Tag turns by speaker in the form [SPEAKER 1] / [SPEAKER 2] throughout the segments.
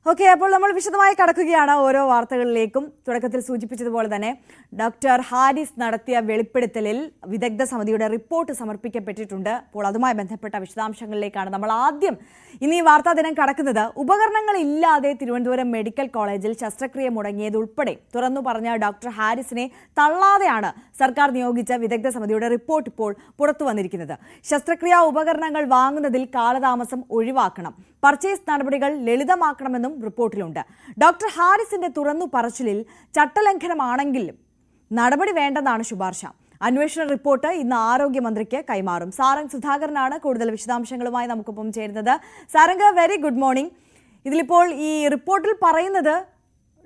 [SPEAKER 1] Okay, അപ്പോൾ നമ്മൾ വിശദമായി കടക്കുകയാണ് ഓരോ വാർത്തകളിലേക്കും. തുടക്കത്തിൽ സൂചിപ്പിച്ചതുപോലെ തന്നെ ഡോക്ടർ ഹാരിസ് നടത്തിയ വെളിപ്പെടുത്തലിൽ വിദഗ്ധ സമിതിയുടെ റിപ്പോർട്ട് സമർപ്പിക്കപ്പെട്ടിട്ടുണ്ട്. അപ്പോൾ അതുമായി ബന്ധപ്പെട്ട വിശദാംശങ്ങളിലേക്കാണ് നമ്മൾ ആദ്യം ഇന്ന് ഈ വാർത്താ ദിനം കടക്കുന്നത്. ഉപകരണങ്ങളില്ലാതെ തിരുവനന്തപുരം മെഡിക്കൽ കോളേജിൽ ശസ്ത്രക്രിയ മുടങ്ങിയതുൾപ്പെടെ തുറന്നു പറഞ്ഞ ഡോക്ടർ ഹാരിസിനെ തള്ളാതെയാണ് സർക്കാർ നിയോഗിച്ച വിദഗ്ധ സമിതിയുടെ റിപ്പോർട്ട് ഇപ്പോൾ പുറത്തു വന്നിരിക്കുന്നത്. ശസ്ത്രക്രിയാ ഉപകരണങ്ങൾ വാങ്ങുന്നതിൽ കാലതാമസം ഒഴിവാക്കണം, പർച്ചേസ് നടപടികൾ ലളിതമാക്കണമെന്നും റിപ്പോർട്ടിലുണ്ട്. ഡോക്ടർ ഹാരിസിന്റെ തുറന്നു പറച്ചിലിൽ ചട്ടലംഘനമാണെങ്കിലും നടപടി വേണ്ടെന്നാണ് ശുപാർശ. അന്വേഷണ റിപ്പോർട്ട് ഇന്ന് ആരോഗ്യമന്ത്രിക്ക് കൈമാറും. സാരംഗ് സുധാകരനാണ് കൂടുതൽ വിശദാംശങ്ങളുമായി നമുക്കൊപ്പം ചേരുന്നത്. Sarang, very good morning. ഇതിലിപ്പോൾ ഈ റിപ്പോർട്ടിൽ പറയുന്നത്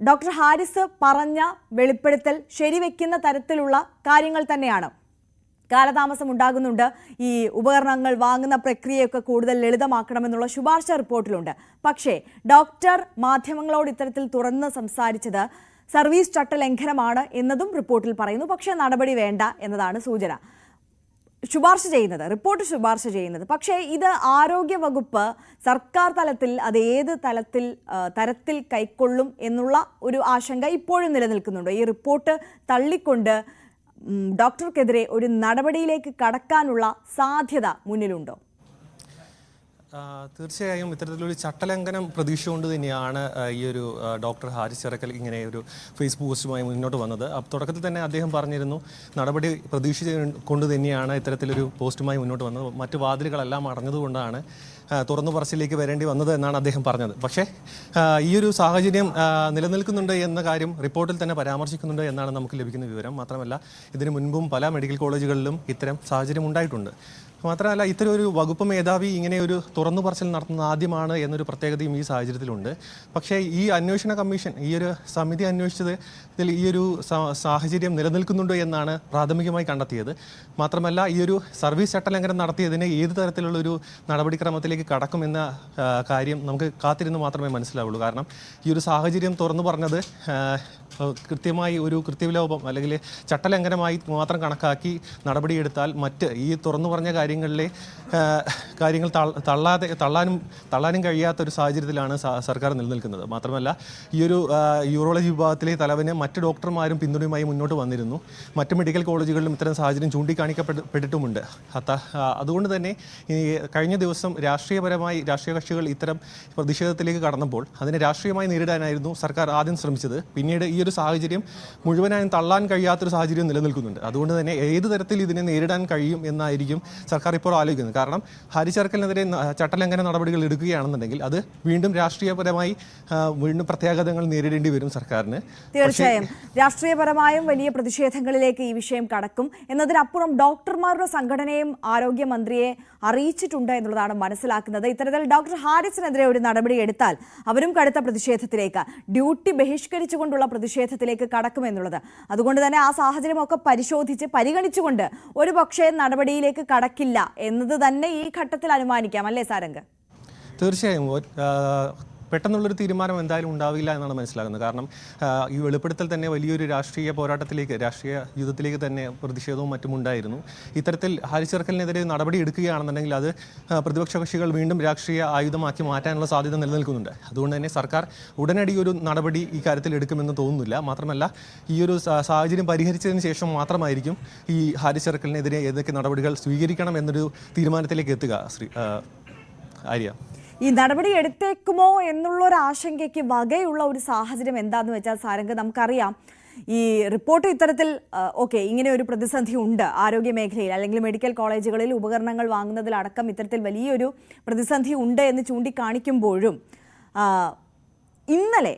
[SPEAKER 1] ഡോക്ടർ ഹാരിസ് പറഞ്ഞ വെളിപ്പെടുത്തൽ ശരിവെക്കുന്ന തരത്തിലുള്ള കാര്യങ്ങൾ തന്നെയാണ്. കാലതാമസം ഉണ്ടാകുന്നുണ്ട്, ഈ ഉപകരണങ്ങൾ വാങ്ങുന്ന പ്രക്രിയയൊക്കെ കൂടുതൽ ലളിതമാക്കണമെന്നുള്ള ശുപാർശ റിപ്പോർട്ടിലുണ്ട്. പക്ഷേ ഡോക്ടർ മാധ്യമങ്ങളോട് ഇത്തരത്തിൽ തുറന്ന് സംസാരിച്ചത് സർവീസ് ചട്ടലംഘനമാണ് എന്നതും റിപ്പോർട്ടിൽ പറയുന്നു. പക്ഷേ നടപടി വേണ്ട എന്നതാണ് സൂചന. റിപ്പോർട്ട് ശുപാർശ ചെയ്യുന്നത്. പക്ഷേ ഇത് ആരോഗ്യ വകുപ്പ് സർക്കാർ തലത്തിൽ അത് ഏത് തരത്തിൽ കൈക്കൊള്ളും എന്നുള്ള ഒരു ആശങ്ക ഇപ്പോഴും നിലനിൽക്കുന്നുണ്ട്. ഈ റിപ്പോർട്ട് തള്ളിക്കൊണ്ട് ഡോക്ടർക്കെതിരെ ഒരു നടപടിയിലേക്ക് കടക്കാനുള്ള സാധ്യത മുന്നിലുണ്ടോ?
[SPEAKER 2] തീർച്ചയായും ഇത്തരത്തിലൊരു ചട്ടലംഘനം പ്രതീക്ഷിച്ചുകൊണ്ട് തന്നെയാണ് ഈ ഒരു ഡോക്ടർ ഹാരിസ് ചിറക്കൽ ഇങ്ങനെ ഒരു ഫേസ്ബുക്ക് പോസ്റ്റുമായി മുന്നോട്ട് വന്നത്. തുടക്കത്തിൽ തന്നെ അദ്ദേഹം പറഞ്ഞിരുന്നു നടപടി പ്രതീക്ഷിച്ചുകൊണ്ട് തന്നെയാണ് ഇത്തരത്തിലൊരു പോസ്റ്റുമായി മുന്നോട്ട് വന്നത്. മറ്റു വാതിലുകളെല്ലാം അടഞ്ഞതുകൊണ്ടാണ് തുറന്നു പറച്ചിലേക്ക് വരേണ്ടി വന്നത് എന്നാണ് അദ്ദേഹം പറഞ്ഞത്. പക്ഷേ ഈ ഒരു സാഹചര്യം നിലനിൽക്കുന്നുണ്ട് എന്ന കാര്യം റിപ്പോർട്ടിൽ തന്നെ പരാമർശിക്കുന്നുണ്ട് എന്നാണ് നമുക്ക് ലഭിക്കുന്ന വിവരം. മാത്രമല്ല ഇതിനു മുൻപും പല മെഡിക്കൽ കോളേജുകളിലും ഇത്തരം സാഹചര്യം ഉണ്ടായിട്ടുണ്ട്. മാത്രമല്ല ഇത്തരം ഒരു വകുപ്പ് മേധാവി ഇങ്ങനെ ഒരു തുറന്നു പറച്ചിൽ നടത്തുന്നത് ആദ്യമാണ് എന്നൊരു പ്രത്യേകതയും ഈ സാഹചര്യത്തിലുണ്ട്. പക്ഷേ ഈ അന്വേഷണ കമ്മീഷൻ, ഈ ഒരു സമിതി അന്വേഷിച്ചത് ഇതിൽ ഈ ഒരു സാഹചര്യം നിലനിൽക്കുന്നുണ്ട് എന്നാണ് പ്രാഥമികമായി കണ്ടെത്തിയത്. മാത്രമല്ല ഈ ഒരു സർവീസ് ചട്ടലംഘനം നടത്തിയതിന് ഏത് തരത്തിലുള്ളൊരു നടപടിക്രമത്തിലേക്ക് കടക്കുമെന്ന കാര്യം നമുക്ക് കാത്തിരുന്ന് മാത്രമേ മനസ്സിലാവുള്ളൂ. കാരണം ഈ ഒരു സാഹചര്യം തുറന്നു പറഞ്ഞത് കൃത്യമായി ഒരു കൃത്യവിലോപം അല്ലെങ്കിൽ ചട്ടലംഘനമായി മാത്രം കണക്കാക്കി നടപടിയെടുത്താൽ മറ്റ് ഈ തുറന്നു പറഞ്ഞ കാര്യങ്ങൾ തള്ളാനും കഴിയാത്തൊരു സാഹചര്യത്തിലാണ് സർക്കാർ നിലനിൽക്കുന്നത്. മാത്രമല്ല ഈ ഒരു യൂറോളജി വിഭാഗത്തിലെ തലവന് മറ്റ് ഡോക്ടർമാരും പിന്തുണയുമായി മുന്നോട്ട് വന്നിരുന്നു. മറ്റ് മെഡിക്കൽ കോളേജുകളിലും ഇത്തരം സാഹചര്യം ചൂണ്ടിക്കാണിക്കപ്പെട്ടിട്ടുമുണ്ട്. അതുകൊണ്ട് തന്നെ ഈ കഴിഞ്ഞ ദിവസം രാഷ്ട്രീയ കക്ഷികൾ ഇത്തരം പ്രതിഷേധത്തിലേക്ക് കടന്നപ്പോൾ അതിനെ രാഷ്ട്രീയമായി നേരിടാനായിരുന്നു സർക്കാർ ആദ്യം ശ്രമിച്ചത്. പിന്നീട് ഈ ഒരു സാഹചര്യം മുഴുവനായും തള്ളാൻ കഴിയാത്തൊരു സാഹചര്യം നിലനിൽക്കുന്നുണ്ട്. അതുകൊണ്ട് തന്നെ ഏത് തരത്തിൽ ഇതിനെ നേരിടാൻ കഴിയും എന്നായിരിക്കും സർക്കാർ ഇപ്പോൾ ആലോചിക്കുന്നത്. കാരണം ഹാരിസ് ചിറക്കലിനെതിരെ ചട്ടലംഘന നടപടികൾ എടുക്കുകയാണെന്നുണ്ടെങ്കിൽ അത് വീണ്ടും രാഷ്ട്രീയപരമായി വീണ്ടും പ്രത്യാഘാതങ്ങൾ നേരിടേണ്ടി വരും സർക്കാരിന്.
[SPEAKER 1] തീർച്ചയായും രാഷ്ട്രീയപരമായും വലിയ പ്രതിഷേധങ്ങളിലേക്ക് ഈ വിഷയം കടക്കും. എന്നതിനപ്പുറം ഡോക്ടർമാരുടെ സംഘടനയും ആരോഗ്യമന്ത്രിയെ അറിയിച്ചിട്ടുണ്ട് എന്നുള്ളതാണ് മനസ്സിലാക്കുന്നത്. ഇത്തരത്തിൽ ഡോക്ടർ ഹാരിസിനെതിരെ ഒരു നടപടി എടുത്താൽ അവരും കടുത്ത പ്രതിഷേധത്തിലേക്ക്, ഡ്യൂട്ടി ബഹിഷ്കരിച്ചുകൊണ്ടുള്ള പ്രതിഷേധത്തിലേക്ക് കടക്കുമെന്നുള്ളത്. അതുകൊണ്ട് തന്നെ ആ സാഹചര്യമൊക്കെ പരിഗണിച്ചുകൊണ്ട് ഒരു പക്ഷേ നടപടിയിലേക്ക് കടക്കില്ല എന്നത് തന്നെ ഈ ഘട്ടത്തിൽ അനുമാനിക്കാം, അല്ലേ സാരംഗ്?
[SPEAKER 2] തീർച്ചയായും പെട്ടെന്നുള്ളൊരു തീരുമാനം എന്തായാലും ഉണ്ടാവില്ല എന്നാണ് മനസ്സിലാകുന്നത്. കാരണം ഈ വെളിപ്പെടുത്തൽ തന്നെ വലിയൊരു രാഷ്ട്രീയ യുദ്ധത്തിലേക്ക് തന്നെ പ്രതിഷേധവും മറ്റും ഉണ്ടായിരുന്നു. ഇത്തരത്തിൽ ഹാരിസ് ചിറക്കലിനെതിരെ നടപടി എടുക്കുകയാണെന്നുണ്ടെങ്കിൽ അത് പ്രതിപക്ഷ കക്ഷികൾ വീണ്ടും രാഷ്ട്രീയ ആയുധമാക്കി മാറ്റാനുള്ള സാധ്യത നിലനിൽക്കുന്നുണ്ട്. അതുകൊണ്ട് തന്നെ സർക്കാർ ഉടനടി ഒരു നടപടി ഈ കാര്യത്തിൽ എടുക്കുമെന്ന് തോന്നുന്നില്ല. മാത്രമല്ല ഈ ഒരു സാഹചര്യം പരിഹരിച്ചതിന് ശേഷം മാത്രമായിരിക്കും ഈ ഹാരിസ് ചിറക്കലിനെതിരെ ഏതൊക്കെ നടപടികൾ സ്വീകരിക്കണം എന്നൊരു തീരുമാനത്തിലേക്ക് എത്തുക. ആര്യ,
[SPEAKER 1] ഈ നടപടി എടുത്തേക്കുമോ എന്നുള്ളൊരു ആശങ്കയ്ക്ക് വകയുള്ള ഒരു സാഹചര്യം എന്താണെന്ന് വെച്ചാൽ സാരംഗ്, നമുക്കറിയാം ഈ റിപ്പോർട്ട് ഇത്തരത്തിൽ ഇങ്ങനെ ഒരു പ്രതിസന്ധി ഉണ്ട് ആരോഗ്യ മേഖലയിൽ, അല്ലെങ്കിൽ മെഡിക്കൽ കോളേജുകളിൽ ഉപകരണങ്ങൾ വാങ്ങുന്നതിലടക്കം ഇത്തരത്തിൽ വലിയൊരു പ്രതിസന്ധി ഉണ്ട് എന്ന് ചൂണ്ടിക്കാണിക്കുമ്പോഴും ഇന്നലെ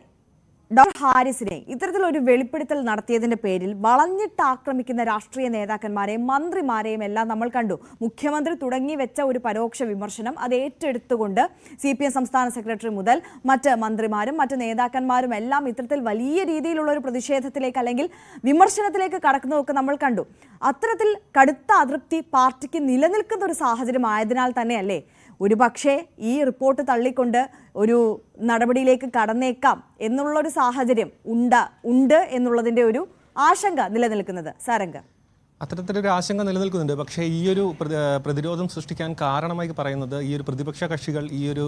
[SPEAKER 1] ഡോക്ടർ ഹാരിസിനെ ഇത്തരത്തിലൊരു വെളിപ്പെടുത്തൽ നടത്തിയതിൻ്റെ പേരിൽ വളഞ്ഞിട്ട് ആക്രമിക്കുന്ന രാഷ്ട്രീയ നേതാക്കന്മാരെയും മന്ത്രിമാരെയും എല്ലാം നമ്മൾ കണ്ടു. മുഖ്യമന്ത്രി തുടങ്ങി വെച്ച ഒരു പരോക്ഷ വിമർശനം അത് ഏറ്റെടുത്തുകൊണ്ട് CPM സംസ്ഥാന സെക്രട്ടറി മുതൽ മറ്റ് മന്ത്രിമാരും മറ്റ് നേതാക്കന്മാരും എല്ലാം ഇത്തരത്തിൽ വലിയ രീതിയിലുള്ള ഒരു പ്രതിഷേധത്തിലേക്ക് അല്ലെങ്കിൽ വിമർശനത്തിലേക്ക് കടക്കുന്നതൊക്കെ നമ്മൾ കണ്ടു. അത്തരത്തിൽ കടുത്ത അതൃപ്തി പാർട്ടിക്ക് നിലനിൽക്കുന്ന ഒരു സാഹചര്യം ആയതിനാൽ തന്നെയല്ലേ ഒരു പക്ഷേ ഈ റിപ്പോർട്ട് തള്ളിക്കൊണ്ട് ഒരു നടപടിയിലേക്ക് കടന്നേക്കാം എന്നുള്ളൊരു സാഹചര്യം ഉണ്ട് എന്നുള്ളതിൻ്റെ ഒരു ആശങ്ക നിലനിൽക്കുന്നത്? സാരംഗ്,
[SPEAKER 2] അത്തരത്തിലൊരു ആശങ്ക നിലനിൽക്കുന്നുണ്ട്. പക്ഷേ ഈ ഒരു പ്രതിരോധം സൃഷ്ടിക്കാൻ കാരണമായി പറയുന്നത് ഈ ഒരു പ്രതിപക്ഷ കക്ഷികൾ ഈ ഒരു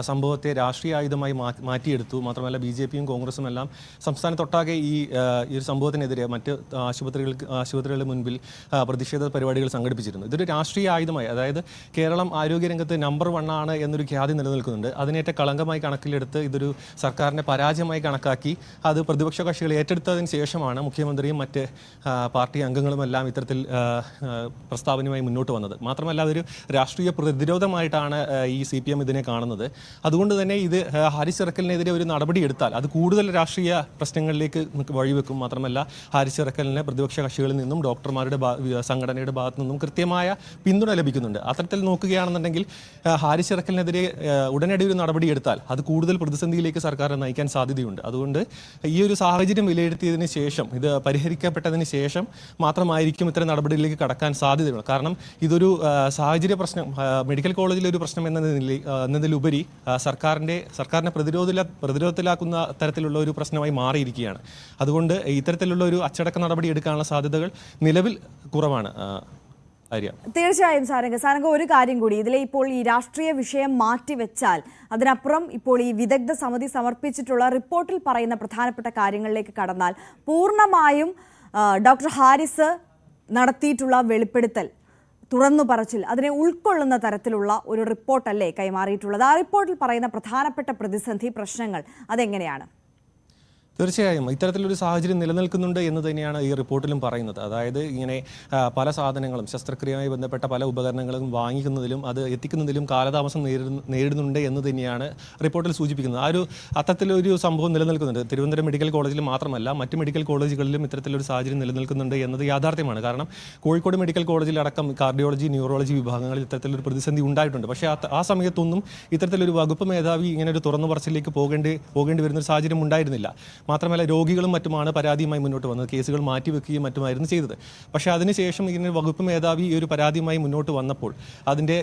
[SPEAKER 2] സംഭവത്തെ രാഷ്ട്രീയ ആയുധമായി മാറ്റിയെടുത്തു. മാത്രമല്ല BJPയും കോൺഗ്രസും എല്ലാം സംസ്ഥാനത്തൊട്ടാകെ ഈ ഒരു സംഭവത്തിനെതിരെ മറ്റ് ആശുപത്രികളുടെ മുൻപിൽ പ്രതിഷേധ പരിപാടികൾ സംഘടിപ്പിച്ചിരുന്നു. ഇതൊരു രാഷ്ട്രീയ ആയുധമായി, അതായത് കേരളം ആരോഗ്യരംഗത്ത് നമ്പർ 1 ആണ് എന്നൊരു ഖ്യാതി നിലനിൽക്കുന്നുണ്ട്. അതിനേറ്റ കളങ്കമായി കണക്കിലെടുത്ത് ഇതൊരു സർക്കാരിൻ്റെ പരാജയമായി കണക്കാക്കി അത് പ്രതിപക്ഷ കക്ഷികൾ ഏറ്റെടുത്തതിന് ശേഷമാണ് മുഖ്യമന്ത്രിയും മറ്റ് പാർട്ടി അംഗങ്ങളുമെല്ലാം ഇത്തരത്തിൽ പ്രസ്താവനയുമായി മുന്നോട്ട് വന്നത്. മാത്രമല്ല അതൊരു രാഷ്ട്രീയ പ്രതിരോധമായിട്ടാണ് ഈ CPM ഇതിനെ കാണുന്നത്. അതുകൊണ്ട് തന്നെ ഇത് ഹാരിസ് ചിറക്കലിനെതിരെ ഒരു നടപടി എടുത്താൽ അത് കൂടുതൽ രാഷ്ട്രീയ പ്രശ്നങ്ങളിലേക്ക് വഴിവെക്കും. മാത്രമല്ല ഹാരിസ് ചിറക്കലിന് പ്രതിപക്ഷ കക്ഷികളിൽ നിന്നും ഡോക്ടർമാരുടെ സംഘടനയുടെ ഭാഗത്തു നിന്നും കൃത്യമായ പിന്തുണ ലഭിക്കുന്നുണ്ട്. അത്തരത്തിൽ നോക്കുകയാണെന്നുണ്ടെങ്കിൽ ഹാരിസ് ചിറക്കലിനെതിരെ ഉടനടി ഒരു നടപടി എടുത്താൽ അത് കൂടുതൽ പ്രതിസന്ധിയിലേക്ക് സർക്കാരിനെ നയിക്കാൻ സാധ്യതയുണ്ട്. അതുകൊണ്ട് ഈ ഒരു സാഹചര്യം വിലയിരുത്തിയതിന് ശേഷം, ഇത് പരിഹരിക്കപ്പെട്ടതിന് ശേഷം മാത്രമായിരിക്കും ഇത്തരം നടപടികളിലേക്ക് കടക്കാൻ സാധ്യതയുള്ളൂ. കാരണം ഇതൊരു സാഹചര്യ പ്രശ്നം, മെഡിക്കൽ കോളേജിലെ ഒരു പ്രശ്നം എന്നതിലുപരി സർക്കാരിനെ പ്രതിരോധത്തിലാക്കുന്ന തരത്തിലുള്ള ഒരു പ്രശ്നമായി മാറിയിരിക്കുകയാണ്. അതുകൊണ്ട് ഇത്തരത്തിലുള്ള ഒരു അച്ചടക്ക നടപടി എടുക്കാനുള്ള സാധ്യതകൾ നിലവിൽ കുറവാണ്.
[SPEAKER 1] തീർച്ചയായും സാരംഗ ഒരു കാര്യം കൂടി, ഇതിലെ ഇപ്പോൾ ഈ രാഷ്ട്രീയ വിഷയം മാറ്റിവെച്ചാൽ അതിനപ്പുറം ഇപ്പോൾ ഈ വിദഗ്ധ സമിതി സമർപ്പിച്ചിട്ടുള്ള റിപ്പോർട്ടിൽ പറയുന്ന പ്രധാനപ്പെട്ട കാര്യങ്ങളിലേക്ക് കടന്നാൽ പൂർണ്ണമായും ഡോക്ടർ ഹാരിസ് നടത്തിയിട്ടുള്ള വെളിപ്പെടുത്തൽ, തുറന്നു പറച്ചിൽ, അതിനെ ഉൾക്കൊള്ളുന്ന തരത്തിലുള്ള ഒരു റിപ്പോർട്ടല്ലേ കൈമാറിയിട്ടുള്ളത്? ആ റിപ്പോർട്ടിൽ പറയുന്ന പ്രധാനപ്പെട്ട പ്രതിസന്ധി പ്രശ്നങ്ങൾ അതെങ്ങനെയാണ്?
[SPEAKER 2] തീർച്ചയായും ഇത്തരത്തിലൊരു സാഹചര്യം നിലനിൽക്കുന്നുണ്ട് എന്ന് തന്നെയാണ് ഈ റിപ്പോർട്ടിലും പറയുന്നത്. അതായത് ഇങ്ങനെ പല സാധനങ്ങളും, ശസ്ത്രക്രിയയുമായി ബന്ധപ്പെട്ട പല ഉപകരണങ്ങളും വാങ്ങിക്കുന്നതിലും അത് എത്തിക്കുന്നതിലും കാലതാമസം നേരിടുന്നുണ്ട് എന്ന് തന്നെയാണ് റിപ്പോർട്ടിൽ സൂചിപ്പിക്കുന്നത്. അത്തരത്തിലൊരു സംഭവം നിലനിൽക്കുന്നുണ്ട്. തിരുവനന്തപുരം മെഡിക്കൽ കോളേജിൽ മാത്രമല്ല മറ്റ് മെഡിക്കൽ കോളേജുകളിലും ഇത്തരത്തിലൊരു സാഹചര്യം നിലനിൽക്കുന്നുണ്ട് എന്നത് യാഥാർത്ഥ്യമാണ്. കാരണം കോഴിക്കോട് മെഡിക്കൽ കോളേജിലടക്കം കാർഡിയോളജി, ന്യൂറോളജി വിഭാഗങ്ങളിൽ ഇത്തരത്തിലൊരു പ്രതിസന്ധി ഉണ്ടായിട്ടുണ്ട്. പക്ഷേ ആ സമയത്തൊന്നും ഇത്തരത്തിലൊരു വകുപ്പ് മേധാവി ഇങ്ങനെ ഒരു തുറന്നു പറച്ചിലേക്ക് പോകേണ്ടി വരുന്നൊരു സാഹചര്യം ഉണ്ടായിരുന്നില്ല. മാത്രമല്ല രോഗികളും മറ്റുമാണ് പരാതിയുമായി മുന്നോട്ട് വന്നത്, കേസുകൾ മാറ്റിവെക്കുകയും മറ്റുമായിരുന്നു ചെയ്തത്. പക്ഷേ അതിനുശേഷം ഇങ്ങനെ വകുപ്പ് മേധാവി ഈ ഒരു പരാതിയുമായി മുന്നോട്ട് വന്നപ്പോൾ അതിൻ്റെ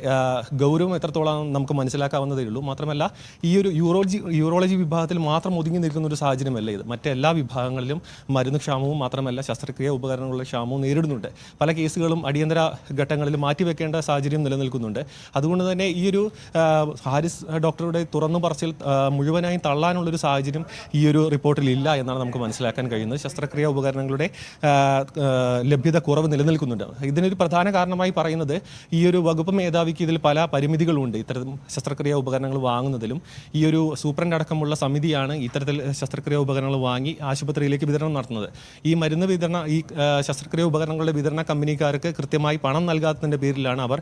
[SPEAKER 2] ഗൗരവം എത്രത്തോളം നമുക്ക് മനസ്സിലാക്കാവുന്നതേ ഉള്ളൂ. മാത്രമല്ല ഈ ഒരു യൂറോളജി വിഭാഗത്തിൽ മാത്രം ഒതുങ്ങി നിൽക്കുന്ന ഒരു സാഹചര്യമല്ല ഇത്. മറ്റെല്ലാ വിഭാഗങ്ങളിലും മരുന്ന് ക്ഷാമവും മാത്രമല്ല ശസ്ത്രക്രിയ ഉപകരണങ്ങളുടെ ക്ഷാമവും നേരിടുന്നുണ്ട്. പല കേസുകളും അടിയന്തര ഘട്ടങ്ങളിൽ മാറ്റിവെക്കേണ്ട സാഹചര്യം നിലനിൽക്കുന്നുണ്ട്. അതുകൊണ്ട് തന്നെ ഈ ഒരു ഹാരിസ് ഡോക്ടറുടെ തുറന്നു പറച്ചിൽ മുഴുവനായും തള്ളാനുള്ളൊരു സാഹചര്യം ഈ ഒരു റിപ്പോർട്ടിൽ ഇല്ല എന്നാണ് നമുക്ക് മനസ്സിലാക്കാൻ കഴിയുന്നത്. ശസ്ത്രക്രിയ ഉപകരണങ്ങളുടെ ലഭ്യത കുറവ് നിലനിൽക്കുന്നുണ്ട്. ഇതിനൊരു പ്രധാന കാരണമായി പറയുന്നത് ഈ ഒരു വകുപ്പ് മേധാവിക്ക് ഇതിൽ പല പരിമിതികളുമുണ്ട്. ഇത്തരം ശസ്ത്രക്രിയ ഉപകരണങ്ങൾ വാങ്ങുന്നതിലും ഈ ഒരു സൂപ്രണ്ട് അടക്കമുള്ള സമിതിയാണ് ഇത്തരത്തിൽ ശസ്ത്രക്രിയ ഉപകരണങ്ങൾ വാങ്ങി ആശുപത്രിയിലേക്ക് വിതരണം നടത്തുന്നത്. ഈ മരുന്ന് വിതരണ, ഈ ശസ്ത്രക്രിയ ഉപകരണങ്ങളുടെ വിതരണ കമ്പനിക്കാർക്ക് കൃത്യമായി പണം നൽകാത്തതിൻ്റെ പേരിലാണ് അവർ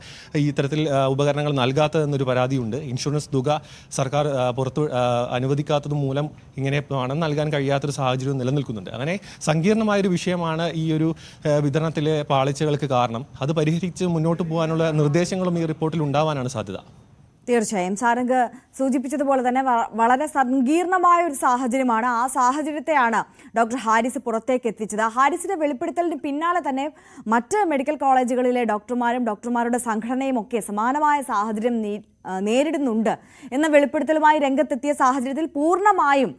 [SPEAKER 2] ഇത്തരത്തിൽ ഉപകരണങ്ങൾ നൽകാത്തതെന്നൊരു പരാതിയുണ്ട്. ഇൻഷുറൻസ് തുക സർക്കാർ പുറത്ത് അനുവദിക്കാത്തത് മൂലം ഇങ്ങനെ പണം നൽകാൻ കഴിയാത്തൊരു സാഹചര്യം നിലനിൽക്കുന്നുണ്ട്. അങ്ങനെ സങ്കീർണമായൊരു വിഷയമാണ് ഈ ഒരു വിതരണത്തിലെ പാളിച്ചകൾക്ക് കാരണം. അത് പരിഹരിച്ച് മുന്നോട്ട് പോകാനുള്ള നിർദ്ദേശങ്ങളും ഈ റിപ്പോർട്ടിൽ ഉണ്ടാവാനാണ് സാധ്യത.
[SPEAKER 1] തീർച്ചയായും സാരംഗ് സൂചിപ്പിച്ചതുപോലെ തന്നെ വളരെ സങ്കീർണമായ ഒരു സാഹചര്യമാണ്. ആ സാഹചര്യത്തെയാണ് ഡോക്ടർ ഹാരിസ് പുറത്തേക്ക് എത്തിച്ചത്. ഹാരിസിന്റെ വെളിപ്പെടുത്തലിന് പിന്നാലെ തന്നെ മറ്റ് മെഡിക്കൽ കോളേജുകളിലെ ഡോക്ടർമാരുടെ സംഘടനയും ഒക്കെ സമാനമായ സാഹചര്യം നേരിടുന്നുണ്ട് എന്ന വെളിപ്പെടുത്തലുമായി രംഗത്തെത്തിയ സാഹചര്യത്തിൽ പൂർണ്ണമായും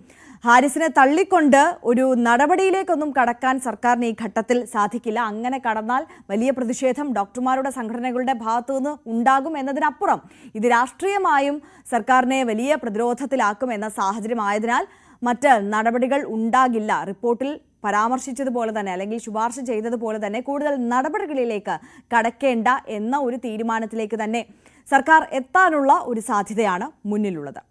[SPEAKER 1] ഹാരിസിനെ തള്ളിക്കൊണ്ട് ഒരു നടപടിയിലേക്കൊന്നും കടക്കാൻ സർക്കാരിന് ഈ ഘട്ടത്തിൽ സാധിക്കില്ല. അങ്ങനെ കടന്നാൽ വലിയ പ്രതിഷേധം ഡോക്ടർമാരുടെ സംഘടനകളുടെ ഭാഗത്തുനിന്ന് ഉണ്ടാകും എന്നതിനപ്പുറം ഇത് രാഷ്ട്രീയമായും സർക്കാരിനെ വലിയ പ്രതിരോധത്തിലാക്കും എന്ന സാഹചര്യമായതിനാൽ മറ്റ് നടപടികൾ ഉണ്ടാകില്ല. റിപ്പോർട്ടിൽ പരാമർശിച്ചതുപോലെ തന്നെ അല്ലെങ്കിൽ ശുപാർശ ചെയ്തതുപോലെ തന്നെ കൂടുതൽ നടപടികളിലേക്ക് കടക്കേണ്ട എന്ന ഒരു തീരുമാനത്തിലേക്ക് തന്നെ സർക്കാർ എത്താനുള്ള ഒരു സാധ്യതയാണ് മുന്നിലുള്ളത്.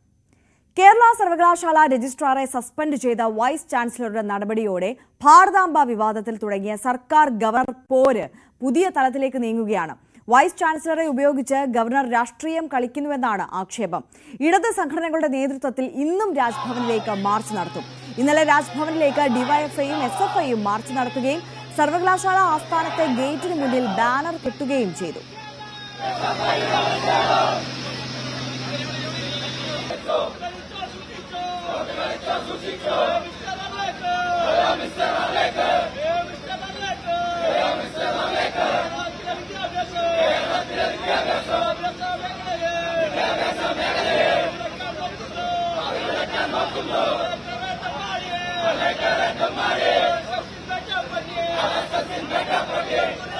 [SPEAKER 1] കേരള സർവകലാശാല രജിസ്ട്രാറെ സസ്പെൻഡ് ചെയ്ത വൈസ് ചാൻസലറുടെ നടപടിയോടെ ഭാരതാംബ വിവാദത്തിൽ തുടങ്ങിയ സർക്കാർ ഗവർണർ പോര് പുതിയ തലത്തിലേക്ക് നീങ്ങുകയാണ്. വൈസ് ചാൻസലറെ ഉപയോഗിച്ച് ഗവർണർ രാഷ്ട്രീയം കളിക്കുന്നുവെന്നാണ് ആക്ഷേപം. ഇടത് സംഘടനകളുടെ നേതൃത്വത്തിൽ ഇന്നും രാജ്ഭവനിലേക്ക് മാർച്ച് നടത്തും. ഇന്നലെ രാജ്ഭവനിലേക്ക് ഡിവൈഎഫ്ഐയും SFIയും മാർച്ച് നടത്തുകയും സർവകലാശാല ആസ്ഥാനത്തെ ഗേറ്റിന് മുന്നിൽ ബാനർ കെട്ടുകയും ചെയ്തു.
[SPEAKER 3] Come on,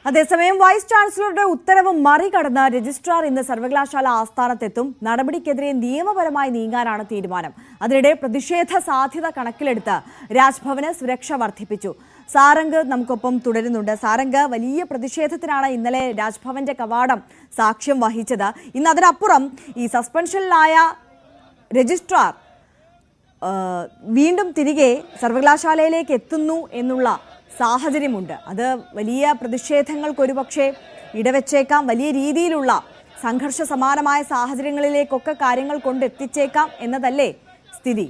[SPEAKER 1] അതേസമയം വൈസ് ചാൻസലറുടെ ഉത്തരവ് മറികടന്ന് രജിസ്ട്രാർ ഇന്ന് സർവകലാശാല ആസ്ഥാനത്തെത്തും. നടപടിക്കെതിരെ നിയമപരമായി നീങ്ങാനാണ് തീരുമാനം. അതിനിടെ പ്രതിഷേധ സാധ്യത കണക്കിലെടുത്ത് രാജ്ഭവന് സുരക്ഷ വർദ്ധിപ്പിച്ചു. സാരംഗ് നമുക്കൊപ്പം തുടരുന്നുണ്ട്. സാരംഗ്, വലിയ പ്രതിഷേധത്തിനാണ് ഇന്നലെ രാജ്ഭവന്റെ കവാടം സാക്ഷ്യം വഹിച്ചത്. ഇന്ന് അതിനപ്പുറം ഈ സസ്പെൻഷനിലായ രജിസ്ട്രാർ വീണ്ടും തിരികെ സർവകലാശാലയിലേക്ക് എത്തുന്നു എന്നുള്ള സാഹചര്യമുണ്ട്. അത് വലിയ പ്രതിഷേധങ്ങൾക്കൊരുപക്ഷെ ഇടവെച്ചേക്കാം. വലിയ രീതിയിലുള്ള സംഘർഷ സമാനമായ സാഹചര്യങ്ങളിലേക്കൊക്കെ കാര്യങ്ങൾ കൊണ്ടെത്തിച്ചേക്കാം എന്നതല്ലേ സ്ഥിതി?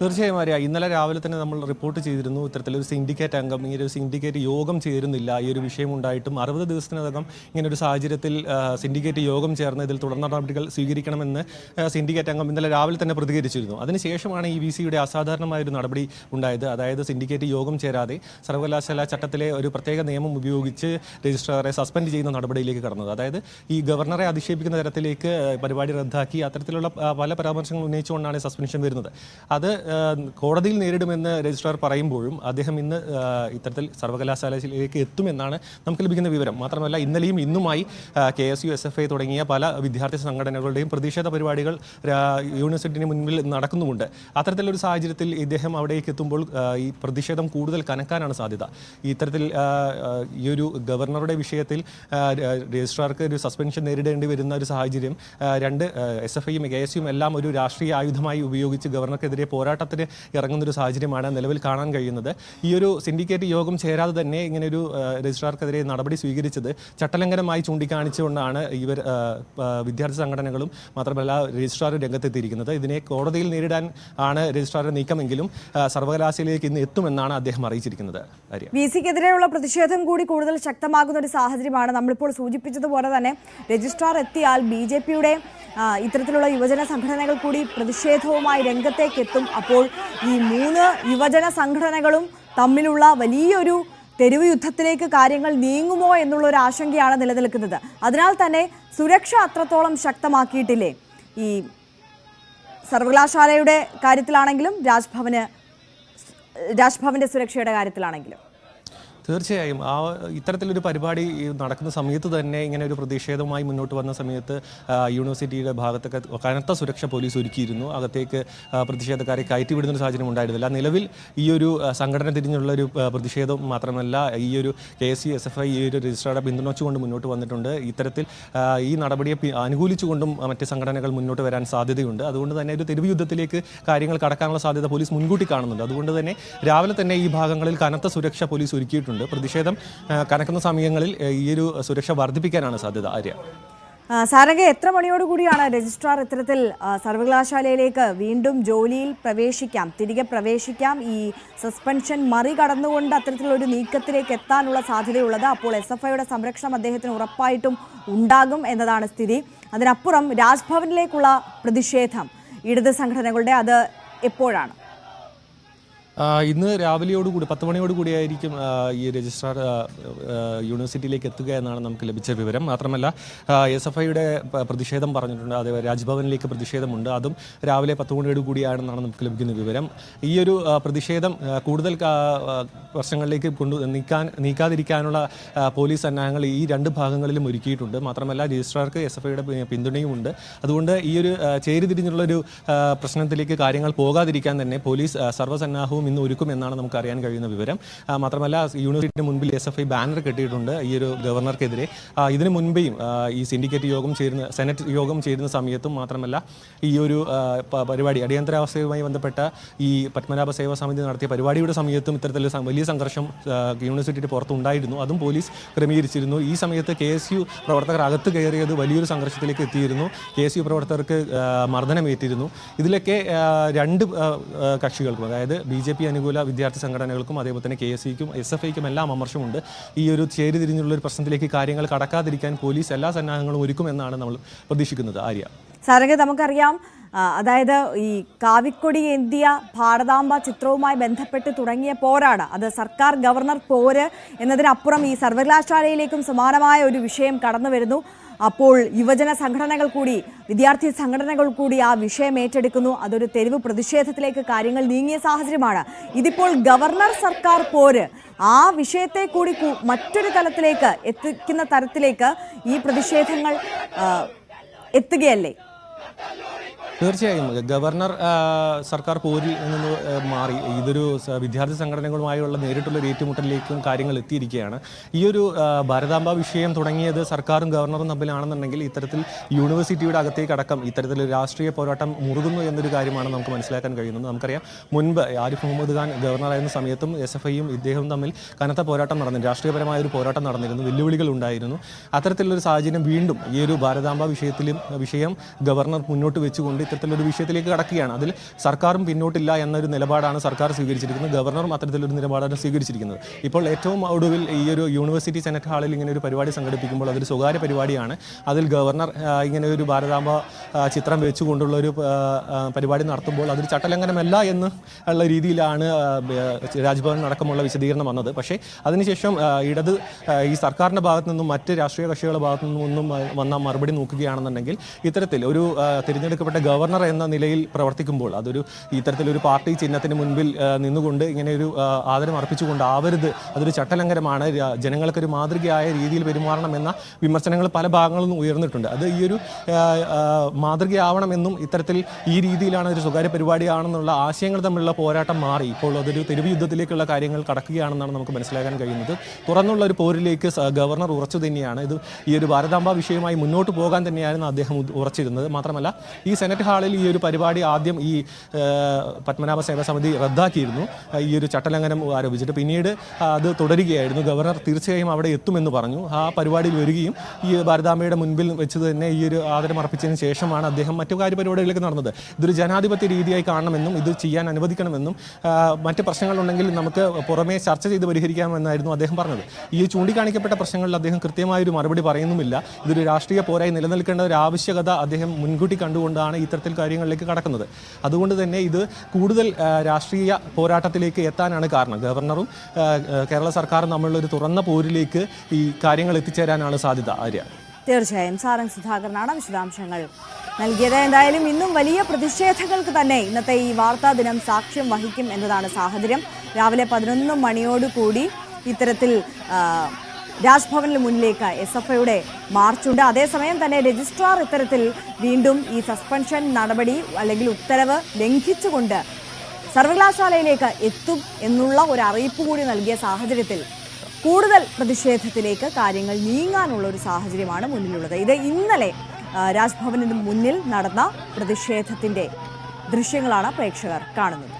[SPEAKER 2] തീർച്ചയായും ആര്യ, ഇന്നലെ രാവിലെ തന്നെ നമ്മൾ റിപ്പോർട്ട് ചെയ്തിരുന്നു ഇത്തരത്തിലൊരു സിൻഡിക്കേറ്റ് അംഗം ഈ ഒരു സിൻഡിക്കേറ്റ് യോഗം ചേരുന്നില്ല, ഈ ഒരു വിഷയമുണ്ടായിട്ടും 60 ദിവസത്തിനകം ഇങ്ങനൊരു സാഹചര്യത്തിൽ സിൻഡിക്കേറ്റ് യോഗം ചേർന്ന് ഇതിൽ തുടർ നടപടികൾ സ്വീകരിക്കണമെന്ന് സിൻഡിക്കേറ്റ് അംഗം ഇന്നലെ രാവിലെ തന്നെ പ്രതികരിച്ചിരുന്നു. അതിനുശേഷമാണ് ഈ VCയുടെ അസാധാരണമായൊരു നടപടി ഉണ്ടായത്. അതായത് സിൻഡിക്കേറ്റ് യോഗം ചേരാതെ സർവകലാശാല ചട്ടത്തിലെ ഒരു പ്രത്യേക നിയമം ഉപയോഗിച്ച് രജിസ്ട്രാറെ സസ്പെൻഡ് ചെയ്യുന്ന നടപടിയിലേക്ക് കടന്നത്. അതായത് ഈ ഗവർണറെ അധിക്ഷേപിക്കുന്ന തരത്തിലേക്ക് പരിപാടി റദ്ദാക്കി അത്തരത്തിലുള്ള പല പരാമർശങ്ങൾ ഉന്നയിച്ചുകൊണ്ടാണ് സസ്പെൻഷൻ വരുന്നത്. അത് കോടതിയിൽ നേരിടുമെന്ന് രജിസ്ട്രാർ പറയുമ്പോഴും അദ്ദേഹം ഇന്ന് ഇത്തരത്തിൽ സർവകലാശാലയിലേക്ക് എത്തുമെന്നാണ് നമുക്ക് ലഭിക്കുന്ന വിവരം. മാത്രമല്ല ഇന്നലെയും ഇന്നുമായി KSU SFI തുടങ്ങിയ പല വിദ്യാർത്ഥി സംഘടനകളുടെയും പ്രതിഷേധ പരിപാടികൾ യൂണിവേഴ്സിറ്റിന് മുൻപിൽ നടക്കുന്നുമുണ്ട്. അത്തരത്തിലൊരു സാഹചര്യത്തിൽ ഇദ്ദേഹം അവിടേക്ക് എത്തുമ്പോൾ ഈ പ്രതിഷേധം കൂടുതൽ കനക്കാനാണ് സാധ്യത. ഇത്തരത്തിൽ ഈ ഒരു ഗവർണറുടെ വിഷയത്തിൽ രജിസ്ട്രാർക്ക് ഒരു സസ്പെൻഷൻ നേരിടേണ്ടി വരുന്ന ഒരു സാഹചര്യം രണ്ട് SFIയും KSUയും എല്ലാം ഒരു രാഷ്ട്രീയ ആയുധമായി ഉപയോഗിച്ച് ഗവർണർക്കെതിരെ പോരാട്ടത്തിന് ഇറങ്ങുന്നൊരു സാഹചര്യമാണ് നിലവിൽ കാണാൻ കഴിയുന്നത്. ഈ ഒരു സിൻഡിക്കേറ്റ് യോഗം ചേരാതെ തന്നെ ഇങ്ങനെയൊരു രജിസ്ട്രാർക്കെതിരെ നടപടി സ്വീകരിച്ചത് ചട്ടലംഘനമായി ചൂണ്ടിക്കാണിച്ചുകൊണ്ടാണ് ഇവർ വിദ്യാർത്ഥി സംഘടനകളും മാത്രമല്ല രജിസ്ട്രാർ രംഗത്തെത്തിയിരിക്കുന്നത്. ഇതിനെ കോടതിയിൽ നേരിടാൻ ആണ് രജിസ്ട്രാറുടെ നീക്കമെങ്കിലും സർവകലാശാലയിലേക്ക് ഇന്ന് എത്തുമെന്നാണ് അദ്ദേഹം അറിയിച്ചിരിക്കുന്നത്.
[SPEAKER 1] VCക്കെതിരെയുള്ള പ്രതിഷേധം കൂടി കൂടുതൽ ശക്തമാകുന്ന ഒരു സാഹചര്യമാണ്. നമ്മളിപ്പോൾ സൂചിപ്പിച്ചതുപോലെ തന്നെ രജിസ്ട്രാർ എത്തിയാൽ BJPയുടെ ഇത്തരത്തിലുള്ള യുവജന സംഘടനകൾ കൂടി പ്രതിഷേധവുമായി രംഗത്തേക്ക് എത്തും. അപ്പോൾ ഈ 3 യുവജന സംഘടനകളും തമ്മിലുള്ള വലിയൊരു തെരുവ് യുദ്ധത്തിലേക്ക് കാര്യങ്ങൾ നീങ്ങുമോ എന്നുള്ള ഒരു ആശങ്കയാണ് നിലനിൽക്കുന്നത്. അതിനാൽ തന്നെ സുരക്ഷ അത്രത്തോളം ശക്തമാക്കിയിട്ടില്ലേ ഈ സർവകലാശാലയുടെ കാര്യത്തിലാണെങ്കിലും രാജ്ഭവന്റെ സുരക്ഷയുടെ കാര്യത്തിലാണെങ്കിലും?
[SPEAKER 2] തീർച്ചയായും ഇത്തരത്തിലൊരു പരിപാടി നടക്കുന്ന സമയത്ത് തന്നെ ഇങ്ങനെ ഒരു പ്രതിഷേധവുമായി മുന്നോട്ട് വന്ന സമയത്ത് യൂണിവേഴ്സിറ്റിയുടെ ഭാഗത്തൊക്കെ കനത്ത സുരക്ഷ പോലീസ് ഒരുക്കിയിരുന്നു. അകത്തേക്ക് പ്രതിഷേധക്കാരെ കയറ്റിവിടുന്നൊരു സാഹചര്യം ഉണ്ടായിരുന്നില്ല. നിലവിൽ ഈ ഒരു സംഘടന തിരിഞ്ഞുള്ളൊരു പ്രതിഷേധം മാത്രമല്ല ഈ ഒരു KSU SFI ഈ ഒരു രജിസ്ട്രാറെ പിന്തുണച്ചുകൊണ്ട് മുന്നോട്ട് വന്നിട്ടുണ്ട്. ഇത്തരത്തിൽ ഈ നടപടിയെ അനുകൂലിച്ചുകൊണ്ടും മറ്റ് സംഘടനകൾ മുന്നോട്ട് വരാൻ സാധ്യതയുണ്ട്. അതുകൊണ്ട് തന്നെ ഒരു തെരുവ് യുദ്ധത്തിലേക്ക് കാര്യങ്ങൾ കടക്കാനുള്ള സാധ്യത പോലീസ് മുൻകൂട്ടി കാണുന്നുണ്ട്. അതുകൊണ്ട് തന്നെ രാവിലെ തന്നെ ഈ ഭാഗങ്ങളിൽ കനത്ത സുരക്ഷ പോലീസ് ഒരുക്കിയിട്ടുണ്ട്. പ്രതിഷേധം കനക്കുന്ന സമയങ്ങളിൽ ഈ ഒരു സുരക്ഷ വർദ്ധിപ്പിക്കാനാണ് സാധ്യത. ആര്യ,
[SPEAKER 1] സാരംഗ്, എത്ര മണിയോടുകൂടിയാണ് രജിസ്ട്രാർ ഇത്തരത്തിൽ സർവകലാശാലയിലേക്ക് വീണ്ടും ജോലിയിൽ തിരികെ പ്രവേശിക്കാം? ഈ സസ്പെൻഷൻ മറികടന്നുകൊണ്ട് അത്തരത്തിലൊരു നീക്കത്തിലേക്ക് എത്താനുള്ള സാധ്യതയുള്ളത്? അപ്പോൾ SFIയുടെ സംരക്ഷണം അദ്ദേഹത്തിന് ഉറപ്പായിട്ടും ഉണ്ടാകും എന്നതാണ് സ്ഥിതി. അതിനപ്പുറം രാജ്ഭവനിലേക്കുള്ള പ്രതിഷേധം ഇടത് സംഘടനകളുടെ അത് എപ്പോഴാണ്?
[SPEAKER 2] ഇന്ന് രാവിലെയോടുകൂടി 10 മണിയോടുകൂടിയായിരിക്കും ഈ രജിസ്ട്രാർ യൂണിവേഴ്സിറ്റിയിലേക്ക് എത്തുക എന്നാണ് നമുക്ക് ലഭിച്ച വിവരം. മാത്രമല്ല SFIയുടെ പ്രതിഷേധം പറഞ്ഞിട്ടുണ്ട്, അതേപോലെ രാജ്ഭവനിലേക്ക് പ്രതിഷേധമുണ്ട്. അതും രാവിലെ 10 മണിയോടുകൂടിയാണെന്നാണ് നമുക്ക് ലഭിക്കുന്ന വിവരം. ഈ ഒരു പ്രതിഷേധം കൂടുതൽ പ്രശ്നങ്ങളിലേക്ക് നീക്കാതിരിക്കാനുള്ള പോലീസ് സന്നാഹങ്ങൾ ഈ 2 ഭാഗങ്ങളിലും ഒരുക്കിയിട്ടുണ്ട്. മാത്രമല്ല രജിസ്ട്രാർക്ക് SFIയുടെ പിന്തുണയുമുണ്ട്. അതുകൊണ്ട് ഈ ഒരു ചേരിതിരിഞ്ഞുള്ളൊരു പ്രശ്നത്തിലേക്ക് കാര്യങ്ങൾ പോകാതിരിക്കാൻ തന്നെ പോലീസ് സർവ്വസന്നാഹവും ഇന്ന് ഒരുക്കുമെന്നാണ് നമുക്ക് അറിയാൻ കഴിയുന്ന വിവരം. മാത്രമല്ല യൂണിവേഴ്സിറ്റിയുടെ മുൻപിൽ SFI ബാനർ കെട്ടിയിട്ടുണ്ട് ഈ ഒരു ഗവർണർക്കെതിരെ. ഇതിനു മുൻപേയും ഈ സിൻഡിക്കേറ്റ് യോഗം ചേരുന്ന സെനറ്റ് യോഗം ചേരുന്ന സമയത്തും മാത്രമല്ല ഈ ഒരു പരിപാടി അടിയന്തരാവസ്ഥയുമായി ബന്ധപ്പെട്ട ഈ പത്മനാഭ സേവാ സമിതി നടത്തിയ പരിപാടിയുടെ സമയത്തും ഇത്തരത്തിൽ വലിയ സംഘർഷം യൂണിവേഴ്സിറ്റിയുടെ പുറത്തുണ്ടായിരുന്നു. അതും പോലീസ് ക്രമീകരിച്ചിരുന്നു. ഈ സമയത്ത് KSU പ്രവർത്തകർ അകത്ത് കയറിയത് വലിയൊരു സംഘർഷത്തിലേക്ക് എത്തിയിരുന്നു. KSU പ്രവർത്തകർക്ക് മർദ്ദനമേറ്റിരുന്നു. ഇതിലൊക്കെ 2 കക്ഷികൾക്കും, അതായത് BJP അനുകൂല വിദ്യാർത്ഥി സംഘടനകൾക്കും അതേപോലെ തന്നെ KSUക്കും SFIക്കും എല്ലാം അമർഷമുണ്ട്. ഈ ഒരു ചേരിതിരിഞ്ഞുള്ളൊരു പ്രശ്നത്തിലേക്ക് കാര്യങ്ങൾ കടക്കാതിരിക്കാൻ പോലീസ് എല്ലാ സന്നാഹങ്ങളും ഒരുക്കുമെന്നാണ് നമ്മൾ പ്രതീക്ഷിക്കുന്നത്. ആര്യ,
[SPEAKER 1] സാരംഗ, നമുക്കറിയാം അതായത് ഈ കാവിക്കൊടി ഏന്തിയ ഭാരതാംബ ചിത്രവുമായി ബന്ധപ്പെട്ട് തുടങ്ങിയ പോരാണ് അത് സർക്കാർ ഗവർണർ പോര് എന്നതിനപ്പുറം ഈ സർവകലാശാലയിലേക്കും സമാനമായ ഒരു വിഷയം കടന്നു വരുന്നു. അപ്പോൾ യുവജന സംഘടനകൾ കൂടി, വിദ്യാർത്ഥി സംഘടനകൾ കൂടി ആ വിഷയം ഏറ്റെടുക്കുന്നു. അതൊരു തെരുവ് പ്രതിഷേധത്തിലേക്ക് കാര്യങ്ങൾ നീങ്ങിയ സാഹചര്യമാണ്. ഇതിപ്പോൾ ഗവർണർ സർക്കാർ പോര് ആ വിഷയത്തെ കൂടി മറ്റൊരു തലത്തിലേക്ക് എത്തിക്കുന്ന തരത്തിലേക്ക് ഈ പ്രതിഷേധങ്ങൾ എത്തുകയല്ലേ?
[SPEAKER 2] തീർച്ചയായും ഗവർണർ സർക്കാർ പോരിൽ നിന്ന് മാറി ഇതൊരു വിദ്യാർത്ഥി സംഘടനകളുമായുള്ള നേരിട്ടുള്ള ഏറ്റുമുട്ടലിലേക്കും കാര്യങ്ങൾ എത്തിയിരിക്കുകയാണ്. ഈ ഒരു ഭാരതാംബ വിഷയം തുടങ്ങിയത് സർക്കാരും ഗവർണറും തമ്മിലാണെന്നുണ്ടെങ്കിൽ ഇത്തരത്തിൽ യൂണിവേഴ്സിറ്റിയുടെ അകത്തേക്കടക്കം ഇത്തരത്തിലൊരു രാഷ്ട്രീയ പോരാട്ടം മുറുകുന്നു എന്നൊരു കാര്യമാണ് നമുക്ക് മനസ്സിലാക്കാൻ കഴിയുന്നത്. നമുക്കറിയാം, മുൻപ് ആരിഫ് മുഹമ്മദ് ഖാൻ ഗവർണറായിരുന്ന സമയത്തും SFIയും ഇദ്ദേഹവും തമ്മിൽ കനത്ത പോരാട്ടം നടന്നു, രാഷ്ട്രീയപരമായ ഒരു പോരാട്ടം നടന്നിരുന്നു, വെല്ലുവിളികൾ ഉണ്ടായിരുന്നു. അത്തരത്തിലുള്ളൊരു സാഹചര്യം വീണ്ടും ഈ ഒരു ഭാരതാംബ വിഷയം ഗവർണർ മുന്നോട്ട് വെച്ചുകൊണ്ട് ഇത്തരത്തിലൊരു വിഷയത്തിലേക്ക് കടക്കുകയാണ്. അതിൽ സർക്കാരും പിന്നോട്ടില്ല എന്നൊരു നിലപാടാണ് സർക്കാർ സ്വീകരിച്ചിരിക്കുന്നത്, ഗവർണറും അത്തരത്തിലൊരു നിലപാടാണ് സ്വീകരിച്ചിരിക്കുന്നത്. ഇപ്പോൾ ഏറ്റവും ഒടുവിൽ ഈ ഒരു യൂണിവേഴ്സിറ്റി സെനറ്റ് ഹാളിൽ ഇങ്ങനെ ഒരു പരിപാടി സംഘടിപ്പിക്കുമ്പോൾ അതൊരു സ്വകാര്യ പരിപാടിയാണ്. അതിൽ ഗവർണർ ഇങ്ങനെ ഒരു ഭാരതാംബ ചിത്രം വെച്ചുകൊണ്ടുള്ള ഒരു പരിപാടി നടത്തുമ്പോൾ അതൊരു ചട്ടലംഘനമല്ല എന്ന് ഉള്ള രീതിയിലാണ് രാജ്ഭവൻ അടക്കമുള്ള വിശദീകരണം വന്നത്. പക്ഷേ അതിനുശേഷം ഈ സർക്കാരിൻ്റെ ഭാഗത്തു നിന്നും മറ്റ് രാഷ്ട്രീയ കക്ഷികളുടെ ഭാഗത്തു നിന്നും ഒന്നും വന്ന മറുപടി നോക്കുകയാണെന്നുണ്ടെങ്കിൽ ഇത്തരത്തിൽ ഒരു തിരഞ്ഞെടുക്കപ്പെട്ട ഗവർണർ എന്ന നിലയിൽ പ്രവർത്തിക്കുമ്പോൾ അതൊരു ഇത്തരത്തിലൊരു പാർട്ടി ചിഹ്നത്തിന് മുൻപിൽ നിന്നുകൊണ്ട് ഇങ്ങനെ ഒരു ആദരം അർപ്പിച്ചുകൊണ്ടാവരുത്, അതൊരു ചട്ടലംഘനമാണ്, ജനങ്ങൾക്കൊരു മാതൃകയായ രീതിയിൽ പെരുമാറണമെന്ന വിമർശനങ്ങൾ പല ഭാഗങ്ങളിൽ നിന്നും ഉയർന്നിട്ടുണ്ട്. അത് ഈ ഒരു മാതൃകയാവണമെന്നും ഇത്തരത്തിൽ ഈ രീതിയിലാണ് ഒരു സ്വകാര്യ പരിപാടിയാണെന്നുള്ള ആശയങ്ങൾ തമ്മിലുള്ള പോരാട്ടം മാറി ഇപ്പോൾ അതൊരു തെരുവ് യുദ്ധത്തിലേക്കുള്ള കാര്യങ്ങൾ കടക്കുകയാണെന്നാണ് നമുക്ക് മനസ്സിലാക്കാൻ കഴിയുന്നത്. തുറന്നുള്ള ഒരു പോരിലേക്ക് ഗവർണർ ഉറച്ചു തന്നെയാണ്. ഇത് ഈ ഒരു ഭാരതാംബ വിഷയവുമായി മുന്നോട്ട് പോകാൻ തന്നെയായിരുന്നു അദ്ദേഹം ഉറച്ചിരുന്നത്. മാത്രമല്ല ഈ സെനറ്റ് ഹാളിൽ ഈ ഒരു പരിപാടി ആദ്യം ഈ പത്മനാഭ സേവാ സമിതി റദ്ദാക്കിയിരുന്നു, ഈ ഒരു ചട്ടലംഘനം ആരോപിച്ചിട്ട്. പിന്നീട് അത് തുടരുകയായിരുന്നു. ഗവർണർ തീർച്ചയായും അവിടെ എത്തുമെന്ന് പറഞ്ഞു. ആ പരിപാടിയിൽ വരികയും ഈ ഭാരതാംബയുടെ മുൻപിൽ വെച്ച് തന്നെ ഈ ഒരു ആദരം അർപ്പിച്ചതിന് ശേഷമാണ് അദ്ദേഹം മറ്റു കാര്യപരിപാടികളിലേക്ക് നടന്നത്. ഇതൊരു ജനാധിപത്യ രീതിയായി കാണണമെന്നും ഇത് ചെയ്യാൻ അനുവദിക്കണമെന്നും മറ്റ് പ്രശ്നങ്ങളുണ്ടെങ്കിൽ നമുക്ക് പുറമേ ചർച്ച ചെയ്ത് പരിഹരിക്കാമെന്നായിരുന്നു അദ്ദേഹം പറഞ്ഞത്. ഈ ചൂണ്ടിക്കാണിക്കപ്പെട്ട പ്രശ്നങ്ങളിൽ അദ്ദേഹം കൃത്യമായൊരു മറുപടി പറയുന്നുമില്ല. ഇതൊരു രാഷ്ട്രീയ പോരായി നിലനിൽക്കേണ്ട ഒരു ആവശ്യകത അദ്ദേഹം മുൻകൂട്ടി കണ്ടുകൊണ്ടാണ് ഇത്തരത്തിൽ കാര്യങ്ങളിലേക്ക് കടക്കുന്നത്. അതുകൊണ്ട് തന്നെ ഇത് കൂടുതൽ രാഷ്ട്രീയ പോരാട്ടത്തിലേക്ക് എത്താനാണ് കാരണം. ഗവർണറും കേരള സർക്കാരും തമ്മിലുള്ള ഒരു തുറന്ന പോരിലേക്ക് ഈ കാര്യങ്ങൾ എത്തിച്ചേരാനാണ് സാധ്യത. ആര്യ,
[SPEAKER 1] തീർച്ചയായും സാരംഗ് സുധാകരനാണ് വിശദാംശങ്ങൾ നൽകിയത്. എന്തായാലും ഇന്നും വലിയ പ്രതിഷേധങ്ങൾക്ക് തന്നെ ഇന്നത്തെ ഈ വാർത്താ ദിനം സാക്ഷ്യം വഹിക്കും എന്നതാണ് സാഹചര്യം. രാവിലെ 11 മണിയോടുകൂടി ഇത്തരത്തിൽ രാജ്ഭവനിന് മുന്നിലേക്ക് SFIയുടെ മാർച്ചുണ്ട്. അതേസമയം തന്നെ രജിസ്ട്രാർ ഇത്തരത്തിൽ വീണ്ടും ഈ സസ്പെൻഷൻ നടപടി അല്ലെങ്കിൽ ഉത്തരവ് ലംഘിച്ചുകൊണ്ട് സർവകലാശാലയിലേക്ക് എത്തും എന്നുള്ള ഒരു അറിയിപ്പ് കൂടി നൽകിയ സാഹചര്യത്തിൽ കൂടുതൽ പ്രതിഷേധത്തിലേക്ക് കാര്യങ്ങൾ നീങ്ങാനുള്ള ഒരു സാഹചര്യമാണ് മുന്നിലുള്ളത്. ഇത് ഇന്നലെ രാജ്ഭവനിന് മുന്നിൽ നടന്ന പ്രതിഷേധത്തിന്റെ ദൃശ്യങ്ങളാണ് പ്രേക്ഷകർ കാണുന്നത്.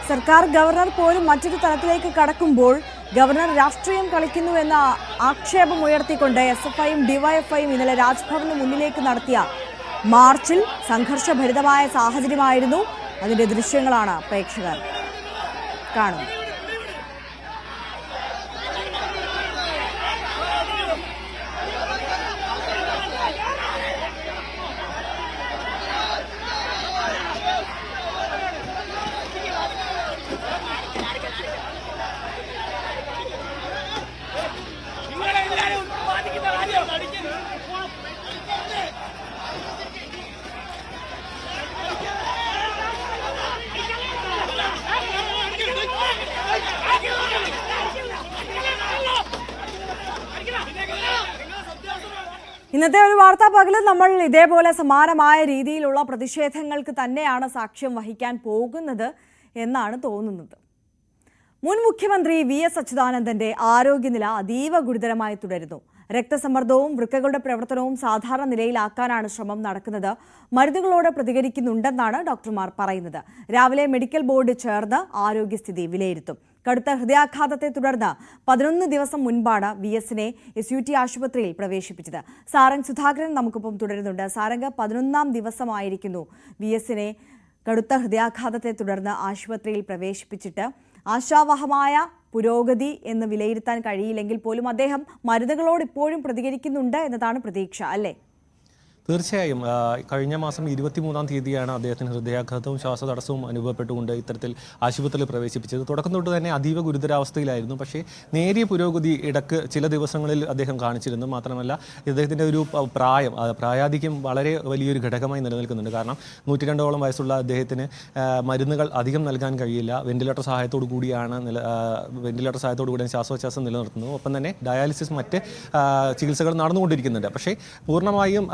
[SPEAKER 1] സർക്കാർ ഗവർണർ പോലും മറ്റൊരു തലത്തിലേക്ക് കടക്കുമ്പോൾ ഗവർണർ രാഷ്ട്രീയം കളിക്കുന്നു എന്ന ആക്ഷേപം ഉയർത്തിക്കൊണ്ട് SFIയും DYFIയും ഇന്നലെ രാജ്ഭവന് മുന്നിലേക്ക് നടത്തിയ മാർച്ചിൽ സംഘർഷഭരിതമായ സാഹചര്യമായിരുന്നു. അതിന്റെ ദൃശ്യങ്ങളാണ് പ്രേക്ഷകർ കാണുന്നത്. ഇന്നത്തെ ഒരു വാർത്താ പകല് നമ്മൾ ഇതേപോലെ സമാനമായ രീതിയിലുള്ള പ്രതിഷേധങ്ങൾക്ക് തന്നെയാണ് സാക്ഷ്യം വഹിക്കാൻ പോകുന്നത് എന്നാണ് തോന്നുന്നത്. മുൻ മുഖ്യമന്ത്രി VS അച്യുതാനന്ദന്റെ ആരോഗ്യനില അതീവ ഗുരുതരമായി തുടരുന്നു. രക്തസമ്മർദ്ദവും വൃക്കകളുടെ പ്രവർത്തനവും സാധാരണ നിലയിലാക്കാനാണ് ശ്രമം നടക്കുന്നത്. മരുന്നുകളോട് പ്രതികരിക്കുന്നുണ്ടെന്നാണ് ഡോക്ടർമാർ പറയുന്നത്. രാവിലെ മെഡിക്കൽ ബോർഡ് ചേർന്ന് ആരോഗ്യസ്ഥിതി വിലയിരുത്തും. കടുത്ത ഹൃദയാഘാതത്തെ തുടർന്ന് 11 ദിവസം മുൻപാണ് VSനെ SUT ആശുപത്രിയിൽ പ്രവേശിപ്പിച്ചത്. സാരംഗ് സുധാകരൻ നമുക്കൊപ്പം തുടരുന്നുണ്ട്. സാരംഗ്, 11ാം ദിവസമായിരിക്കുന്നു VSനെ കടുത്ത ഹൃദയാഘാതത്തെ തുടർന്ന് ആശുപത്രിയിൽ പ്രവേശിപ്പിച്ചിട്ട്. ആശാവഹമായ പുരോഗതി എന്ന് വിലയിരുത്താൻ കഴിയില്ലെങ്കിൽ പോലും അദ്ദേഹം മരുന്നുകളോട് ഇപ്പോഴും പ്രതികരിക്കുന്നുണ്ട് എന്നതാണ് പ്രതീക്ഷ, അല്ലേ?
[SPEAKER 2] തീർച്ചയായും കഴിഞ്ഞ മാസം 23-ാം തീയതിയാണ് അദ്ദേഹത്തിന് ഹൃദയാഘാതവും ശ്വാസതടസ്സവും അനുഭവപ്പെട്ടുകൊണ്ട് ഇത്തരത്തിൽ ആശുപത്രിയിൽ പ്രവേശിപ്പിച്ചത്. തുടക്കം തൊട്ട് തന്നെ അതീവ ഗുരുതരാവസ്ഥയിലായിരുന്നു. പക്ഷേ നേരിയ പുരോഗതി ഇടക്ക് ചില ദിവസങ്ങളിൽ അദ്ദേഹം കാണിച്ചിരുന്നു. മാത്രമല്ല ഇദ്ദേഹത്തിൻ്റെ ഒരു പ്രായാധിക്യം വളരെ വലിയൊരു ഘടകമായി നിലനിൽക്കുന്നുണ്ട്. കാരണം 102ഓളം വയസ്സുള്ള അദ്ദേഹത്തിന് മരുന്നുകൾ അധികം നൽകാൻ കഴിയില്ല. വെന്റിലേറ്റർ സഹായത്തോടു കൂടിയാണ് ശ്വാസോച്ഛ്വാസം നിലനിർത്തുന്നത്. ഒപ്പം തന്നെ ഡയാലിസിസ് മറ്റ് ചികിത്സകൾ നടന്നുകൊണ്ടിരിക്കുന്നുണ്ട്. പക്ഷേ പൂർണ്ണമായും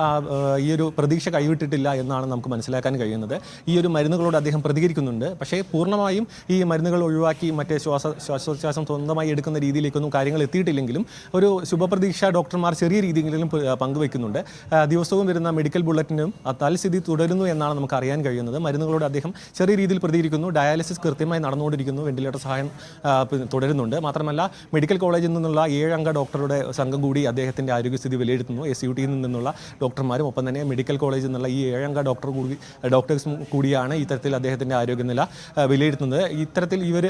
[SPEAKER 2] ഈ ഒരു പ്രതീക്ഷ കൈവിട്ടിട്ടില്ല എന്നാണ് നമുക്ക് മനസ്സിലാക്കാൻ കഴിയുന്നത്. ഈ ഒരു മരുന്നുകളോട് അദ്ദേഹം പ്രതികരിക്കുന്നുണ്ട്. പക്ഷേ പൂർണ്ണമായും ഈ മരുന്നുകൾ ഒഴിവാക്കി മറ്റേ ശ്വാസോച്ഛ്വാസം സ്വന്തമായി എടുക്കുന്ന രീതിയിലേക്കൊന്നും കാര്യങ്ങൾ എത്തിയിട്ടില്ലെങ്കിലും ഒരു ശുഭപ്രതീക്ഷ ഡോക്ടർമാർ ചെറിയ രീതിയിലെങ്കിലും പങ്കുവയ്ക്കുന്നുണ്ട്. ദിവസവും വരുന്ന മെഡിക്കൽ ബുള്ളറ്റിനും തൽസ്ഥിതി തുടരുന്നു എന്നാണ് നമുക്ക് അറിയാൻ കഴിയുന്നത്. മരുന്നുകളോട് അദ്ദേഹം ചെറിയ രീതിയിൽ പ്രതികരിക്കുന്നു. ഡയാലിസിസ് കൃത്യമായി നടന്നുകൊണ്ടിരിക്കുന്നു. വെന്റിലേറ്റർ സഹായം തുടരുന്നുണ്ട്. മാത്രമല്ല മെഡിക്കൽ കോളേജിൽ നിന്നുള്ള 7 അംഗ ഡോക്ടറുടെ സംഘം കൂടി അദ്ദേഹത്തിൻ്റെ ആരോഗ്യസ്ഥിതി വിലയിരുത്തുന്നു. SUTയിൽ നിന്നുള്ള ഡോക്ടർമാരും ഒപ്പം തന്നെ മെഡിക്കൽ കോളേജിൽ നിന്നുള്ള ഈ 7 അംഗ ഡോക്ടേഴ്സും കൂടിയാണ് ഇത്തരത്തിൽ അദ്ദേഹത്തിൻ്റെ ആരോഗ്യനില വിലയിരുത്തുന്നത്. ഇത്തരത്തിൽ ഇവർ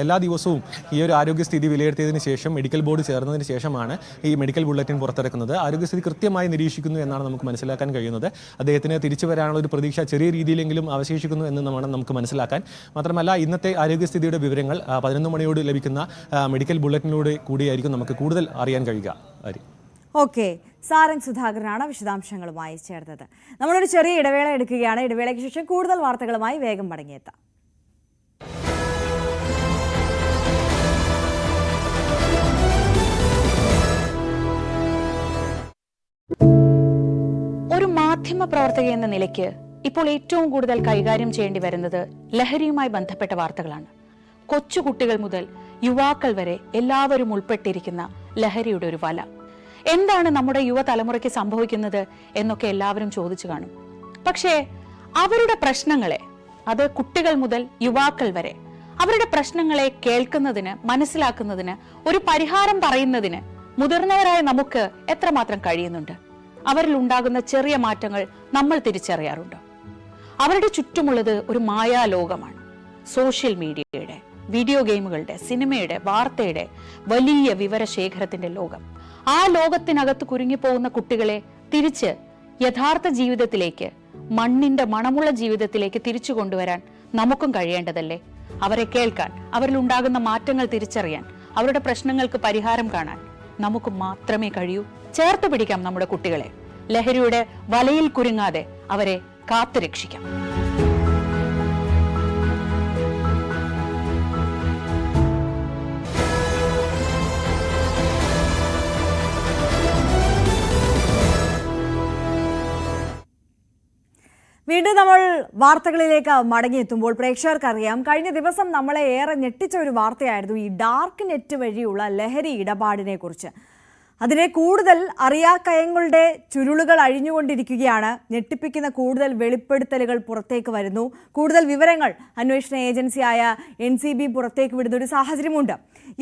[SPEAKER 2] എല്ലാ ദിവസവും ഈ ഒരു ആരോഗ്യസ്ഥിതി വിലയിരുത്തിയതിന് ശേഷം മെഡിക്കൽ ബോർഡ് ചേർന്നതിന് ശേഷമാണ് ഈ മെഡിക്കൽ ബുള്ളറ്റിൻ പുറത്തിറക്കുന്നത്. ആരോഗ്യസ്ഥിതി കൃത്യമായി നിരീക്ഷിക്കുന്നു എന്നാണ് നമുക്ക് മനസ്സിലാക്കാൻ കഴിയുന്നത്. അദ്ദേഹത്തിന് തിരിച്ചു വരാനുള്ള ഒരു പ്രതീക്ഷ ചെറിയ രീതിയിലെങ്കിലും അവശേഷിക്കുന്നു എന്ന് നമുക്ക് മനസ്സിലാക്കാൻ. മാത്രമല്ല ഇന്നത്തെ ആരോഗ്യസ്ഥിതിയുടെ വിവരങ്ങൾ 11 മണിയോട് ലഭിക്കുന്ന മെഡിക്കൽ ബുള്ളറ്റിനിലൂടെ കൂടിയായിരിക്കും നമുക്ക് കൂടുതൽ അറിയാൻ കഴിയുക.
[SPEAKER 1] ഓക്കെ, സാരംഗ് സുധാകരനാണ് വിശദാംശങ്ങളുമായി ചേർന്നത്. നമ്മളൊരു ചെറിയ ഇടവേള എടുക്കുകയാണ്. ഇടവേളയ്ക്ക് ശേഷം കൂടുതൽ വാർത്തകളുമായി വേഗം മടങ്ങിയെത്താം.
[SPEAKER 3] ഒരു മാധ്യമ പ്രവർത്തക എന്ന നിലയ്ക്ക് ഇപ്പോൾ ഏറ്റവും കൂടുതൽ കൈകാര്യം ചെയ്യേണ്ടി വരുന്നത് ലഹരിയുമായി ബന്ധപ്പെട്ട വാർത്തകളാണ്. കൊച്ചുകുട്ടികൾ മുതൽ യുവാക്കൾ വരെ എല്ലാവരും ഉൾപ്പെട്ടിരിക്കുന്ന ലഹരിയുടെ ഒരു വല. എന്താണ് നമ്മുടെ യുവതലമുറയ്ക്ക് സംഭവിക്കുന്നത് എന്നൊക്കെ എല്ലാവരും ചോദിച്ചു കാണും. പക്ഷേ അവരുടെ പ്രശ്നങ്ങളെ, അത് കുട്ടികൾ മുതൽ യുവാക്കൾ വരെ, അവരുടെ പ്രശ്നങ്ങളെ കേൾക്കുന്നതിന്, മനസ്സിലാക്കുന്നതിന്, ഒരു പരിഹാരം പറയുന്നതിന് മുതിർന്നവരായ നമുക്ക് എത്രമാത്രം കഴിയുന്നുണ്ട്? അവരിൽ ഉണ്ടാകുന്ന ചെറിയ മാറ്റങ്ങൾ നമ്മൾ തിരിച്ചറിയാറുണ്ടോ? അവരുടെ ചുറ്റുമുള്ളത് ഒരു മായാലോകമാണ്. സോഷ്യൽ മീഡിയയുടെ, വീഡിയോ ഗെയിമുകളുടെ, സിനിമയുടെ, വാർത്തയുടെ വലിയ വിവരശേഖരത്തിന്റെ ലോകം. ആ ലോകത്തിനകത്ത് കുരുങ്ങിപ്പോകുന്ന കുട്ടികളെ തിരിച്ച് യഥാർത്ഥ ജീവിതത്തിലേക്ക്, മണ്ണിന്റെ മണമുള്ള ജീവിതത്തിലേക്ക് തിരിച്ചു കൊണ്ടുവരാൻ നമുക്കും കഴിയേണ്ടതല്ലേ? അവരെ കേൾക്കാൻ, അവരിൽ ഉണ്ടാകുന്ന മാറ്റങ്ങൾ തിരിച്ചറിയാൻ, അവരുടെ പ്രശ്നങ്ങൾക്ക് പരിഹാരം കാണാൻ നമുക്ക് മാത്രമേ കഴിയൂ. ചേർത്ത് പിടിക്കാം നമ്മുടെ കുട്ടികളെ. ലഹരിയുടെ വലയിൽ കുരുങ്ങാതെ അവരെ കാത്തുരക്ഷിക്കാം.
[SPEAKER 1] വീണ്ടും നമ്മൾ വാർത്തകളിലേക്ക് മടങ്ങിയെത്തുമ്പോൾ പ്രേക്ഷകർക്കറിയാം, കഴിഞ്ഞ ദിവസം നമ്മളെ ഏറെ ഞെട്ടിച്ച ഒരു വാർത്തയായിരുന്നു ഈ ഡാർക്ക് നെറ്റ് വഴിയുള്ള ലഹരി ഇടപാടിനെ കുറിച്ച്. അതിനെ കൂടുതൽ അറിയാക്കയങ്ങളുടെ ചുരുളുകൾ അഴിഞ്ഞുകൊണ്ടിരിക്കുകയാണ്. ഞെട്ടിപ്പിക്കുന്ന കൂടുതൽ വെളിപ്പെടുത്തലുകൾ പുറത്തേക്ക് വരുന്നു. കൂടുതൽ വിവരങ്ങൾ അന്വേഷണ ഏജൻസിയായ NCB പുറത്തേക്ക് വിടുന്ന ഒരു സാഹചര്യമുണ്ട്.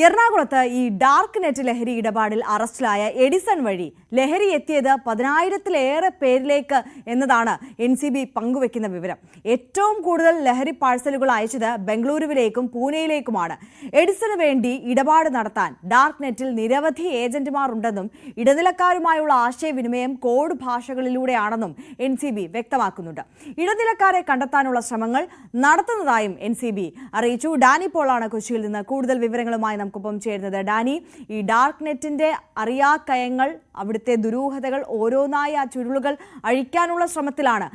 [SPEAKER 1] എറണാകുളത്ത് ഈ ഡാർക്ക് നെറ്റ് ലഹരി ഇടപാടിൽ അറസ്റ്റിലായ എഡിസൺ വഴി ലഹരി എത്തിയത് 10,000-ലേറെ പേരിലേക്ക് എന്നതാണ് NCB പങ്കുവെക്കുന്ന വിവരം. ഏറ്റവും കൂടുതൽ ലഹരി പാഴ്സലുകൾ അയച്ചത് ബംഗളൂരുവിലേക്കും പൂനെയിലേക്കുമാണ്. എഡിസന് വേണ്ടി ഇടപാട് നടത്താൻ ഡാർക്ക് നെറ്റിൽ നിരവധി ഏജന്റുമാർ ഉണ്ടെന്നും ഇടനിലക്കാരുമായുള്ള ആശയവിനിമയം കോഡ് ഭാഷകളിലൂടെയാണെന്നും NCB വ്യക്തമാക്കുന്നുണ്ട്. ഇടനിലക്കാരെ കണ്ടെത്താനുള്ള ശ്രമങ്ങൾ നടത്തുന്നതായും NCB അറിയിച്ചു. ഡാനി പോളാണ് കൊച്ചിയിൽ നിന്ന് കൂടുതൽ വിവരങ്ങളുമായി നമുക്കൊപ്പം ചേരുന്നത്. ഡാനി, ഈ ഡാർക്ക് നെറ്റിന്റെ അറിയാക്കയങ്ങൾ, അവിടുത്തെ ദുരൂഹതകൾ ഓരോന്നായി ആ ചുരുളുകൾ അഴിക്കാനുള്ള ശ്രമത്തിലാണ്.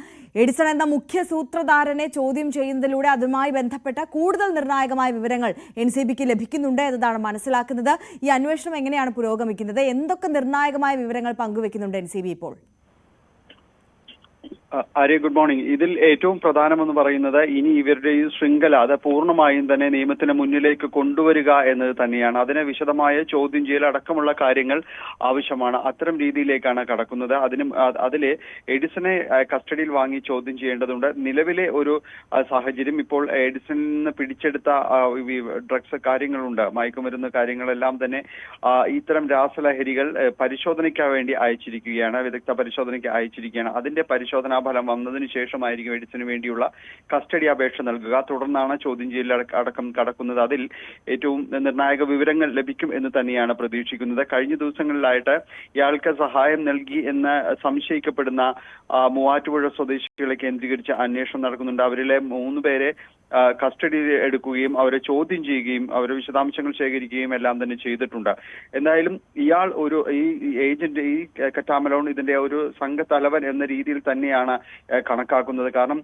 [SPEAKER 1] എഡിസൺ എന്ന മുഖ്യ സൂത്രധാരനെ ചോദ്യം ചെയ്യുന്നതിലൂടെ അതുമായി ബന്ധപ്പെട്ട കൂടുതൽ നിർണായകമായ വിവരങ്ങൾ NCBക്ക് ലഭിക്കുന്നുണ്ട് എന്നതാണ് മനസ്സിലാക്കുന്നത്. ഈ അന്വേഷണം എങ്ങനെയാണ് പുരോഗമിക്കുന്നത്? എന്തൊക്കെ നിർണായകമായ വിവരങ്ങൾ പങ്കുവെക്കുന്നുണ്ട് NCB ഇപ്പോൾ?
[SPEAKER 4] Arya, good morning. ഇതിൽ ഏറ്റവും പ്രധാനമെന്ന് പറയുന്നത് ഇനി ഇവരുടെ ഈ ശൃംഖല അത് പൂർണ്ണമായും തന്നെ നിയമത്തിന് മുന്നിലേക്ക് കൊണ്ടുവരിക എന്നത് തന്നെയാണ്. അതിനെ വിശദമായ ചോദ്യം ചെയ്യൽ അടക്കമുള്ള കാര്യങ്ങൾ ആവശ്യമാണ്. അത്തരം രീതിയിലേക്കാണ് കടക്കുന്നത്. അതിലെ എഡിസനെ കസ്റ്റഡിയിൽ വാങ്ങി ചോദ്യം ചെയ്യേണ്ടതുണ്ട്. നിലവിലെ ഒരു സാഹചര്യം, ഇപ്പോൾ എഡിസണിൽ നിന്ന് പിടിച്ചെടുത്ത ഡ്രഗ്സ് കാര്യങ്ങളുണ്ട്, മയക്കുമരുന്ന് കാര്യങ്ങളെല്ലാം തന്നെ ഇത്തരം രാസലഹരികൾ പരിശോധനയ്ക്ക് വേണ്ടി അയച്ചിരിക്കുകയാണ്, വിദഗ്ധ പരിശോധനയ്ക്ക് അയച്ചിരിക്കുകയാണ്. അതിന്റെ പരിശോധനാ ഫലം വന്നതിന് ശേഷമായിരിക്കും എഡിസന് വേണ്ടിയുള്ള കസ്റ്റഡി അപേക്ഷ നൽകുക. തുടർന്നാണ് ചോദ്യം ചെയ്യൽ അടക്കം കടക്കുന്നത്. അതിൽ ഏറ്റവും നിർണായക വിവരങ്ങൾ ലഭിക്കും എന്ന് തന്നെയാണ് പ്രതീക്ഷിക്കുന്നത്. കഴിഞ്ഞ ദിവസങ്ങളിലായിട്ട് ഇയാൾക്ക് സഹായം നൽകി എന്ന് സംശയിക്കപ്പെടുന്ന മൂവാറ്റുപുഴ സ്വദേശികളെ കേന്ദ്രീകരിച്ച് അന്വേഷണം നടക്കുന്നുണ്ട്. അവരിലെ 3 പേരെ കസ്റ്റഡിയിൽ എടുക്കുകയും അവരെ ചോദ്യം ചെയ്യുകയും അവരുടെ വിശദാംശങ്ങൾ ശേഖരിക്കുകയും എല്ലാം തന്നെ ചെയ്തിട്ടുണ്ട്. എന്തായാലും ഇയാൾ ഈ ഏജന്റ്, ഈ കറ്റാമലോൺ ഇതിന്റെ ഒരു സംഘത്തലവൻ എന്ന രീതിയിൽ തന്നെയാണ് കണക്കാക്കുന്നത്. കാരണം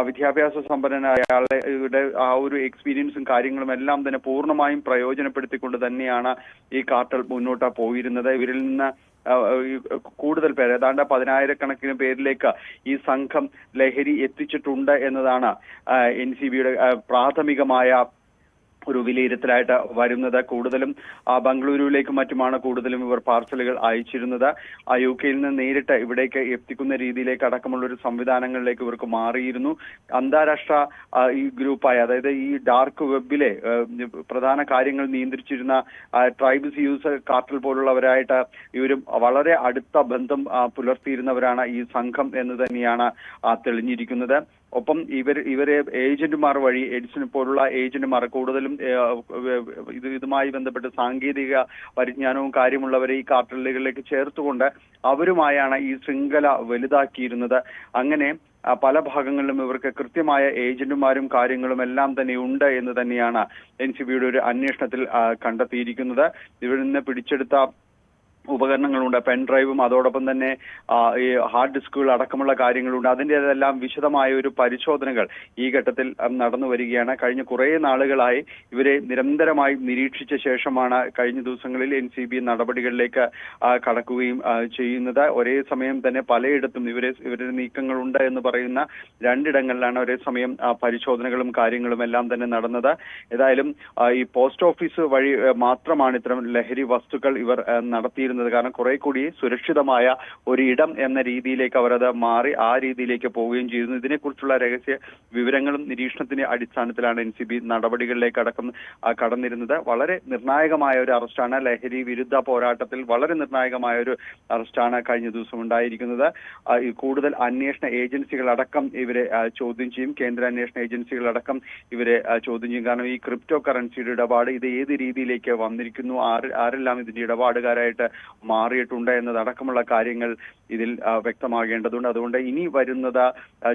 [SPEAKER 4] വിദ്യാഭ്യാസ സമ്പന്നനായ അയാളുടെ ആ ഒരു എക്സ്പീരിയൻസും കാര്യങ്ങളും എല്ലാം തന്നെ പൂർണ്ണമായും പ്രയോജനപ്പെടുത്തിക്കൊണ്ട് തന്നെയാണ് ഈ കാർട്ടൽ മുന്നോട്ട് പോയിരുന്നത്. ഇവരിൽ നിന്ന് കൂടുതൽ പേർ, ഏതാണ്ട് 10,000-കണക്കിന് പേരിലേക്ക് ഈ സംഘം ലഹരി എത്തിച്ചിട്ടുണ്ട് എന്നതാണ് NCBയുടെ പ്രാഥമികമായ ഒരു വിലയിരുത്തലായിട്ട് വരുന്നത്. കൂടുതലും ബംഗളൂരുവിലേക്കും മറ്റുമാണ് കൂടുതലും ഇവർ പാർസലുകൾ അയച്ചിരുന്നത്. UK നിന്ന് നേരിട്ട് ഇവിടേക്ക് എത്തിക്കുന്ന രീതിയിലേക്ക് അടക്കമുള്ള ഒരു സംവിധാനങ്ങളിലേക്ക് ഇവർക്ക് മാറിയിരുന്നു. അന്താരാഷ്ട്ര ഈ ഗ്രൂപ്പായ, അതായത് ഈ ഡാർക്ക് വെബിലെ പ്രധാന കാര്യങ്ങൾ നിയന്ത്രിച്ചിരുന്ന ട്രൈബ്സ് യൂസർ കാർട്ടൽ പോലുള്ളവരായിട്ട് ഇവരും വളരെ അടുത്ത ബന്ധം പുലർത്തിയിരുന്നവരാണ് ഈ സംഘം എന്ന് തന്നെയാണ് തെളിഞ്ഞിരിക്കുന്നത്. ഒപ്പം ഇവരെ ഏജന്റുമാർ വഴി, എഡിസൺ പോലുള്ള ഏജന്റുമാർ കൂടുതലും ഇതുമായി ബന്ധപ്പെട്ട് സാങ്കേതിക പരിജ്ഞാനവും കാര്യമുള്ളവരെ ഈ കാർട്ടലുകളിലേക്ക് ചേർത്തുകൊണ്ട് അവരുമായാണ് ഈ ശൃംഖല വലുതാക്കിയിരുന്നത്. അങ്ങനെ പല ഭാഗങ്ങളിലും ഇവർക്ക് കൃത്യമായ ഏജന്റുമാരും കാര്യങ്ങളും എല്ലാം തന്നെ ഉണ്ട് എന്ന് തന്നെയാണ് NCBയുടെ ഒരു അന്വേഷണത്തിൽ കണ്ടെത്തിയിരിക്കുന്നത്. ഇവരിൽ നിന്ന് പിടിച്ചെടുത്ത ഉപകരണങ്ങളുണ്ട്, പെൻഡ്രൈവും അതോടൊപ്പം തന്നെ ഈ ഹാർഡ് ഡിസ്കുകൾ അടക്കമുള്ള കാര്യങ്ങളുണ്ട്. അതിൻ്റെതെല്ലാം വിശദമായ ഒരു പരിശോധനകൾ ഈ ഘട്ടത്തിൽ നടന്നു വരികയാണ്. കഴിഞ്ഞ കുറേ നാളുകളായി ഇവരെ നിരന്തരമായി നിരീക്ഷിച്ച ശേഷമാണ് കഴിഞ്ഞ ദിവസങ്ങളിൽ NCB നടപടികളിലേക്ക് കടക്കുകയും ചെയ്യുന്നത്. ഒരേ സമയം തന്നെ പലയിടത്തും ഇവരുടെ നീക്കങ്ങളുണ്ട് എന്ന് പറയുന്ന 2 ഇടങ്ങളിലാണ് ഒരേ സമയം പരിശോധനകളും കാര്യങ്ങളും എല്ലാം തന്നെ നടന്നത്. ഏതായാലും ഈ പോസ്റ്റ് ഓഫീസ് വഴി മാത്രമാണ് ഇത്തരം ലഹരി വസ്തുക്കൾ ഇവർ നടത്തിയിരുന്നത്. കാരണം കുറെ കൂടി സുരക്ഷിതമായ ഒരു ഇടം എന്ന രീതിയിലേക്ക് അവരത് മാറി ആ രീതിയിലേക്ക് പോവുകയും ചെയ്യുന്നു. ഇതിനെക്കുറിച്ചുള്ള രഹസ്യ വിവരങ്ങളും നിരീക്ഷണത്തിന്റെ അടിസ്ഥാനത്തിലാണ് NCB നടപടികളിലേക്ക് അടക്കം കടന്നിരുന്നത്. വളരെ നിർണായകമായ ഒരു അറസ്റ്റാണ്. ലഹരി വിരുദ്ധ പോരാട്ടത്തിൽ വളരെ നിർണായകമായ ഒരു അറസ്റ്റാണ് കഴിഞ്ഞ ദിവസം ഉണ്ടായിരിക്കുന്നത്. കൂടുതൽ അന്വേഷണ ഏജൻസികളടക്കം ഇവരെ ചോദ്യം ചെയ്യും. കേന്ദ്ര അന്വേഷണ ഏജൻസികളടക്കം ഇവരെ ചോദ്യം ചെയ്യും. കാരണം ഈ ക്രിപ്റ്റോ കറൻസിയുടെ ഇടപാട് ഇത് ഏത് രീതിയിലേക്ക് വന്നിരിക്കുന്നു, ആരെല്ലാം ഇതിന്റെ ഇടപാടുകാരായിട്ട് മാറിയിട്ടുണ്ട് എന്നതടക്കമുള്ള കാര്യങ്ങൾ ഇതിൽ വ്യക്തമാകേണ്ടതുണ്ട്. അതുകൊണ്ട് ഇനി വരുന്നത്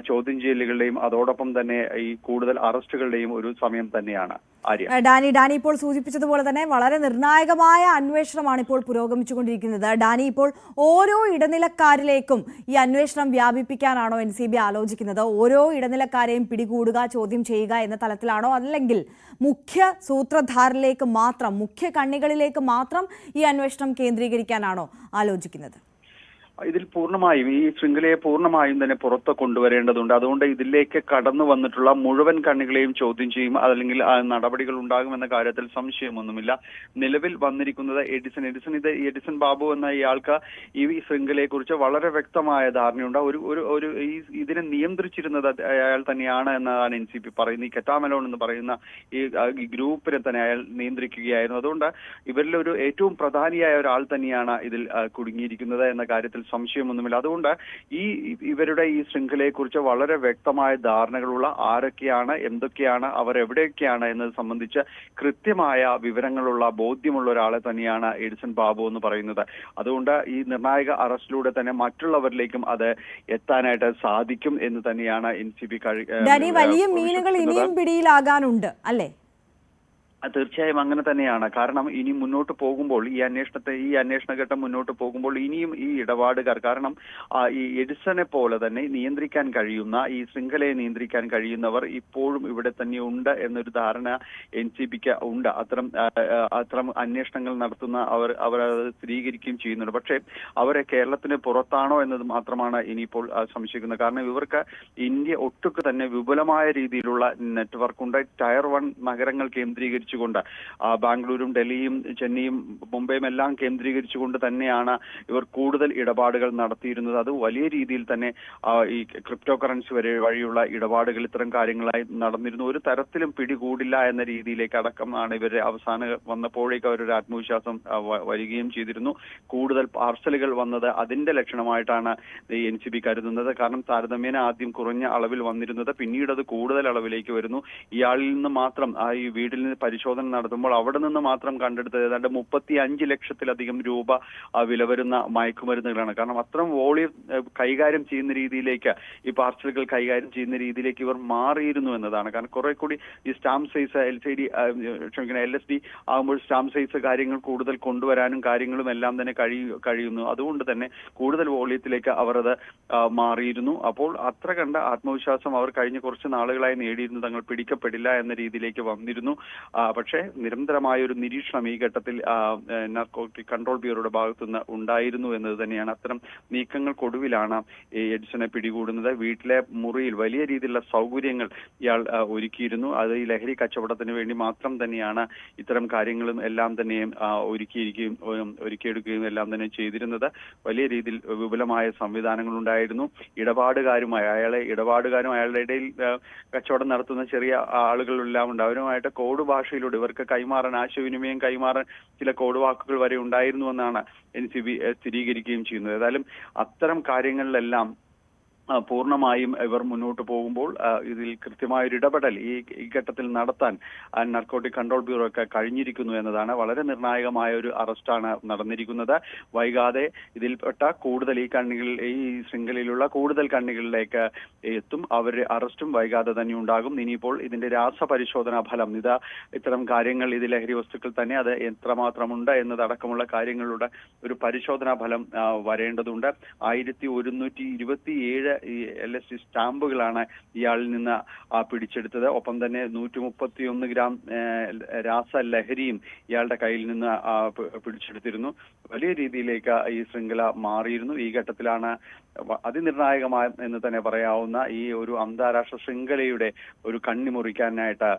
[SPEAKER 4] ചോദ്യം ചെയ്യലുകളുടെയും അതോടൊപ്പം തന്നെ ഈ കൂടുതൽ അറസ്റ്റുകളുടെയും ഒരു സമയം തന്നെയാണ്.
[SPEAKER 1] ഡാനി ഇപ്പോൾ സൂചിപ്പിച്ചതുപോലെ തന്നെ വളരെ നിർണായകമായ അന്വേഷണമാണ് ഇപ്പോൾ പുരോഗമിച്ചുകൊണ്ടിരിക്കുന്നത്. ഡാനി, ഇപ്പോൾ ഓരോ ഇടനിലക്കാരിലേക്കും ഈ അന്വേഷണം വ്യാപിപ്പിക്കാനാണോ NCB ആലോചിക്കുന്നത്? ഓരോ ഇടനിലക്കാരെയും പിടികൂടുക, ചോദ്യം ചെയ്യുക എന്ന തലത്തിലാണോ, അല്ലെങ്കിൽ മുഖ്യ സൂത്രധാരിലേക്ക് മാത്രം, മുഖ്യ കണ്ണികളിലേക്ക് മാത്രം ഈ അന്വേഷണം കേന്ദ്രീകരിക്കാനാണോ ആലോചിക്കുന്നത്?
[SPEAKER 4] ഇതിൽ പൂർണ്ണമായും ഈ ശൃംഖലയെ പൂർണ്ണമായും തന്നെ പുറത്ത് കൊണ്ടുവരേണ്ടതുണ്ട്. അതുകൊണ്ട് ഇതിലേക്ക് കടന്നു വന്നിട്ടുള്ള മുഴുവൻ കണ്ണികളെയും ചോദ്യം ചെയ്യും, അല്ലെങ്കിൽ നടപടികൾ ഉണ്ടാകുമെന്ന കാര്യത്തിൽ സംശയമൊന്നുമില്ല. നിലവിൽ വന്നിരിക്കുന്നത് എഡിസൺ ബാബു എന്ന ഇയാൾക്ക് ഈ ശൃംഖലയെ കുറിച്ച് വളരെ വ്യക്തമായ ധാരണയുണ്ട്. ഒരു ഇതിനെ നിയന്ത്രിച്ചിരുന്നത് അയാൾ തന്നെയാണ് എന്നതാണ് NCP പറയുന്നത്. ഈ കെറ്റാമെലോൺ എന്ന് പറയുന്ന ഈ ഗ്രൂപ്പിനെ തന്നെ അയാൾ നിയന്ത്രിക്കുകയായിരുന്നു. അതുകൊണ്ട് ഇവരിൽ ഒരു ഏറ്റവും പ്രധാനിയായ ഒരാൾ തന്നെയാണ് ഇതിൽ കുടുങ്ങിയിരിക്കുന്നത് എന്ന കാര്യത്തിൽ സംശയമൊന്നുമില്ല. അതുകൊണ്ട് ഇവരുടെ ഈ ശൃംഖലയെ കുറിച്ച് വളരെ വ്യക്തമായ ധാരണകളുള്ള, ആരൊക്കെയാണ്, എന്തൊക്കെയാണ്, അവർ എവിടെയൊക്കെയാണ് എന്നത് സംബന്ധിച്ച് കൃത്യമായ വിവരങ്ങളുള്ള, ബോധ്യമുള്ള ഒരാളെ തന്നെയാണ് എഡിസൺ ബാബു എന്ന് പറയുന്നത്. അതുകൊണ്ട് ഈ നിർണായക അറസ്റ്റിലൂടെ തന്നെ മറ്റുള്ളവരിലേക്കും അത് എത്താനായിട്ട് സാധിക്കും എന്ന് തന്നെയാണ് NCP
[SPEAKER 1] വലിയ മീനുകൾ ഇനിയും പിടിയിലാകാനുണ്ട് അല്ലേ?
[SPEAKER 4] തീർച്ചയായും അങ്ങനെ തന്നെയാണ്. കാരണം ഇനി മുന്നോട്ട് പോകുമ്പോൾ ഈ അന്വേഷണഘട്ടം മുന്നോട്ട് പോകുമ്പോൾ ഇനിയും ഈ ഇടപാടുകാർ, കാരണം ഈ എഡിസനെ പോലെ തന്നെ നിയന്ത്രിക്കാൻ കഴിയുന്ന, ഈ ശൃംഖലയെ നിയന്ത്രിക്കാൻ കഴിയുന്നവർ ഇപ്പോഴും ഇവിടെ തന്നെ ഉണ്ട് എന്നൊരു ധാരണ NCPക്ക് ഉണ്ട്. അത്തരം അന്വേഷണങ്ങൾ നടത്തുന്ന അവർ അത് സ്ഥിരീകരിക്കുകയും ചെയ്യുന്നുണ്ട്. പക്ഷേ അവരെ കേരളത്തിന് പുറത്താണോ എന്നത് മാത്രമാണ് ഇനിയിപ്പോൾ സംശയിക്കുന്നത്. കാരണം ഇവർക്ക് ഇന്ത്യ ഒട്ടുക്ക് തന്നെ വിപുലമായ രീതിയിലുള്ള നെറ്റ്വർക്കുണ്ട്. ടയർ 1 നഗരങ്ങൾ കേന്ദ്രീകരിച്ചുകൊണ്ട്, ബാംഗ്ലൂരും ഡൽഹിയും ചെന്നൈയും മുംബൈയും എല്ലാം കേന്ദ്രീകരിച്ചുകൊണ്ട് തന്നെയാണ് ഇവർ കൂടുതൽ ഇടപാടുകൾ നടത്തിയിരുന്നത്. അത് വലിയ രീതിയിൽ തന്നെ ഈ ക്രിപ്റ്റോ കറൻസി വഴിയുള്ള ഇടപാടുകൾ ഇത്തരം കാര്യങ്ങളായി നടന്നിരുന്നു. ഒരു തരത്തിലും പിടികൂടില്ല എന്ന രീതിയിലേക്ക് അടക്കമാണ് ഇവരുടെ അവസാനം വന്നപ്പോഴേക്ക് അവരൊരു ആത്മവിശ്വാസം വരികയും ചെയ്തിരുന്നു. കൂടുതൽ പാർസലുകൾ വന്നത് അതിന്റെ ലക്ഷണമായിട്ടാണ് ഈ NCP കരുതുന്നത്. കാരണം താരതമ്യേന ആദ്യം കുറഞ്ഞ അളവിൽ വന്നിരുന്നത് പിന്നീട് അത് കൂടുതൽ അളവിലേക്ക് വരുന്നു. ഇയാളിൽ നിന്ന് മാത്രം ഈ വീട്ടിൽ നിന്ന് പരിശോധന നടത്തുമ്പോൾ അവിടെ നിന്ന് മാത്രം കണ്ടെടുത്തത് ഏതാണ്ട് 35 ലക്ഷത്തിലധികം രൂപ വില വരുന്ന മയക്കുമരുന്നുകളാണ്. കാരണം അത്തരം വോളിയം കൈകാര്യം ചെയ്യുന്ന രീതിയിലേക്ക്, ഈ പാർസലുകൾ കൈകാര്യം ചെയ്യുന്ന രീതിയിലേക്ക് ഇവർ മാറിയിരുന്നു എന്നതാണ്. കാരണം കുറെ കൂടി ഈ സ്റ്റാമ്പ് സൈസ് LSD ആകുമ്പോൾ സ്റ്റാമ്പ് സൈസ് കാര്യങ്ങൾ കൂടുതൽ കൊണ്ടുവരാനും കാര്യങ്ങളും എല്ലാം തന്നെ കഴിയുന്നു. അതുകൊണ്ട് തന്നെ കൂടുതൽ വോളിയത്തിലേക്ക് അവർ അത് മാറിയിരുന്നു. അപ്പോൾ അത്ര കണ്ട ആത്മവിശ്വാസം അവർ കഴിഞ്ഞ കുറച്ച് നാളുകളായി നേടിയിരുന്നു. തങ്ങൾ പിടിക്കപ്പെടില്ല എന്ന രീതിയിലേക്ക് വന്നിരുന്നു. പക്ഷേ നിരന്തരമായ ഒരു നിരീക്ഷണം ഈ ഘട്ടത്തിൽ നാർക്കോട്ടിക് കൺട്രോൾ ബ്യൂറോയുടെ ഭാഗത്തുനിന്ന് ഉണ്ടായിരുന്നു എന്നത് തന്നെയാണ്. അത്തരം നീക്കങ്ങൾക്കൊടുവിലാണ് എഡിസനെ പിടികൂടുന്നത്. വീട്ടിലെ മുറിയിൽ വലിയ രീതിയിലുള്ള സൗകര്യങ്ങൾ ഇയാൾ ഒരുക്കിയിരുന്നു. അത് ഈ ലഹരി കച്ചവടത്തിന് വേണ്ടി മാത്രം തന്നെയാണ് ഇത്തരം കാര്യങ്ങളും എല്ലാം തന്നെയും ഒരുക്കിയെടുക്കുകയും എല്ലാം തന്നെ ചെയ്തിരുന്നത്. വലിയ രീതിയിൽ വിപുലമായ സംവിധാനങ്ങൾ ഉണ്ടായിരുന്നു. ഇടപാടുകാരും അയാളുടെ ഇടയിൽ കച്ചവടം നടത്തുന്ന ചെറിയ ആളുകളെല്ലാം ഉണ്ട്. അവരുമായിട്ട് കോഡ് ഭാഷയിലൂടെ ഇവർക്ക് ആശയവിനിമയം കൈമാറാൻ ചില കോഡ് വാക്കുകൾ വരെ ഉണ്ടായിരുന്നു എന്നാണ് NCP സ്ഥിരീകരിക്കുകയും ചെയ്യുന്നത്. ഏതായാലും അത്തരം കാര്യങ്ങളിലെല്ലാം പൂർണ്ണമായും ഇവർ മുന്നോട്ട് പോകുമ്പോൾ ഇതിൽ കൃത്യമായൊരു ഇടപെടൽ ഈ ഘട്ടത്തിൽ നടത്താൻ നാർക്കോട്ടിക് കൺട്രോൾ ബ്യൂറോ ഒക്കെ കഴിഞ്ഞിരിക്കുന്നു എന്നതാണ്. വളരെ നിർണായകമായ ഒരു അറസ്റ്റാണ് നടന്നിരിക്കുന്നത്. വൈകാതെ ഇതിൽപ്പെട്ട കൂടുതൽ ഈ ശൃംഖലയിലുള്ള കൂടുതൽ കണ്ണികളിലേക്ക് എത്തും. അവരുടെ അറസ്റ്റും വൈകാതെ തന്നെ ഉണ്ടാകും. ഇനിയിപ്പോൾ ഇതിന്റെ രാസപരിശോധനാ ഫലം, ഇത്തരം കാര്യങ്ങൾ, ഇത് ലഹരി വസ്തുക്കൾ തന്നെ, അത് എത്രമാത്രമുണ്ട് എന്നതടക്കമുള്ള കാര്യങ്ങളുടെ ഒരു പരിശോധനാ ഫലം വരേണ്ടതുണ്ട്. 1127 ഈ LSD സ്റ്റാമ്പുകളാണ് ഇയാളിൽ നിന്ന് പിടിച്ചെടുത്തത്. ഒപ്പം തന്നെ 131 ഗ്രാം രാസലഹരിയും ഇയാളുടെ കയ്യിൽ നിന്ന് പിടിച്ചെടുത്തിരുന്നു. വലിയ രീതിയിലേക്ക് ഈ ശൃംഖല മാറിയിരുന്നു. ഈ ഘട്ടത്തിലാണ് അതിനിർണായകമായ എന്ന് തന്നെ പറയാവുന്ന ഈ ഒരു അന്താരാഷ്ട്ര ശൃംഖലയുടെ ഒരു കണ്ണി മുറിക്കാനായിട്ട്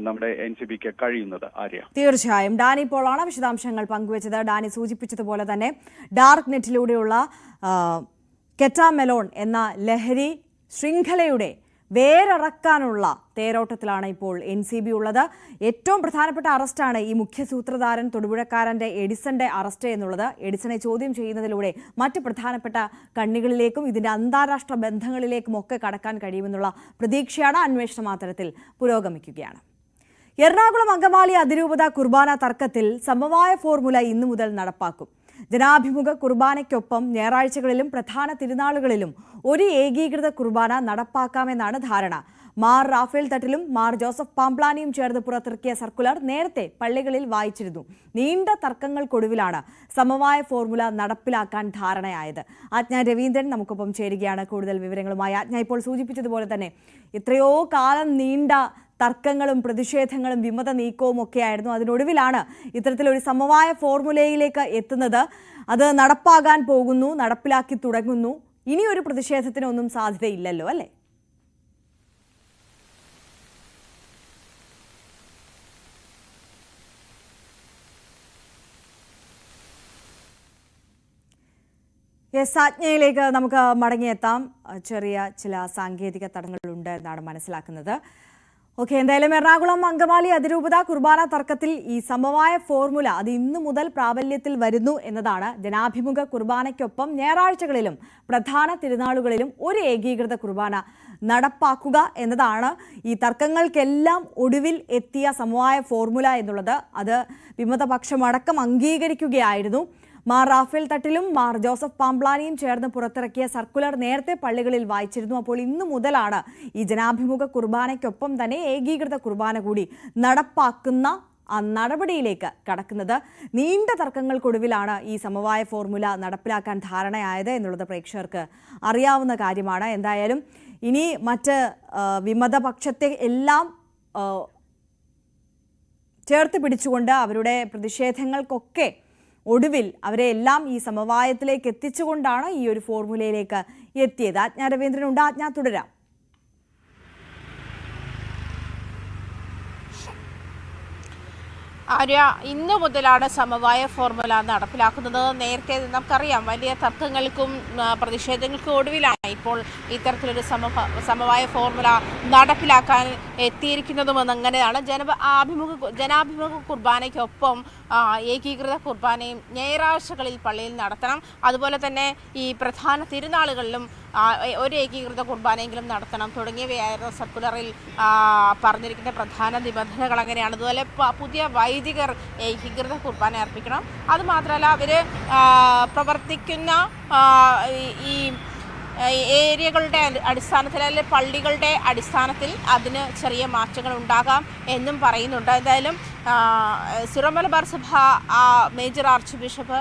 [SPEAKER 4] നമ്മുടെ NCPക്ക് കഴിയുന്നത്. ആര്യ,
[SPEAKER 1] തീർച്ചയായും ഡാനി പോളാണ് വിശദാംശങ്ങൾ പങ്കുവച്ചത്. ഡാനി സൂചിപ്പിച്ചതുപോലെ തന്നെ ഡാർക്ക് നെറ്റിലൂടെയുള്ള കെറ്റാമെലോൺ എന്ന ലഹരി ശൃംഖലയുടെ വേരറക്കാനുള്ള തേരോട്ടത്തിലാണ് ഇപ്പോൾ NCB ഉള്ളത്. ഏറ്റവും പ്രധാനപ്പെട്ട അറസ്റ്റാണ് ഈ മുഖ്യ സൂത്രധാരൻ തൊടുപുഴക്കാരൻ്റെ എഡിസന്റെ അറസ്റ്റ് എന്നുള്ളത്. എഡിസനെ ചോദ്യം ചെയ്യുന്നതിലൂടെ മറ്റ് പ്രധാനപ്പെട്ട കണ്ണികളിലേക്കും ഇതിൻ്റെ അന്താരാഷ്ട്ര ബന്ധങ്ങളിലേക്കും ഒക്കെ കടക്കാൻ കഴിയുമെന്നുള്ള പ്രതീക്ഷയാണ്. അന്വേഷണം അത്തരത്തിൽ പുരോഗമിക്കുകയാണ്. എറണാകുളം അങ്കമാലി അതിരൂപത കുർബാന തർക്കത്തിൽ സമവായ ഫോർമുല ഇന്നു മുതൽ നടപ്പാക്കും. ജനാഭിമുഖ കുർബാനയ്ക്കൊപ്പം ഞായറാഴ്ചകളിലും പ്രധാന തിരുനാളുകളിലും ഒരു ഏകീകൃത കുർബാന നടപ്പാക്കാമെന്നാണ് ധാരണ. മാർ റാഫേൽ തട്ടിലും മാർ ജോസഫ് പാംപ്ലാനിയും ചേർന്ന് പുറത്തിറക്കിയ സർക്കുലർ നേരത്തെ പള്ളികളിൽ വായിച്ചിരുന്നു. നീണ്ട തർക്കങ്ങൾക്കൊടുവിലാണ് സമവായ ഫോർമുല നടപ്പിലാക്കാൻ ധാരണയായത്. ആജ്ഞ രവീന്ദ്രൻ നമുക്കൊപ്പം ചേരുകയാണ് കൂടുതൽ വിവരങ്ങളുമായി. ആജ്ഞ, ഇപ്പോൾ സൂചിപ്പിച്ചതുപോലെ തന്നെ എത്രയോ കാലം നീണ്ട തർക്കങ്ങളും പ്രതിഷേധങ്ങളും വിമത നീക്കവും ഒക്കെയായിരുന്നു. അതിനൊടുവിലാണ് ഇത്തരത്തിലൊരു സമവായ ഫോർമുലയിലേക്ക് എത്തുന്നത്. അത് നടപ്പാകാൻ പോകുന്നു, നടപ്പിലാക്കി തുടങ്ങുന്നു. ഇനിയൊരു പ്രതിഷേധത്തിനൊന്നും സാധ്യതയില്ലല്ലോ അല്ലേ? ആജ്ഞയിലേക്ക് നമുക്ക് മടങ്ങിയെത്താം. ചെറിയ ചില സാങ്കേതിക തടസ്സങ്ങളുണ്ട് എന്നാണ് മനസ്സിലാക്കുന്നത്. ഓക്കെ, എന്തായാലും എറണാകുളം അങ്കമാലി അതിരൂപത കുർബാന തർക്കത്തിൽ ഈ സമവായ ഫോർമുല അത് ഇന്നു മുതൽ പ്രാബല്യത്തിൽ വരുന്നു എന്നതാണ്. ജനാഭിമുഖ കുർബാനയ്ക്കൊപ്പം ഞായറാഴ്ചകളിലും പ്രധാന തിരുനാളുകളിലും ഒരു ഏകീകൃത കുർബാന നടപ്പാക്കുക എന്നതാണ് ഈ തർക്കങ്ങൾക്കെല്ലാം ഒടുവിൽ എത്തിയ സമവായ ഫോർമുല എന്നുള്ളത്. അത് വിമതപക്ഷമടക്കം അംഗീകരിക്കുകയായിരുന്നു. മാർ റാഫേൽ തട്ടിലും മാർ ജോസഫ് പാംപ്ലാനിയും ചേർന്ന് പുറത്തിറക്കിയ സർക്കുലർ നേരത്തെ പള്ളികളിൽ വായിച്ചിരുന്നു. അപ്പോൾ ഇന്നു മുതലാണ് ഈ ജനാഭിമുഖ കുർബാനയ്ക്കൊപ്പം തന്നെ ഏകീകൃത കുർബാന കൂടി നടപ്പാക്കുന്ന ആ നടപടിയിലേക്ക് കടക്കുന്നത്. നീണ്ട തർക്കങ്ങൾക്കൊടുവിലാണ് ഈ സമവായ ഫോർമുല നടപ്പിലാക്കാൻ ധാരണയായത് എന്നുള്ളത് പ്രേക്ഷകർക്ക് അറിയാവുന്ന കാര്യമാണ്. എന്തായാലും ഇനി മറ്റ് വിമതപക്ഷത്തെ എല്ലാം ചേർത്ത് പിടിച്ചുകൊണ്ട് അവരുടെ പ്രതിഷേധങ്ങൾക്കൊക്കെ ഒടുവിൽ അവരെ എല്ലാം ഈ സമവായത്തിലേക്ക് എത്തിച്ചുകൊണ്ടാണ് ഈ ഒരു ഫോർമുലയിലേക്ക് എത്തിയത്. ആജ്ഞ രവീന്ദ്രനുണ്ട്. ആജ്ഞ, തുടരാം.
[SPEAKER 5] ആര്യ, ഇന്നു മുതലാണ് സമവായ ഫോർമുല നടപ്പിലാക്കുന്നത്. നേരത്തെ നമുക്കറിയാം വലിയ തർക്കങ്ങൾക്കും പ്രതിഷേധങ്ങൾക്കും ഒടുവിലാണ് ഇപ്പോൾ ഇത്തരത്തിലൊരു സമവായ ഫോർമുല നടപ്പിലാക്കാൻ എത്തിയിരിക്കുന്നതുമെന്ന്. അങ്ങനെയാണ് ജനാഭിമുഖ കുർബാനയ്ക്കൊപ്പം ഏകീകൃത കുർബാനയും ഞായറാഴ്ചകളിൽ പള്ളിയിൽ നടത്തണം. അതുപോലെ തന്നെ ഈ പ്രധാന തിരുനാളുകളിലും ഒരു ഏകീകൃത കുർബാനയെങ്കിലും നടത്തണം തുടങ്ങിയവയായിരുന്നു സർക്കുലറിൽ പറഞ്ഞിരിക്കുന്ന പ്രധാന നിബന്ധനകൾ. അങ്ങനെയാണ്. അതുപോലെ പുതിയ വൈദികർ ഏകീകൃത കുർബാന അർപ്പിക്കണം. അതുമാത്രമല്ല അവർ പ്രവർത്തിക്കുന്ന ഈ ഏരിയകളുടെ അടിസ്ഥാനത്തിൽ അല്ലെങ്കിൽ പള്ളികളുടെ അടിസ്ഥാനത്തിൽ അതിന് ചെറിയ മാറ്റങ്ങൾ ഉണ്ടാകാം എന്നും പറയുന്നുണ്ട്. എന്തായാലും സിറോ മലബാർ സഭ മേജർ ആർച്ച് ബിഷപ്പ്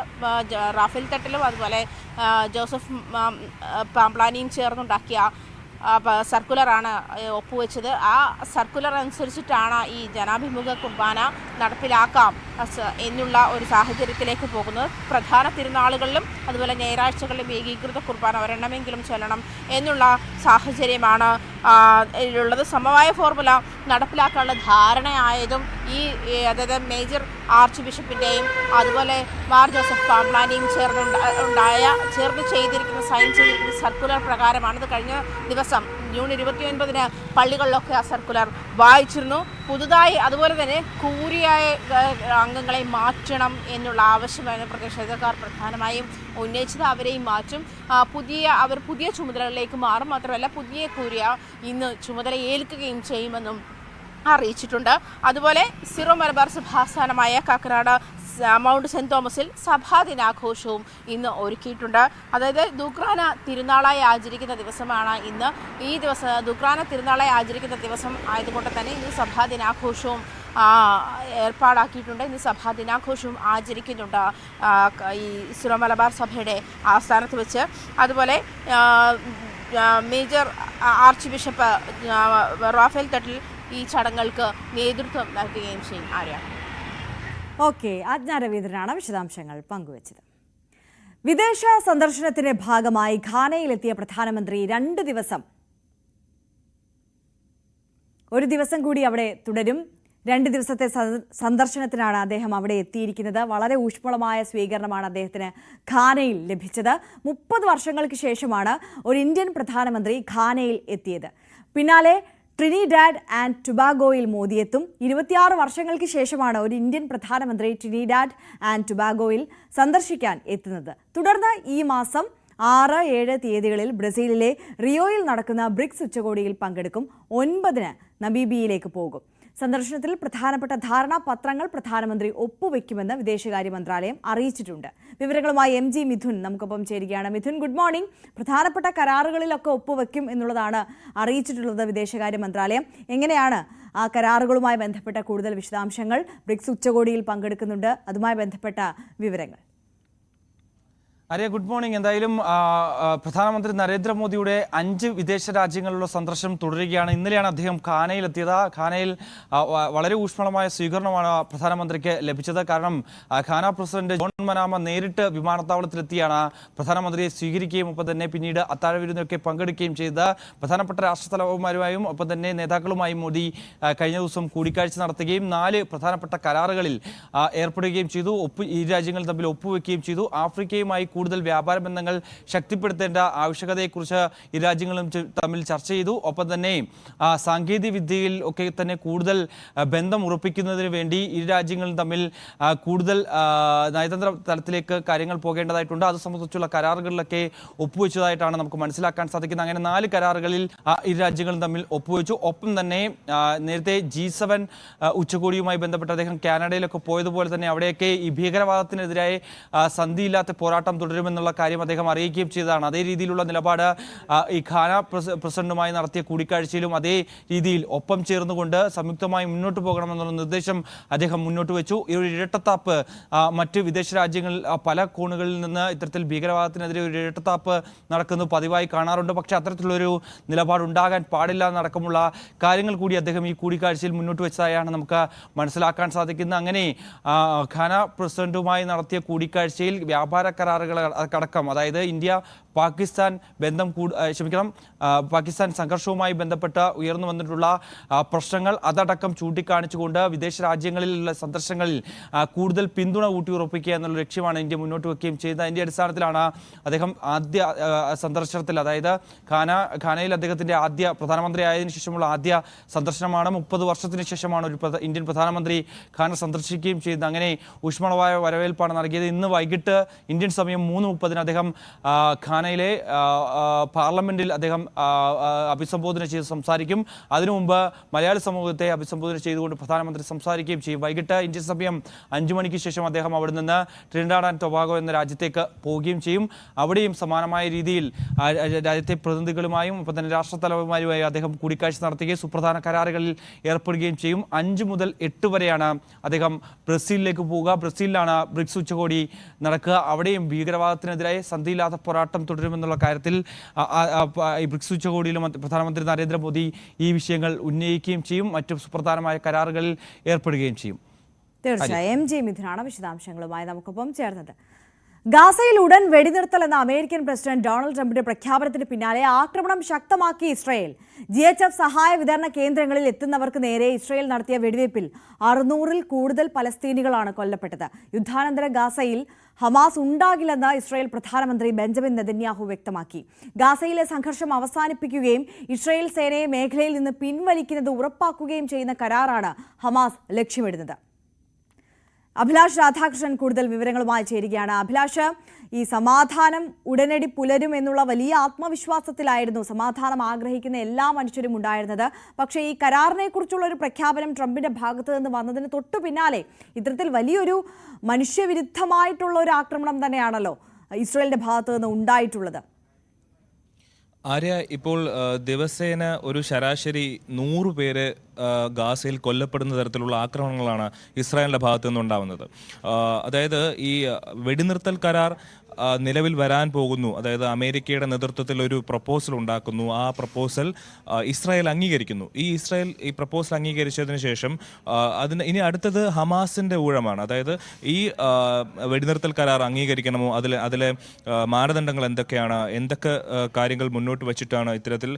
[SPEAKER 5] റാഫേൽ തട്ടിലും അതുപോലെ ജോസഫ് പാംപ്ലാനിയും ചേർന്നുണ്ടാക്കിയ സർക്കുലറാണ് ഒപ്പുവെച്ചത്. ആ സർക്കുലർ അനുസരിച്ചിട്ടാണ് ഈ ജനാഭിമുഖ കുർബാന നടപ്പിലാക്കാം എന്നുള്ള ഒരു സാഹചര്യത്തിലേക്ക് പോകുന്നത്. പ്രധാന തിരുനാളുകളിലും അതുപോലെ ഞായറാഴ്ചകളിലും ഏകീകൃത കുർബാന ഒരെണ്ണമെങ്കിലും ചൊല്ലണം എന്നുള്ള സാഹചര്യമാണ് ഉള്ളത്. സമവായ ഫോർമുല നടപ്പിലാക്കാനുള്ള ധാരണയായതും അതായത് മേജർ ആർച്ച് ബിഷപ്പിൻ്റെയും അതുപോലെ മാർ ജോസഫ് പാംപ്ലാനിയും ചേർന്ന് ചെയ്തിരിക്കുന്ന സൈൻ ചെയ്തിരിക്കുന്ന സർക്കുലർ പ്രകാരമാണിത്. കഴിഞ്ഞ ദിവസം ജൂൺ 29-ന് പള്ളികളിലൊക്കെ ആ സർക്കുലർ വായിച്ചിരുന്നു. പുതുതായി അതുപോലെ തന്നെ കൂരിയായ അംഗങ്ങളെ മാറ്റണം എന്നുള്ള ആവശ്യമായിരുന്നു പ്രതിഷേധക്കാർ പ്രധാനമായും ഉന്നയിച്ചത്. അവരെയും മാറ്റും. അവർ പുതിയ ചുമതലകളിലേക്ക് മാറും. മാത്രമല്ല പുതിയ കൂരിയ ഇന്ന് ചുമതല ഏൽക്കുകയും ചെയ്യുമെന്നും അറിയിച്ചിട്ടുണ്ട്. അതുപോലെ സിറോ മലബാർ സഭാസ്ഥാനമായ കാക്കനാട് മൗണ്ട് സെന്റ് തോമസിൽ സഭാ ദിനാഘോഷവും ഇന്ന് ഒരുക്കിയിട്ടുണ്ട്. അതായത് ദുക്രാന തിരുനാളായി ആചരിക്കുന്ന ദിവസമാണ് ഇന്ന്. ഈ ദിവസം ദുക്രാന തിരുനാളായി ആചരിക്കുന്ന ദിവസം ആയതുകൊണ്ട് തന്നെ ഇന്ന് സഭാ ദിനാഘോഷവും ഏർപ്പാടാക്കിയിട്ടുണ്ട്. ഇന്ന് സഭാ ദിനാഘോഷവും ആചരിക്കുന്നുണ്ട് ഈ സിറോ മലബാർ സഭയുടെ ആസ്ഥാനത്ത് വെച്ച്. അതുപോലെ major arch bishop Raphael Thattil ഈ ചടങ്ങുകൾക്ക് നേതൃത്വം നൽകുകയും ചെയ്യും. ആര്യ.
[SPEAKER 1] ഓക്കെ, ആജ്ഞ രവീന്ദ്രനാണ് വിശദാംശങ്ങൾ പങ്കുവച്ചത്. വിദേശ സന്ദർശനത്തിന്റെ ഭാഗമായി ഘാനയിലെത്തിയ പ്രധാനമന്ത്രി ഒരു ദിവസം കൂടി അവിടെ തുടരും. 2 ദിവസത്തെ സന്ദർശനത്തിനാണ് അദ്ദേഹം അവിടെ എത്തിയിരിക്കുന്നത്. വളരെ ഊഷ്മളമായ സ്വീകരണമാണ് അദ്ദേഹത്തിന് ഘാനയിൽ ലഭിച്ചത്. 30 വർഷങ്ങൾക്ക് ശേഷമാണ് ഒരു ഇന്ത്യൻ പ്രധാനമന്ത്രി ഘാനയിൽ എത്തിയത്. പിന്നാലെ ട്രിനിഡാഡ് ആൻഡ് ടുബാഗോയിൽ മോദിയെത്തും. 26 വർഷങ്ങൾക്ക് ശേഷമാണ് ഒരു ഇന്ത്യൻ പ്രധാനമന്ത്രി ട്രിനിഡാഡ് ആൻഡ് ടുബാഗോയിൽ സന്ദർശിക്കാൻ എത്തുന്നത്. തുടർന്ന് ഈ മാസം 6, 7 തീയതികളിൽ ബ്രസീലിലെ റിയോയിൽ നടക്കുന്ന ബ്രിക്സ് ഉച്ചകോടിയിൽ പങ്കെടുക്കും. 9-ന് നമീബിയയിലേക്ക് പോകും. സന്ദർശനത്തിൽ പ്രധാനപ്പെട്ട ധാരണാപത്രങ്ങൾ പ്രധാനമന്ത്രി ഒപ്പുവെക്കുമെന്ന് വിദേശകാര്യ മന്ത്രാലയം അറിയിച്ചിട്ടുണ്ട്. വിവരങ്ങളുമായി MG മിഥുൻ നമുക്കൊപ്പം ചേരുകയാണ്. Mithun, good morning. പ്രധാനപ്പെട്ട കരാറുകളിലൊക്കെ ഒപ്പുവെക്കും എന്നുള്ളതാണ് അറിയിച്ചിട്ടുള്ളത് വിദേശകാര്യ മന്ത്രാലയം. എങ്ങനെയാണ് ആ കരാറുകളുമായി ബന്ധപ്പെട്ട കൂടുതൽ വിശദാംശങ്ങൾ? ബ്രിക്സ് ഉച്ചകോടിയിൽ പങ്കെടുക്കുന്നുണ്ട്, അതുമായി ബന്ധപ്പെട്ട വിവരങ്ങൾ.
[SPEAKER 6] Arya, good morning. എന്തായാലും പ്രധാനമന്ത്രി നരേന്ദ്രമോദിയുടെ 5 വിദേശ രാജ്യങ്ങളിലുള്ള സന്ദർശനം തുടരുകയാണ്. ഇന്നലെയാണ് അദ്ദേഹം ഘാനയിലെത്തിയത്. ഘാനയിൽ വളരെ ഊഷ്മളമായ സ്വീകരണമാണ് പ്രധാനമന്ത്രിക്ക് ലഭിച്ചത്. കാരണം ഘാന പ്രസിഡന്റ് ജോൺ മനാമ നേരിട്ട് വിമാനത്താവളത്തിലെത്തിയാണ് പ്രധാനമന്ത്രിയെ സ്വീകരിക്കുകയും ഒപ്പം തന്നെ പിന്നീട് അത്താഴ വിരുന്നൊക്കെ പങ്കെടുക്കുകയും ചെയ്ത് പ്രധാനപ്പെട്ട രാഷ്ട്രതലവന്മാരുമായും ഒപ്പം തന്നെ നേതാക്കളുമായും മോദി കഴിഞ്ഞ ദിവസം കൂടിക്കാഴ്ച നടത്തുകയും 4 പ്രധാനപ്പെട്ട കരാറുകളിൽ ഏർപ്പെടുകയും ചെയ്തു. ഈ രാജ്യങ്ങൾ തമ്മിൽ ഒപ്പുവെക്കുകയും ചെയ്തു. ആഫ്രിക്കയുമായി കൂടുതൽ വ്യാപാര ബന്ധങ്ങൾ ശക്തിപ്പെടുത്തേണ്ട ആവശ്യകതയെക്കുറിച്ച് ഈ രാജ്യങ്ങളും തമ്മിൽ ചർച്ച ചെയ്തു. ഒപ്പം തന്നെ സാങ്കേതിക വിദ്യയിൽ ഒക്കെ തന്നെ കൂടുതൽ ബന്ധം ഉറപ്പിക്കുന്നതിന് വേണ്ടി ഈ രാജ്യങ്ങളും തമ്മിൽ കൂടുതൽ നയതന്ത്ര തലത്തിലേക്ക് കാര്യങ്ങൾ പോകേണ്ടതായിട്ടുണ്ട്. അത് സംബന്ധിച്ചുള്ള കരാറുകളിലൊക്കെ ഒപ്പുവെച്ചതായിട്ടാണ് നമുക്ക് മനസ്സിലാക്കാൻ സാധിക്കുന്നത്. അങ്ങനെ 4 കരാറുകളിൽ ഈ രാജ്യങ്ങളും തമ്മിൽ ഒപ്പുവെച്ചു. ഒപ്പം തന്നെ നേരത്തെ G7 ഉച്ചകോടിയുമായി ബന്ധപ്പെട്ട് അദ്ദേഹം കാനഡയിലൊക്കെ പോയതുപോലെ തന്നെ അവിടെയൊക്കെ ഈ ഭീകരവാദത്തിനെതിരായ സന്ധിയില്ലാത്ത പോരാട്ടം തുടരുമെന്നുള്ള കാര്യം അദ്ദേഹം അറിയിക്കുകയും ചെയ്തതാണ്. അതേ രീതിയിലുള്ള നിലപാട് ഈ ഘാന പ്രസിഡന്റുമായി നടത്തിയ കൂടിക്കാഴ്ചയിലും അതേ രീതിയിൽ ഒപ്പം ചേർന്നുകൊണ്ട് സംയുക്തമായി മുന്നോട്ട് പോകണമെന്നുള്ള നിർദ്ദേശം അദ്ദേഹം മുന്നോട്ട് വെച്ചു. ഈ ഒരു ഇരട്ടത്താപ്പ് മറ്റ് വിദേശ രാജ്യങ്ങളിൽ പല കോണുകളിൽ നിന്ന് ഇത്തരത്തിൽ ഭീകരവാദത്തിനെതിരെ ഒരു ഇരട്ടത്താപ്പ് നടക്കുന്നത് പതിവായി കാണാറുണ്ട്. പക്ഷേ അത്തരത്തിലുള്ളൊരു നിലപാടുണ്ടാകാൻ പാടില്ല എന്നടക്കമുള്ള കാര്യങ്ങൾ കൂടി അദ്ദേഹം ഈ കൂടിക്കാഴ്ചയിൽ മുന്നോട്ട് വെച്ചതായാണ് നമുക്ക് മനസ്സിലാക്കാൻ സാധിക്കുന്നത്. അങ്ങനെ ഘാന പ്രസിഡന്റുമായി നടത്തിയ കൂടിക്കാഴ്ചയിൽ വ്യാപാര കരാറുകൾ അടക്കം, അതായത് ഇന്ത്യ പാകിസ്ഥാൻ പാകിസ്ഥാൻ സംഘർഷവുമായി ബന്ധപ്പെട്ട് ഉയർന്നു വന്നിട്ടുള്ള പ്രശ്നങ്ങൾ അതടക്കം ചൂണ്ടിക്കാണിച്ചുകൊണ്ട് വിദേശ രാജ്യങ്ങളിലുള്ള സന്ദർശനങ്ങളിൽ കൂടുതൽ പിന്തുണ ഊട്ടിയുറപ്പിക്കുക എന്നുള്ള ലക്ഷ്യമാണ് ഇന്ത്യ മുന്നോട്ട് വയ്ക്കുകയും ചെയ്തത്. അതിൻ്റെ അടിസ്ഥാനത്തിലാണ് അദ്ദേഹം ആദ്യ സന്ദർശനത്തിൽ, അതായത് ഘാനയിൽ അദ്ദേഹത്തിൻ്റെ പ്രധാനമന്ത്രി ആയതിനു ശേഷമുള്ള ആദ്യ സന്ദർശനമാണ്. 30 വർഷത്തിന് ശേഷമാണ് ഒരു ഇന്ത്യൻ പ്രധാനമന്ത്രി ഘാന സന്ദർശിക്കുകയും ചെയ്തത്. അങ്ങനെ ഊഷ്മളമായ വരവേൽപ്പാണ് നൽകിയത്. ഇന്ന് വൈകിട്ട് ഇന്ത്യൻ സമയം 3:30 അദ്ദേഹം ഘാനയിലെ പാർലമെന്റിൽ അദ്ദേഹം അഭിസംബോധന ചെയ്ത് സംസാരിക്കും. അതിനു മുമ്പ് മലയാളി സമൂഹത്തെ അഭിസംബോധന ചെയ്തുകൊണ്ട് പ്രധാനമന്ത്രി സംസാരിക്കുകയും ചെയ്യും. വൈകിട്ട് ഇന്ത്യൻ സമയം 5 മണിക്ക് ശേഷം അദ്ദേഹം അവിടെ നിന്ന് ട്രിനിഡാഡ് ആൻഡ് ടൊബാഗോ എന്ന രാജ്യത്തേക്ക് പോവുകയും ചെയ്യും. അവിടെയും സമാനമായ രീതിയിൽ രാജ്യത്തെ പ്രതിനിധികളുമായും ഒപ്പം തന്നെ രാഷ്ട്രത്തലവന്മാരുമായി അദ്ദേഹം കൂടിക്കാഴ്ച നടത്തുകയും സുപ്രധാന കരാറുകളിൽ ഏർപ്പെടുകയും ചെയ്യും. 5 മുതൽ 8 വരെയാണ് അദ്ദേഹം ബ്രസീലിലേക്ക് പോവുക. ബ്രസീലിലാണ് ബ്രിക്സ് ഉച്ചകോടി നടക്കുക. അവിടെയും ഭീകരവാദത്തിനെതിരായ സന്ധിയില്ലാത്ത പോരാട്ടം തുടരുമെന്നുള്ള കാര്യത്തിൽ ഈ ബ്രിക്സ് ഉച്ചകോടിയിലും പ്രധാനമന്ത്രി നരേന്ദ്രമോദി ഈ വിഷയങ്ങൾ ഉന്നയിക്കുകയും ചെയ്യും. മറ്റു സുപ്രധാനമായ കരാറുകളിൽ ഏർപ്പെടുകയും ചെയ്യും.
[SPEAKER 1] തീർച്ചയായും MJ മിഥുനാണ് വിശദാംശങ്ങളുമായി നമുക്കൊപ്പം ചേർന്നത്. ഗാസയിൽ ഉടൻ വെടിനിർത്തൽ എന്ന അമേരിക്കൻ പ്രസിഡന്റ് ഡൊണാൾഡ് ട്രംപിന്റെ പ്രഖ്യാപനത്തിന് പിന്നാലെ ആക്രമണം ശക്തമാക്കി ഇസ്രായേൽ. GHF സഹായ വിതരണ കേന്ദ്രങ്ങളിൽ എത്തുന്നവർക്ക് നേരെ ഇസ്രായേൽ നടത്തിയ വെടിവയ്പിൽ 600-ൽ കൂടുതൽ പലസ്തീനികളാണ് കൊല്ലപ്പെട്ടത്. യുദ്ധാനന്തര ഗാസയിൽ ഹമാസ് ഉണ്ടാകില്ലെന്ന് ഇസ്രായേൽ പ്രധാനമന്ത്രി ബെഞ്ചമിൻ നെതന്യാഹു വ്യക്തമാക്കി. ഗാസയിലെ സംഘർഷം അവസാനിപ്പിക്കുകയും ഇസ്രായേൽ സേനയെ മേഖലയിൽ നിന്ന് പിൻവലിക്കുന്നത് ഉറപ്പാക്കുകയും ചെയ്യുന്ന കരാറാണ് ഹമാസ് ലക്ഷ്യമിടുന്നത്. അഭിലാഷ് രാധാകൃഷ്ണൻ കൂടുതൽ വിവരങ്ങളുമായി ചേരുകയാണ്. അഭിലാഷ്, ഈ സമാധാനം ഉടനടി പുലരും എന്നുള്ള വലിയ ആത്മവിശ്വാസത്തിലായിരുന്നു സമാധാനം ആഗ്രഹിക്കുന്ന എല്ലാ മനുഷ്യരും ഉണ്ടായിരുന്നത്. പക്ഷേ ഈ കരാറിനെ കുറിച്ചുള്ള ഒരു പ്രഖ്യാപനം ട്രംപിന്റെ ഭാഗത്ത് നിന്ന് വന്നതിന് തൊട്ടു പിന്നാലെ ഇത്തരത്തിൽ വലിയൊരു മനുഷ്യവിരുദ്ധമായിട്ടുള്ള ഒരു ആക്രമണം തന്നെയാണല്ലോ ഇസ്രായേലിന്റെ ഭാഗത്ത് നിന്ന് ഉണ്ടായിട്ടുള്ളത്.
[SPEAKER 7] ആര്യ, ഇപ്പോൾ ദിവസേന ഒരു ശരാശരി 100 പേര് ഗാസയിൽ കൊല്ലപ്പെടുന്ന തരത്തിലുള്ള ആക്രമണങ്ങളാണ് ഇസ്രായേലിൻ്റെ ഭാഗത്തു നിന്നുണ്ടാവുന്നത്. അതായത് ഈ വെടിനിർത്തൽ കരാർ നിലവിൽ വരാൻ പോകുന്നു. അതായത് അമേരിക്കയുടെ നേതൃത്വത്തിൽ ഒരു പ്രപ്പോസൽ ഉണ്ടാക്കുന്നു. ആ പ്രപ്പോസൽ ഇസ്രായേൽ അംഗീകരിക്കുന്നു. ഇസ്രായേൽ ഈ പ്രപ്പോസൽ അംഗീകരിച്ചതിന് ശേഷം ഇനി അടുത്തത് ഹമാസിൻ്റെ ഊഴമാണ്. അതായത് ഈ വെടിനിർത്തൽ കരാർ അംഗീകരിക്കണമോ, അതിലെ മാനദണ്ഡങ്ങൾ എന്തൊക്കെയാണ്, എന്തൊക്കെ കാര്യങ്ങൾ മുന്നോട്ട് വച്ചിട്ടാണ് ഇത്തരത്തിൽ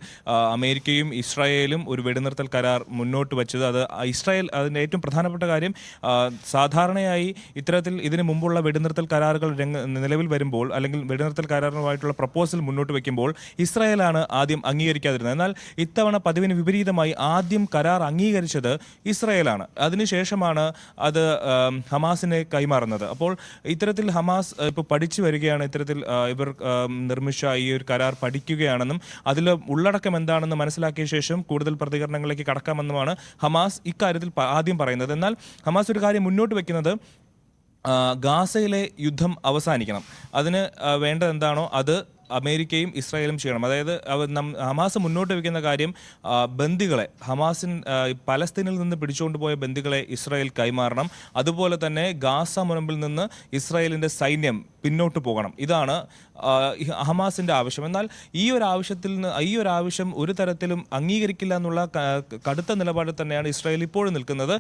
[SPEAKER 7] അമേരിക്കയും ഇസ്രായേലും ഒരു വെടിനിർത്തൽ കരാർ മുന്നോട്ട് വച്ചത്. ഇസ്രായേൽ അതിൻ്റെ ഏറ്റവും പ്രധാനപ്പെട്ട കാര്യം, സാധാരണയായി ഇത്തരത്തിൽ ഇതിനു മുമ്പുള്ള വെടിനിർത്തൽ കരാറുകൾ നിലവിൽ വരുമ്പോൾ അല്ലെങ്കിൽ വെടിനിർത്തൽ കരാറുമായിട്ടുള്ള പ്രപ്പോസൽ മുന്നോട്ട് വയ്ക്കുമ്പോൾ ഇസ്രായേലാണ് ആദ്യം അംഗീകരിക്കാതിരുന്നത്. എന്നാൽ ഇത്തവണ പതിവിന് വിപരീതമായി ആദ്യം കരാർ അംഗീകരിച്ചത് ഇസ്രായേലാണ്. അതിനുശേഷമാണ് അത് ഹമാസിനെ കൈമാറുന്നത്. അപ്പോൾ ഇത്തരത്തിൽ ഹമാസ് ഇപ്പോൾ പഠിച്ചു വരികയാണ്. ഇത്തരത്തിൽ ഇവർ നിർമ്മിച്ച ഈ ഒരു കരാർ പഠിക്കുകയാണെന്നും അതിൽ ഉള്ളടക്കം എന്താണെന്ന് മനസ്സിലാക്കിയ ശേഷം കൂടുതൽ പ്രതികരണങ്ങളിലേക്ക് കടക്കാമെന്നുമാണ് ഹമാസ് ഇക്കാര്യത്തിൽ ആദ്യം പറയുന്നത്. എന്നാൽ ഹമാസ് ഒരു കാര്യം മുന്നോട്ട് വയ്ക്കുന്നത്, ഗാസയിലെ യുദ്ധം അവസാനിക്കണം. അതിന് വേണ്ടത് എന്താണോ അത് അമേരിക്കയും ഇസ്രായേലും ചെയ്യണം. അതായത് ഹമാസ് മുന്നോട്ട് വയ്ക്കുന്ന കാര്യം, ബന്ദികളെ പലസ്തീനിൽ നിന്ന് പിടിച്ചുകൊണ്ടുപോയ ബന്ദികളെ ഇസ്രായേൽ കൈമാറണം. അതുപോലെ തന്നെ ഗാസ മുനമ്പിൽ നിന്ന് ഇസ്രായേലിൻ്റെ സൈന്യം പിന്നോട്ട് പോകണം. ഇതാണ് ഹമാസിന്റെ ആവശ്യം. എന്നാൽ ഈ ഒരു ആവശ്യം ഒരു തരത്തിലും അംഗീകരിക്കില്ല എന്നുള്ള കടുത്ത നിലപാടിൽ തന്നെയാണ് ഇസ്രായേൽ ഇപ്പോഴും നിൽക്കുന്നത്.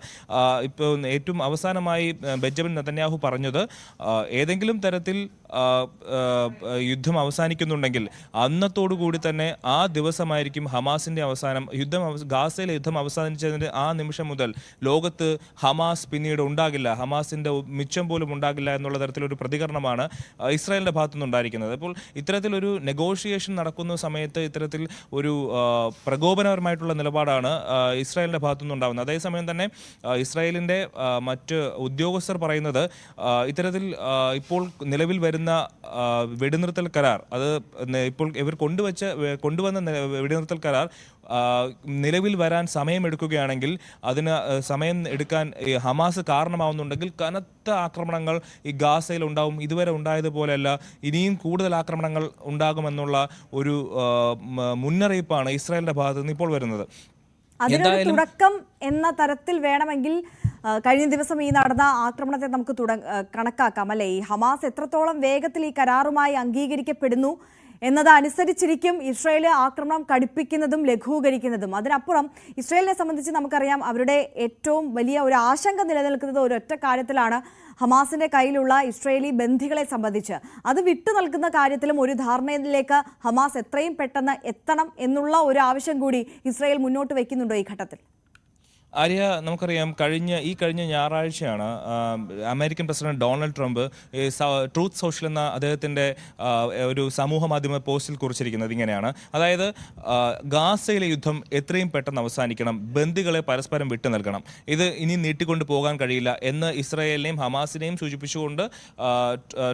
[SPEAKER 7] ഇപ്പോൾ ഏറ്റവും അവസാനമായി ബെഞ്ചമിൻ നെതന്യാഹു പറഞ്ഞത് ഏതെങ്കിലും തരത്തിൽ യുദ്ധം അവസാനിക്കുന്നുണ്ടെങ്കിൽ അന്നത്തോടുകൂടി തന്നെ ആ ദിവസമായിരിക്കും ഹമാസിന്റെ അവസാനം. ഗാസയിലെ യുദ്ധം അവസാനിച്ചതിന്റെ ആ നിമിഷം മുതൽ ലോകത്ത് ഹമാസ് പിന്നീട് ഉണ്ടാകില്ല, ഹമാസിന്റെ മിച്ചം പോലും ഉണ്ടാകില്ല എന്നുള്ള തരത്തിലൊരു പ്രതികരണമാണ് ഇസ്രായേലിന്റെ ഭാഗത്തുനിന്നുണ്ടായിരിക്കുന്നത്. അപ്പോൾ ഇത്തരത്തിലൊരു നെഗോഷിയേഷൻ നടക്കുന്ന സമയത്ത് ഇത്തരത്തിൽ ഒരു പ്രകോപനപരമായിട്ടുള്ള നിലപാടാണ് ഇസ്രായേലിന്റെ ഭാഗത്തുനിന്നുണ്ടാകുന്നത്. അതേസമയം തന്നെ ഇസ്രായേലിന്റെ മറ്റ് ഉദ്യോഗസ്ഥർ പറയുന്നത് ഇത്തരത്തിൽ ഇപ്പോൾ നിലവിൽ വരുന്ന വെടിനിർത്തൽ കരാർ, അത് ഇപ്പോൾ ഇവർ കൊണ്ടുവന്ന വെടിനിർത്തൽ കരാർ നിലവിൽ വരാൻ സമയമെടുക്കുകയാണെങ്കിൽ അതിന് സമയം എടുക്കാൻ ഹമാസ് കാരണമാവുന്നുണ്ടെങ്കിൽ കനത്ത ആക്രമണങ്ങൾ ഈ ഗാസയിൽ ഉണ്ടാവും. ഇതുവരെ ഉണ്ടായതുപോലെയല്ല, ഇനിയും കൂടുതൽ ആക്രമണങ്ങൾ ഉണ്ടാകുമെന്നുള്ള ഒരു മുന്നറിയിപ്പാണ് ഇസ്രായേലിന്റെ ഭാഗത്ത് നിന്ന് ഇപ്പോൾ വരുന്നത്.
[SPEAKER 1] അതിനൊരു തുടക്കം എന്ന തരത്തിൽ വേണമെങ്കിൽ കഴിഞ്ഞ ദിവസം ഈ നടന്ന ആക്രമണത്തെ നമുക്ക് കണക്കാക്കാം അല്ലെ? ഈ ഹമാസ് എത്രത്തോളം വേഗത്തിൽ ഈ കരാറുമായി അംഗീകരിക്കപ്പെടുന്നു എന്നതനുസരിച്ചിരിക്കും ഇസ്രായേൽ ആക്രമണം കടുപ്പിക്കുന്നതും ലഘൂകരിക്കുന്നതും. അതിനപ്പുറം ഇസ്രായേലിനെ സംബന്ധിച്ച് നമുക്കറിയാം, അവരുടെ ഏറ്റവും വലിയ ഒരു ആശങ്ക നിലനിൽക്കുന്നത് ഒരൊറ്റ കാര്യത്തിലാണ്, ഹമാസിന്റെ കയ്യിലുള്ള ഇസ്രായേലി ബന്ദികളെ സംബന്ധിച്ച്. അത് വിട്ടു നൽകുന്ന കാര്യത്തിലും ഒരു ധാരണയിലേക്ക് ഹമാസ് എത്രയും പെട്ടെന്ന് എത്തണം എന്നുള്ള ഒരു ആവശ്യം കൂടി ഇസ്രായേൽ മുന്നോട്ട് വയ്ക്കുന്നുണ്ടോ ഈ ഘട്ടത്തിൽ?
[SPEAKER 7] ആര്യ, നമുക്കറിയാം കഴിഞ്ഞ ഞായറാഴ്ചയാണ് American president Donald Trump truth social എന്ന അദ്ദേഹത്തിൻ്റെ ഒരു സമൂഹ മാധ്യമ പോസ്റ്റിൽ കുറിച്ചിരിക്കുന്നത് ഇങ്ങനെയാണ്. അതായത് ഗാസയിലെ യുദ്ധം എത്രയും പെട്ടെന്ന് അവസാനിക്കണം, ബന്ദികളെ പരസ്പരം വിട്ടു നൽകണം, ഇത് ഇനി നീട്ടിക്കൊണ്ട് പോകാൻ കഴിയില്ല എന്ന് ഇസ്രായേലിനെയും ഹമാസിനെയും സൂചിപ്പിച്ചുകൊണ്ട്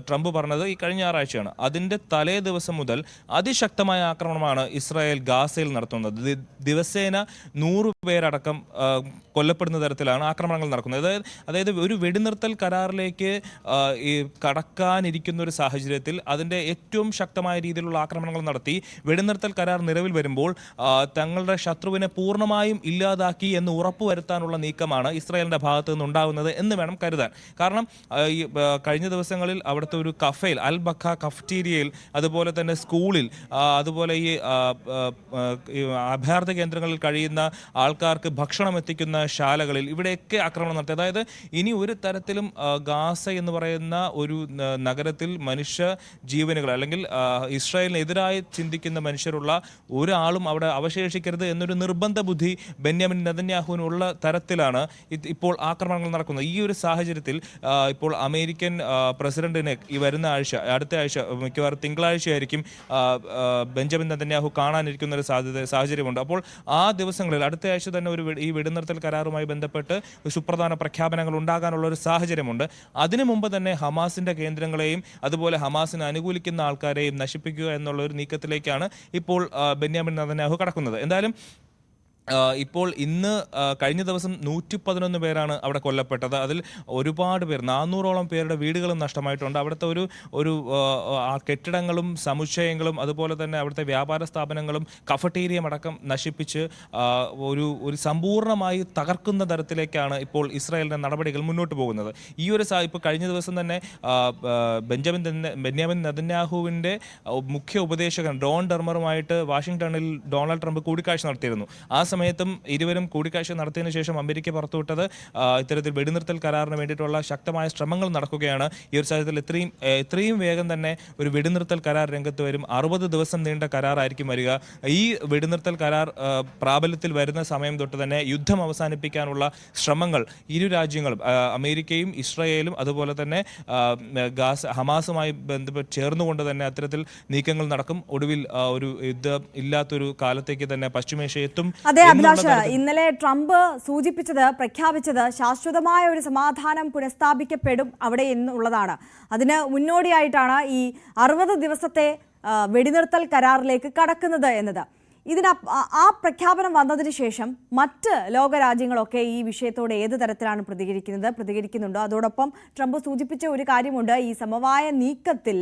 [SPEAKER 7] ട്രംപ് പറഞ്ഞത് ഈ കഴിഞ്ഞ ഞായറാഴ്ചയാണ്. അതിൻ്റെ തലേ ദിവസം മുതൽ അതിശക്തമായ ആക്രമണമാണ് ഇസ്രായേൽ ഗാസയിൽ നടത്തുന്നത്. ദിവസേന 100 പേരടക്കം കൊല്ലപ്പെടുന്ന തരത്തിലാണ് ആക്രമണങ്ങൾ നടക്കുന്നത്. അതായത് ഒരു വെടിനിർത്തൽ കരാറിലേക്ക് ഈ കടക്കാനിരിക്കുന്ന ഒരു സാഹചര്യത്തിൽ അതിൻ്റെ ഏറ്റവും ശക്തമായ രീതിയിലുള്ള ആക്രമണങ്ങൾ നടത്തി വെടിനിർത്തൽ കരാർ നിലവിൽ വരുമ്പോൾ തങ്ങളുടെ ശത്രുവിനെ പൂർണ്ണമായും ഇല്ലാതാക്കി എന്ന് ഉറപ്പുവരുത്താനുള്ള നീക്കമാണ് ഇസ്രായേലിൻ്റെ ഭാഗത്തു നിന്നുണ്ടാകുന്നത് എന്ന് വേണം കരുതാൻ. കാരണം ഈ കഴിഞ്ഞ ദിവസങ്ങളിൽ അവിടുത്തെ ഒരു കഫേൽ, അൽ ബഖ കഫ്റ്റീരിയയിൽ, അതുപോലെ തന്നെ സ്കൂളിൽ, അതുപോലെ ഈ അഭയാർത്ഥി കേന്ദ്രങ്ങളിൽ കഴിയുന്ന ആൾക്കാർക്ക് ഭക്ഷണം എത്തിക്കുന്ന ശാലകളിൽ, ഇവിടെയൊക്കെ ആക്രമണം നടത്തി. അതായത് ഇനി ഒരു തരത്തിലും ഗാസ എന്ന് പറയുന്ന ഒരു നഗരത്തിൽ മനുഷ്യ ജീവനുകൾ അല്ലെങ്കിൽ ഇസ്രായേലിനെതിരായി ചിന്തിക്കുന്ന മനുഷ്യരുള്ള ഒരാളും അവിടെ അവശേഷിക്കരുത് എന്നൊരു നിർബന്ധ ബുദ്ധി ബെന്യാമിൻ നെതന്യാഹുവിനുള്ള തരത്തിലാണ് ഇപ്പോൾ ആക്രമണങ്ങൾ നടക്കുന്നത്. ഈ ഒരു സാഹചര്യത്തിൽ ഇപ്പോൾ അമേരിക്കൻ പ്രസിഡന്റിനെ ഈ വരുന്ന അടുത്ത ആഴ്ച മിക്കവാറും തിങ്കളാഴ്ചയായിരിക്കും ബെഞ്ചമിൻ നെതന്യാഹു കാണാനിരിക്കുന്ന ഒരു സാഹചര്യമുണ്ട്. അപ്പോൾ ആ ദിവസങ്ങളിൽ അടുത്ത ആഴ്ച തന്നെ ഈ വെടിനിർത്തൽ കരാറുമായി ബന്ധപ്പെട്ട് സുപ്രധാന പ്രഖ്യാപനങ്ങൾ ഉണ്ടാകാനുള്ള ഒരു സാഹചര്യമുണ്ട്. അതിനു മുമ്പ് തന്നെ ഹമാസിന്റെ കേന്ദ്രങ്ങളെയും അതുപോലെ ഹമാസിനെ അനുകൂലിക്കുന്ന ആൾക്കാരെയും നശിപ്പിക്കുക എന്നുള്ള ഒരു നീക്കത്തിലേക്കാണ് ഇപ്പോൾ ബെന്യാമിൻ നെതന്യാഹു കടക്കുന്നത്. എന്തായാലും ഇപ്പോൾ ഇന്ന് കഴിഞ്ഞ ദിവസം 111 പേരാണ് അവിടെ കൊല്ലപ്പെട്ടത്. അതിൽ ഒരുപാട് പേർ, 400ഓളം പേരുടെ വീടുകളും നഷ്ടമായിട്ടുണ്ട്. അവിടുത്തെ ഒരു കെട്ടിടങ്ങളും സമുച്ചയങ്ങളും അതുപോലെ തന്നെ അവിടുത്തെ വ്യാപാര സ്ഥാപനങ്ങളും കഫറ്റീരിയം അടക്കം നശിപ്പിച്ച് ഒരു സമ്പൂർണ്ണമായി തകർക്കുന്ന തരത്തിലേക്കാണ് ഇപ്പോൾ ഇസ്രായേലിൻ്റെ നടപടികൾ മുന്നോട്ട് പോകുന്നത്. ഈ ഒരു ഇപ്പോൾ കഴിഞ്ഞ ദിവസം തന്നെ ബെന്യാമിൻ നെതന്യാഹുവിൻ്റെ മുഖ്യ ഉപദേശകൻ ഡോൺ ഡെർമറുമായിട്ട് വാഷിംഗ്ടണിൽ ഡൊണാൾഡ് ട്രംപ് കൂടിക്കാഴ്ച നടത്തിയിരുന്നു. ആ സമയത്തും ഇരുവരും കൂടിക്കാഴ്ച നടത്തിയതിനു ശേഷം അമേരിക്ക പുറത്തുവിട്ടത് ഇത്തരത്തിൽ വെടിനിർത്തൽ കരാറിന് വേണ്ടിയിട്ടുള്ള ശക്തമായ ശ്രമങ്ങൾ നടക്കുകയാണ്. ഈ ഒരു സാഹചര്യത്തിൽ എത്രയും വേഗം തന്നെ ഒരു വെടിനിർത്തൽ കരാർ രംഗത്ത് വരും. 60 ദിവസം നീണ്ട കരാറായിരിക്കും വരിക. ഈ വെടിനിർത്തൽ കരാർ പ്രാബല്യത്തിൽ വരുന്ന സമയം തൊട്ട് തന്നെ യുദ്ധം അവസാനിപ്പിക്കാനുള്ള ശ്രമങ്ങൾ ഇരു രാജ്യങ്ങളും, അമേരിക്കയും ഇസ്രായേലും അതുപോലെ തന്നെ ഹമാസുമായി ബന്ധപ്പെട്ട് ചേർന്നുകൊണ്ട് തന്നെ അത്തരത്തിൽ നീക്കങ്ങൾ നടക്കും. ഒടുവിൽ ഒരു യുദ്ധം ഇല്ലാത്തൊരു കാലത്തേക്ക് തന്നെ പശ്ചിമേഷ്യ എത്തും.
[SPEAKER 1] അഭിലാഷ്, ഇന്നലെ ട്രംപ് പ്രഖ്യാപിച്ചത് ശാശ്വതമായ ഒരു സമാധാനം പുനഃസ്ഥാപിക്കപ്പെടും അവിടെ എന്നുള്ളതാണ്. അതിന് മുന്നോടിയായിട്ടാണ് ഈ 60 ദിവസത്തെ വെടിനിർത്തൽ കരാറിലേക്ക് കടക്കുന്നത് എന്നത്. ആ പ്രഖ്യാപനം വന്നതിന് ശേഷം മറ്റ് ലോകരാജ്യങ്ങളൊക്കെ ഈ വിഷയത്തോട് ഏത് തരത്തിലാണ് പ്രതികരിക്കുന്നുണ്ടോ? അതോടൊപ്പം ട്രംപ് സൂചിപ്പിച്ച ഒരു കാര്യമുണ്ട്, ഈ സമവായ നീക്കത്തിൽ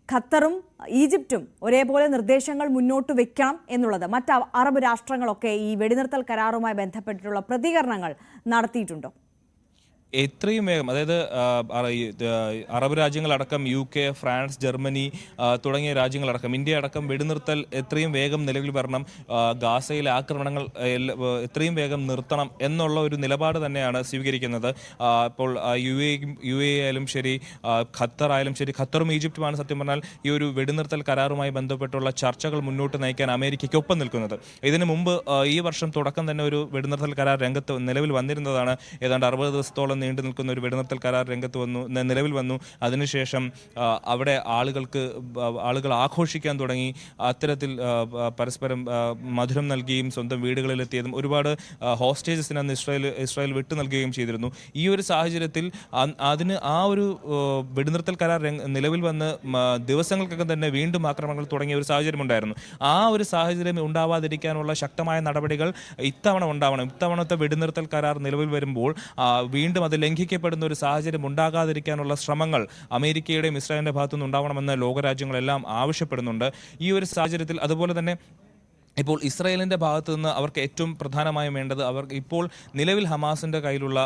[SPEAKER 1] ഖത്തറും ഈജിപ്തും ഒരേപോലെ നിർദ്ദേശങ്ങൾ മുന്നോട്ട് വെക്കണം എന്നുള്ളത്. മറ്റ് അറബ് രാഷ്ട്രങ്ങളൊക്കെ ഈ വെടിനിർത്തൽ കരാറുമായി ബന്ധപ്പെട്ടിട്ടുള്ള പ്രതികരണങ്ങൾ നടത്തിയിട്ടുണ്ടോ?
[SPEAKER 7] എത്രയും വേഗം, അതായത് അറബ് രാജ്യങ്ങളടക്കം UK, ഫ്രാൻസ്, ജർമ്മനി തുടങ്ങിയ രാജ്യങ്ങളടക്കം, ഇന്ത്യ അടക്കം വെടിനിർത്തൽ എത്രയും വേഗം നിലവിൽ വരണം, ഗാസയിലെ ആക്രമണങ്ങൾ എത്രയും വേഗം നിർത്തണം എന്നുള്ള ഒരു നിലപാട് തന്നെയാണ് സ്വീകരിക്കുന്നത്. ഇപ്പോൾ UAE ആയാലും ശരി, ഖത്തർ ആയാലും ശരി, ഖത്തറും ഈജിപ്തുമാണ് സത്യം പറഞ്ഞാൽ ഈ ഒരു വെടിനിർത്തൽ കരാറുമായി ബന്ധപ്പെട്ടുള്ള ചർച്ചകൾ മുന്നോട്ട് നയിക്കാൻ അമേരിക്കയ്ക്കൊപ്പം നിൽക്കുന്നത്. ഇതിനു മുമ്പ് ഈ വർഷം തുടക്കം തന്നെ ഒരു വെടിനിർത്തൽ കരാർ രംഗത്ത് നിലവിൽ വന്നിരുന്നതാണ്. ഏതാണ്ട് 60 ദിവസത്തോളം നീണ്ടു നിൽക്കുന്ന ഒരു വെടിനിർത്തൽ കരാർ നിലവിൽ വന്നു. അതിനുശേഷം അവിടെ ആളുകൾ ആഘോഷിക്കാൻ തുടങ്ങി. അത്തരത്തിൽ പരസ്പരം മധുരം നൽകുകയും സ്വന്തം വീടുകളിലെത്തിയതും ഒരുപാട് ഹോസ്റ്റേജസിന് അന്ന് ഇസ്രായേൽ വിട്ടു നൽകുകയും ചെയ്തിരുന്നു. ഈ ഒരു സാഹചര്യത്തിൽ അതിന് ആ ഒരു വെടിനിർത്തൽ കരാർ നിലവിൽ വന്ന് ദിവസങ്ങൾക്കൊക്കെ തന്നെ വീണ്ടും ആക്രമണങ്ങൾ തുടങ്ങിയ ഒരു സാഹചര്യം ഉണ്ടായിരുന്നു. ആ ഒരു സാഹചര്യം ഉണ്ടാവാതിരിക്കാനുള്ള ശക്തമായ നടപടികൾ ഇത്തവണ ഉണ്ടാവണം. ഇത്തവണത്തെ വെടിനിർത്തൽ കരാർ നിലവിൽ വരുമ്പോൾ വീണ്ടും അത് ലംഘിക്കപ്പെടുന്ന ഒരു സാഹചര്യം ഉണ്ടാകാതിരിക്കാനുള്ള ശ്രമങ്ങൾ അമേരിക്കയുടെയും ഇസ്രായേലിന്റെ ഭാഗത്തുനിന്ന് ഉണ്ടാവണമെന്ന് ലോകരാജ്യങ്ങളെല്ലാം ആവശ്യപ്പെടുന്നുണ്ട്. ഈ ഒരു സാഹചര്യത്തിൽ അതുപോലെ തന്നെ ഇപ്പോൾ ഇസ്രായേലിൻ്റെ ഭാഗത്തു നിന്ന് അവർക്ക് ഏറ്റവും പ്രധാനമായും വേണ്ടത്, അവർക്ക് ഇപ്പോൾ നിലവിൽ ഹമാസിൻ്റെ കയ്യിലുള്ള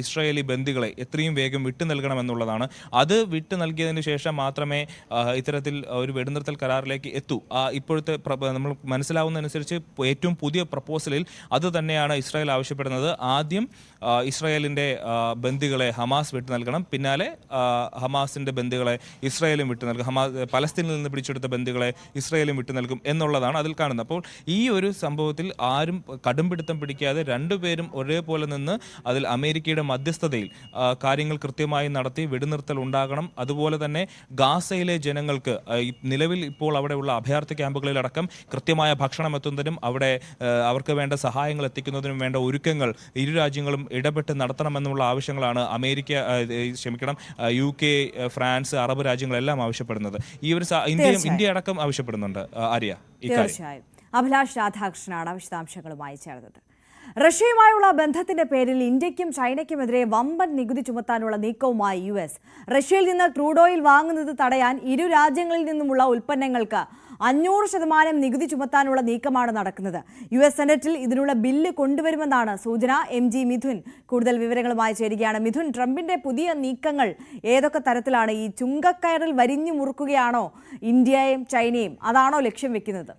[SPEAKER 7] ഇസ്രായേലി ബന്ദികളെ എത്രയും വേഗം വിട്ടു നൽകണമെന്നുള്ളതാണ്. അത് വിട്ടു നൽകിയതിന് ശേഷം മാത്രമേ ഇത്തരത്തിൽ ഒരു വെടിനിർത്തൽ കരാറിലേക്ക് എത്തൂ. ഇപ്പോഴത്തെ നമ്മൾ മനസ്സിലാവുന്നതനുസരിച്ച് ഏറ്റവും പുതിയ പ്രപ്പോസലിൽ അത് തന്നെയാണ് ഇസ്രായേൽ ആവശ്യപ്പെടുന്നത്. ആദ്യം ഇസ്രായേലിൻ്റെ ബന്ദികളെ ഹമാസ് വിട്ടു നൽകണം, പിന്നാലെ ഹമാസിൻ്റെ ബന്ദികളെ ഇസ്രായേലും വിട്ടു നൽകും, പലസ്തീനിൽ നിന്ന് പിടിച്ചെടുത്ത ബന്ദികളെ ഇസ്രായേലും വിട്ടു നൽകും എന്നുള്ളതാണ് അതിൽ കാണുന്നത്. അപ്പോൾ ഈ ഒരു സംഭവത്തിൽ ആരും കടുംപിടുത്തം പിടിക്കാതെ രണ്ടുപേരും ഒരേപോലെ നിന്ന് അതിൽ അമേരിക്കയുടെ മധ്യസ്ഥതയിൽ കാര്യങ്ങൾ കൃത്യമായി നടത്തി വെടിനിർത്തൽ ഉണ്ടാകണം. അതുപോലെ തന്നെ ഗാസയിലെ ജനങ്ങൾക്ക് നിലവിൽ ഇപ്പോൾ അവിടെയുള്ള അഭയാർത്ഥി ക്യാമ്പുകളിലടക്കം കൃത്യമായ ഭക്ഷണം എത്തുന്നതിനും അവിടെ അവർക്ക് വേണ്ട സഹായങ്ങൾ എത്തിക്കുന്നതിനും വേണ്ട ഒരുക്കങ്ങൾ ഇരു രാജ്യങ്ങളും ഇടപെട്ട് നടത്തണമെന്നുള്ള ആവശ്യങ്ങളാണ് UK, ഫ്രാൻസ്, അറബ് രാജ്യങ്ങളെല്ലാം ആവശ്യപ്പെടുന്നത്. ഈ ഒരു ഇന്ത്യ അടക്കം ആവശ്യപ്പെടുന്നുണ്ട്. ആര്യ,
[SPEAKER 1] തീർച്ചയായും. അഭിലാഷ് രാധാകൃഷ്ണനാണ് വിശദാംശങ്ങളുമായി ചേർന്നത്. റഷ്യയുമായുള്ള ബന്ധത്തിന്റെ പേരിൽ ഇന്ത്യക്കും ചൈനയ്ക്കുമെതിരെ വമ്പൻ നികുതി ചുമത്താനുള്ള നീക്കവുമായി US. റഷ്യയിൽ നിന്ന് ക്രൂഡ് ഓയിൽ വാങ്ങുന്നത് തടയാൻ ഇരു രാജ്യങ്ങളിൽ നിന്നുമുള്ള ഉൽപ്പന്നങ്ങൾക്ക് 500% നികുതി ചുമത്താനുള്ള നീക്കമാണ് നടക്കുന്നത്. US സെനറ്റിൽ ഇതിനുള്ള ബില്ല് കൊണ്ടുവരുമെന്നാണ് സൂചന. MG മിഥുൻ കൂടുതൽ വിവരങ്ങളുമായി ചേരുകയാണ്. മിഥുൻ, ട്രംപിന്റെ പുതിയ നീക്കങ്ങൾ ഏതൊക്കെ തരത്തിലാണ്? ഈ ചുങ്കക്കയറിൽ വരിഞ്ഞു മുറുക്കുകയാണോ ഇന്ത്യയും ചൈനയും? അതാണോ ലക്ഷ്യം വെക്കുന്നത്?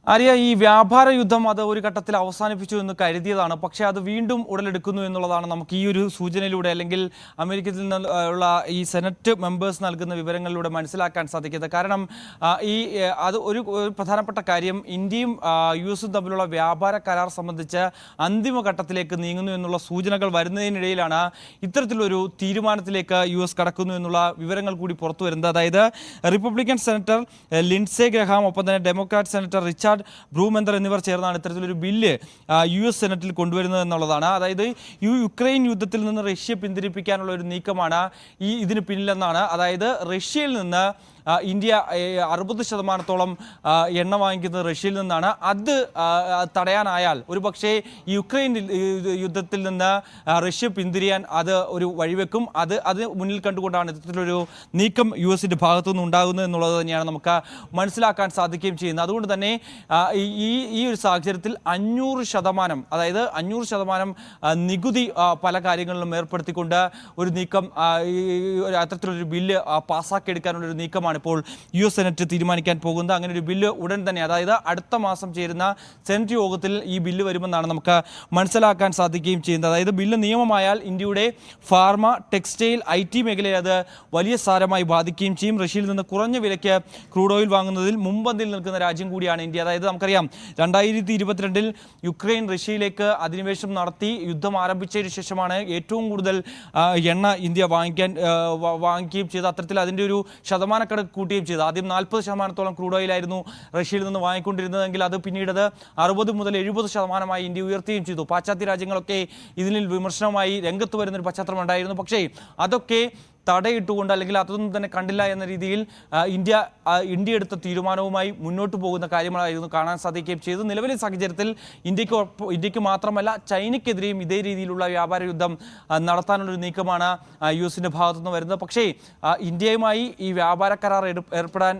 [SPEAKER 6] ആര്യ, ഈ വ്യാപാര യുദ്ധം അത് ഒരു ഘട്ടത്തിൽ അവസാനിപ്പിച്ചു എന്ന് കരുതിയതാണ്. പക്ഷേ അത് വീണ്ടും ഉടലെടുക്കുന്നു എന്നുള്ളതാണ് നമുക്ക് ഈ ഒരു സൂചനയിലൂടെ, അല്ലെങ്കിൽ അമേരിക്കയിൽ നിന്നുള്ള ഈ സെനറ്റ് മെമ്പേഴ്സ് നൽകുന്ന വിവരങ്ങളിലൂടെ മനസ്സിലാക്കാൻ സാധിക്കുന്നത്. കാരണം അത് ഒരു പ്രധാനപ്പെട്ട കാര്യം, ഇന്ത്യയും US തമ്മിലുള്ള വ്യാപാര കരാർ സംബന്ധിച്ച് അന്തിമഘട്ടത്തിലേക്ക് നീങ്ങുന്നു എന്നുള്ള സൂചനകൾ വരുന്നതിനിടയിലാണ് ഇത്തരത്തിലൊരു തീരുമാനത്തിലേക്ക് US കടക്കുന്നു എന്നുള്ള വിവരങ്ങൾ കൂടി പുറത്തു വരുന്നത്. അതായത് റിപ്പബ്ലിക്കൻ സെനറ്റർ ലിൻഡ്സേ ഗ്രഹാം, ഒപ്പം തന്നെ ഡെമോക്രാറ്റ് സെനറ്റർ റിച്ചാർഡ് ബ്രൂമെന്തർ എന്നിവർ ചേർന്നാണ് ഇത്തരത്തിലൊരു ബില്ല് US സെനറ്റിൽ കൊണ്ടുവരുന്നത് എന്നുള്ളതാണ്. അതായത് യുക്രൈൻ യുദ്ധത്തിൽ നിന്ന് റഷ്യ പിന്തിരിപ്പിക്കാനുള്ള ഒരു നീക്കമാണ് ഇതിന് പിന്നിലെന്നാണ്. അതായത് റഷ്യയിൽ നിന്ന് ഇന്ത്യ 60% എണ്ണ വാങ്ങിക്കുന്നത് റഷ്യയിൽ നിന്നാണ്. അത് തടയാനായാൽ ഒരു പക്ഷേ യുക്രൈൻ യുദ്ധത്തിൽ നിന്ന് റഷ്യ പിന്തിരിയാൻ അത് ഒരു വഴിവെക്കും. അത് മുന്നിൽ കണ്ടുകൊണ്ടാണ് ഇത്തരത്തിലൊരു നീക്കം US-ന്റെ ഭാഗത്തുനിന്ന് ഉണ്ടാകുന്നത് എന്നുള്ളത് തന്നെയാണ് നമുക്ക് മനസ്സിലാക്കാൻ സാധിക്കുകയും ചെയ്യുന്നത്. അതുകൊണ്ട് തന്നെ ഈ ഒരു സാഹചര്യത്തിൽ 500%, അതായത് 500% നികുതി പല കാര്യങ്ങളിലും ഏർപ്പെടുത്തിക്കൊണ്ട് ഒരു നീക്കം, അത്തരത്തിലൊരു ബില്ല് പാസ്സാക്കിയെടുക്കാനുള്ളൊരു നീക്കമാണ് ഇപ്പോൾ US സെനറ്റ് തീരുമാനിക്കാൻ പോകുന്നത്. അങ്ങനെ ഒരു ബില്ല് ഉടൻ തന്നെ, അതായത് അടുത്ത മാസം ചേരുന്ന സെനറ്റ് യോഗത്തിൽ ഈ ബില്ല് വരുമെന്നാണ് നമുക്ക് മനസ്സിലാക്കാൻ സാധിക്കുകയും ചെയ്യുന്നത്. അതായത് ബില്ല് നിയമമായാൽ ഇന്ത്യയുടെ ഫാർമ, ടെക്സ്റ്റൈൽ, IT മേഖലയെ അത് വലിയ സാരമായി ബാധിക്കുകയും ചെയ്യും. റഷ്യയിൽ നിന്ന് കുറഞ്ഞ വിലയ്ക്ക് ക്രൂഡ് ഓയിൽ വാങ്ങുന്നതിൽ മുൻപന്തിയിൽ നിൽക്കുന്ന രാജ്യം കൂടിയാണ് ഇന്ത്യ. അതായത് നമുക്കറിയാം 2022 യുക്രൈൻ റഷ്യയിലേക്ക് അധിനിവേശം നടത്തി യുദ്ധം ആരംഭിച്ചതിന് ശേഷമാണ് ഏറ്റവും കൂടുതൽ എണ്ണ ഇന്ത്യ വാങ്ങിക്കുകയും ചെയ്ത് അത്തരത്തിൽ അതിൻ്റെ ഒരു ശതമാനക്കണക്ക് കൂട്ടുകയും ചെയ്തു. ആദ്യം 40% ക്രൂഡ് ഓയിലായിരുന്നു റഷ്യയിൽ നിന്ന് വാങ്ങിക്കൊണ്ടിരുന്നതെങ്കിൽ അത് പിന്നീട് 60 മുതൽ 70% ഇന്ത്യ ഉയർത്തുകയും ചെയ്തു. പാശ്ചാത്യ രാജ്യങ്ങളൊക്കെ ഇതിൽ വിമർശനമായി രംഗത്ത് വരുന്നൊരു പശ്ചാത്തലം ഉണ്ടായിരുന്നു. പക്ഷേ അതൊക്കെ തടയിട്ടുകൊണ്ട് അല്ലെങ്കിൽ അതൊന്നും തന്നെ കണ്ടില്ല എന്ന രീതിയിൽ ഇന്ത്യ എടുത്ത തീരുമാനവുമായി മുന്നോട്ട് പോകുന്ന കാര്യങ്ങളായിരുന്നു കാണാൻ സാധിക്കുകയും ചെയ്തു. നിലവിലെ സാഹചര്യത്തിൽ ഇന്ത്യക്ക് മാത്രമല്ല ചൈനയ്ക്കെതിരെയും ഇതേ രീതിയിലുള്ള വ്യാപാര യുദ്ധം നടത്താനുള്ളൊരു നീക്കമാണ് US-ന്റെ ഭാഗത്തുനിന്ന് വരുന്നത്. പക്ഷേ ഇന്ത്യയുമായി ഈ വ്യാപാര കരാർ ഏർപ്പെടാൻ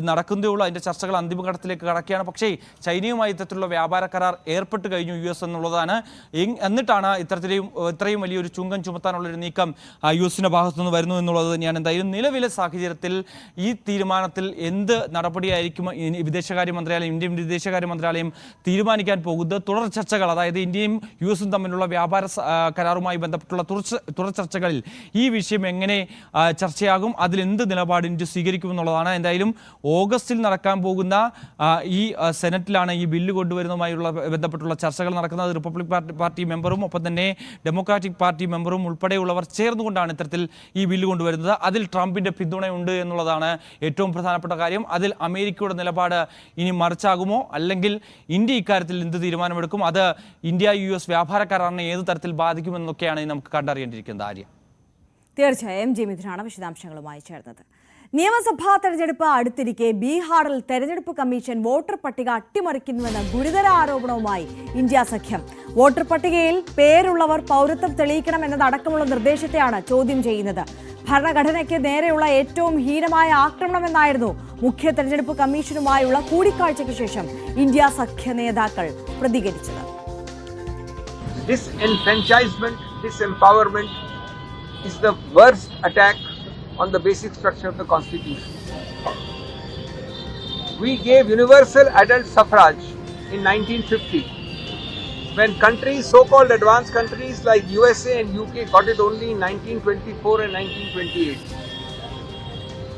[SPEAKER 6] നടക്കുന്നതേ ഉള്ളൂ. അതിൻ്റെ ചർച്ചകൾ അന്തിമഘട്ടത്തിലേക്ക് കടക്കുകയാണ്. പക്ഷേ ചൈനയുമായി ഇത്തരത്തിലുള്ള വ്യാപാര കരാർ ഏർപ്പെട്ട് കഴിഞ്ഞു US എന്നുള്ളതാണ്. എന്നിട്ടാണ് ഇത്രയും വലിയൊരു ചുങ്കം ചുമത്താനുള്ളൊരു നീക്കം US-ന്റെ ഭാഗത്തുനിന്ന് വരുന്നു എന്നുള്ളത് തന്നെയാണ്. എന്തായാലും നിലവിലെ സാഹചര്യത്തിൽ ഈ തീരുമാനത്തിൽ എന്ത് നടപടിയായിരിക്കും വിദേശകാര്യ മന്ത്രാലയം, ഇന്ത്യൻ വിദേശകാര്യ മന്ത്രാലയം തീരുമാനിക്കാൻ പോകുന്നത്? തുടർ ചർച്ചകൾ, അതായത് ഇന്ത്യയും US-ഉം തമ്മിലുള്ള വ്യാപാര കരാറുമായി ബന്ധപ്പെട്ടുള്ള തുടർ ചർച്ചകളിൽ ഈ വിഷയം എങ്ങനെ ചർച്ചയാകും, അതിലെന്ത് നിലപാട് ഇന്ത്യ സ്വീകരിക്കുമെന്നുള്ളതാണ്. എന്തായാലും ഓഗസ്റ്റിൽ നടക്കാൻ പോകുന്ന ഈ സെനറ്റിലാണ് ഈ ബില്ല് കൊണ്ടുവരുന്നതുമായുള്ള ബന്ധപ്പെട്ടുള്ള ചർച്ചകൾ നടക്കുന്നത്. റിപ്പബ്ലിക് പാർട്ടി മെമ്പറും ഒപ്പം തന്നെ ഡെമോക്രാറ്റിക് പാർട്ടി മെമ്പറും ഉൾപ്പെടെയുള്ളവർ ചേർന്നുകൊണ്ടാണ് ഇത്തരത്തിൽ ഈ ബില്ല് കൊണ്ടുവരുന്നത്. അതിൽ ട്രംപിന്റെ പിന്തുണയുണ്ട് എന്നുള്ളതാണ് ഏറ്റവും പ്രധാനപ്പെട്ട കാര്യം. അതിൽ അമേരിക്കയുടെ നിലപാട് ഇനി മറിച്ചാകുമോ, അല്ലെങ്കിൽ ഇന്ത്യ ഇക്കാര്യത്തിൽ എന്ത് തീരുമാനമെടുക്കും, അത് ഇന്ത്യ US വ്യാപാര കരാറിനെ ഏത് തരത്തിൽ ബാധിക്കുമെന്നൊക്കെയാണ് നമുക്ക് കണ്ടറിയേണ്ടിയിരിക്കുന്നത്. ആര്യ,
[SPEAKER 1] തീർച്ചയായും ജി മിഥുനാണ് വിശദാംശങ്ങളുമായി ചേർന്നത്. നിയമസഭാ തെരഞ്ഞെടുപ്പ് അടുത്തിരിക്കെ ബീഹാറിൽ തെരഞ്ഞെടുപ്പ് കമ്മീഷൻ വോട്ടർ പട്ടിക അട്ടിമറിക്കുന്നുവെന്ന ഗുരുതര ആരോപണവുമായി ഇന്ത്യ സഖ്യം. വോട്ടർ പട്ടികയിൽ പേരുള്ളവർ പൗരത്വം തെളിയിക്കണമെന്നതടക്കമുള്ള നിർദ്ദേശത്തെയാണ് ചോദ്യം ചെയ്യുന്നത്. ഭരണഘടനയ്ക്ക് നേരെയുള്ള ഏറ്റവും ഹീനമായ ആക്രമണമെന്നായിരുന്നു മുഖ്യ തെരഞ്ഞെടുപ്പ് കമ്മീഷനുമായുള്ള കൂടിക്കാഴ്ചയ്ക്ക് ശേഷം ഇന്ത്യ സഖ്യ നേതാക്കൾ പ്രതികരിച്ചത്.
[SPEAKER 8] Disenfranchisement, disempowerment is the worst attack on the basic structure of the Constitution. We gave universal adult suffrage in 1950, when countries, so-called advanced countries like USA and UK got it only in 1924 and 1928.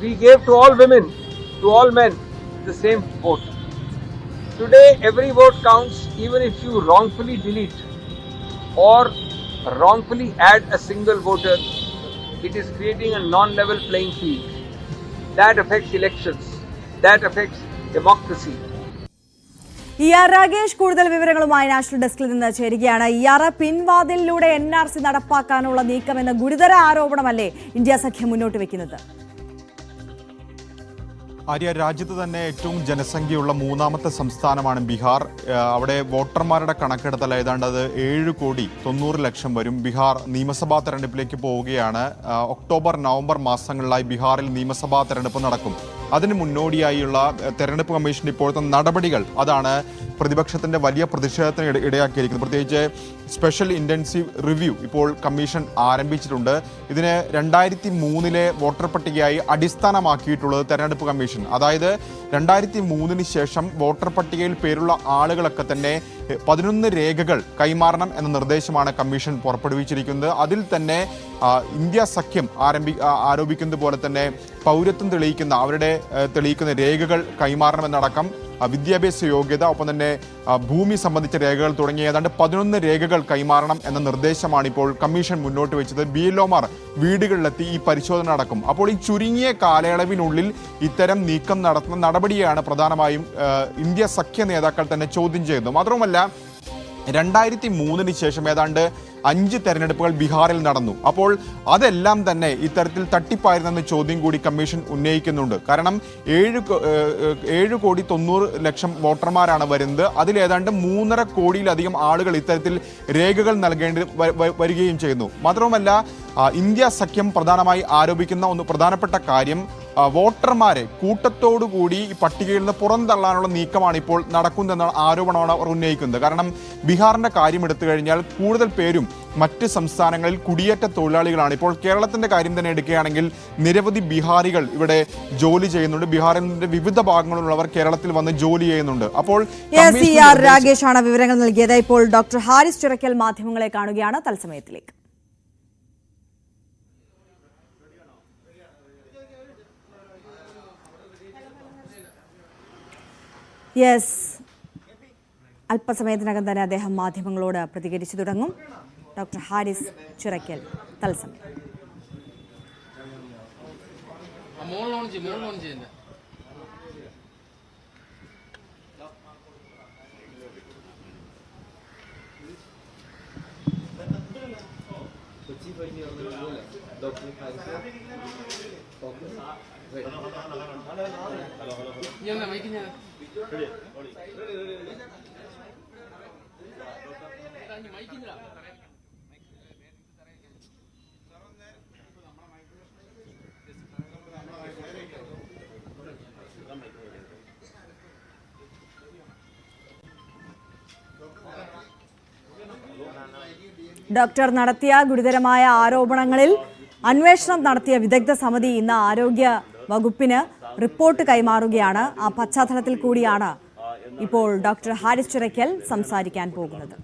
[SPEAKER 8] We gave to all women, to all men, the same vote. Today, every vote counts, even if you wrongfully delete or wrongfully add a single voter. It is creating a non-level playing field. That affects elections. That affects democracy.
[SPEAKER 1] Ragesh കൂടുതൽ വിവരങ്ങളുമായി national ഡെസ്കിൽ നിന്ന് ചേരുകയാണ്. പിൻവാതിലിലൂടെ NRC നടപ്പാക്കാനുള്ള നീക്കമെന്ന ഗുരുതര ആരോപണമല്ലേ India സഖ്യം മുന്നോട്ട് വെക്കുന്നത്?
[SPEAKER 9] ആര്യ, രാജ്യത്ത് തന്നെ ഏറ്റവും ജനസംഖ്യയുള്ള മൂന്നാമത്തെ സംസ്ഥാനമാണ് ബീഹാർ. അവിടെ വോട്ടർമാരുടെ കണക്കെടുത്താൽ ഏതാണ്ട് അത് 7,90,00,000 വരും. ബീഹാർ നിയമസഭാ തെരഞ്ഞെടുപ്പിലേക്ക് പോവുകയാണ്. ഒക്ടോബർ നവംബർ മാസങ്ങളിലായി ബീഹാറിൽ നിയമസഭാ തെരഞ്ഞെടുപ്പ് നടക്കും. അതിന് മുന്നോടിയായുള്ള തെരഞ്ഞെടുപ്പ് കമ്മീഷന്റെ ഇപ്പോഴത്തെ നടപടികൾ അതാണ് പ്രതിപക്ഷത്തിന്റെ വലിയ പ്രതിഷേധത്തിന് ഇടയാക്കിയിരിക്കുന്നത്. പ്രത്യേകിച്ച് സ്പെഷ്യൽ ഇന്റൻസീവ് റിവ്യൂ ഇപ്പോൾ കമ്മീഷൻ ആരംഭിച്ചിട്ടുണ്ട്. ഇതിന് 2003 വോട്ടർ പട്ടികയായി അടിസ്ഥാനമാക്കിയിട്ടുള്ളത് തെരഞ്ഞെടുപ്പ് കമ്മീഷൻ. അതായത് 2003 ശേഷം വോട്ടർ പട്ടികയിൽ പേരുള്ള ആളുകളൊക്കെ തന്നെ 11 രേഖകൾ കൈമാറണം എന്ന നിർദ്ദേശമാണ് കമ്മീഷൻ പുറപ്പെടുവിച്ചിരിക്കുന്നത്. അതിൽ തന്നെ ഇന്ത്യ സഖ്യം ആരോപിക്കുന്നത് പോലെ തന്നെ പൗരത്വം തെളിയിക്കുന്ന രേഖകൾ കൈമാറണമെന്നടക്കം വിദ്യാഭ്യാസ യോഗ്യത, ഒപ്പം തന്നെ ഭൂമി സംബന്ധിച്ച രേഖകൾ തുടങ്ങിയ ഏതാണ്ട് 11 രേഖകൾ കൈമാറണം എന്ന നിർദ്ദേശമാണ് ഇപ്പോൾ കമ്മീഷൻ മുന്നോട്ട് വെച്ചത്. BLOമാർ വീടുകളിലെത്തി ഈ പരിശോധന നടക്കും. അപ്പോൾ ഈ ചുരുങ്ങിയ കാലയളവിനുള്ളിൽ ഇത്തരം നീക്കം നടത്തുന്ന നടപടിയാണ് പ്രധാനമായും ഇന്ത്യ സഖ്യ നേതാക്കൾ തന്നെ ചോദ്യം ചെയ്യുന്നത്. മാത്രവുമല്ല 2003 ശേഷം ഏതാണ്ട് 5 തെരഞ്ഞെടുപ്പുകൾ ബീഹാറിൽ നടന്നു. അപ്പോൾ അതെല്ലാം തന്നെ ഇത്തരത്തിൽ തട്ടിപ്പായിരുന്നെന്ന ചോദ്യം കൂടി കമ്മീഷൻ ഉന്നയിക്കുന്നുണ്ട്. കാരണം 7,90,00,000 വോട്ടർമാരാണ് വരുന്നത്. അതിലേതാണ്ട് 3.5 കോടിയിലധികം ആളുകൾ ഇത്തരത്തിൽ രേഖകൾ നൽകേണ്ടി വരികയും ചെയ്യുന്നു. മാത്രവുമല്ല ഇന്ത്യ സഖ്യം പ്രധാനമായി ആരോപിക്കുന്ന ഒന്ന് പ്രധാനപ്പെട്ട കാര്യം വോട്ടർമാരെ കൂട്ടത്തോടുകൂടി ഈ പട്ടികയിൽ നിന്ന് പുറന്തള്ളാനുള്ള നീക്കമാണ് ഇപ്പോൾ നടക്കുന്നതെന്ന ആരോപണമാണ് അവർ ഉന്നയിക്കുന്നത്. കാരണം ബീഹാറിന്റെ കാര്യം എടുത്തു കഴിഞ്ഞാൽ കൂടുതൽ പേരും മറ്റ് സംസ്ഥാനങ്ങളിൽ കുടിയേറ്റ തൊഴിലാളികളാണ്. ഇപ്പോൾ കേരളത്തിന്റെ കാര്യം തന്നെ എടുക്കുകയാണെങ്കിൽ നിരവധി ബീഹാറികൾ ഇവിടെ ജോലി ചെയ്യുന്നുണ്ട്. ബീഹാറിന്റെ വിവിധ ഭാഗങ്ങളിലുള്ളവർ കേരളത്തിൽ വന്ന് ജോലി ചെയ്യുന്നുണ്ട്. അപ്പോൾ
[SPEAKER 1] രാഗേഷാണ് വിവരങ്ങൾ നൽകിയത്. ഇപ്പോൾ ഡോക്ടർ ഹാരിസ് ചിറക്കൽ മാധ്യമങ്ങളെ കാണുകയാണ് തത്സമയത്തിലേക്ക്. യെസ്, അല്പസമയത്തിനകം തന്നെ അദ്ദേഹം മാധ്യമങ്ങളോട് പ്രതികരിച്ചു തുടങ്ങും. ഡോക്ടർ ഹാരിസ് ചിറക്കൽ തത്സമയം. ഡോക്ടർ നടത്തിയ ഗുരുതരമായ ആരോപണങ്ങളിൽ അന്വേഷണം നടത്തിയ വിദഗ്ധ സമിതി ഇന്ന് ആരോഗ്യ വകുപ്പിന് റിപ്പോർട്ട് കൈമാറുകയാണ്. ആ പശ്ചാത്തലത്തിൽ കൂടിയാണ് ഇപ്പോൾ ഡോക്ടർ ഹാരിസ് ചിറക്കൽ സംസാരിക്കാൻ പോകുന്നത്.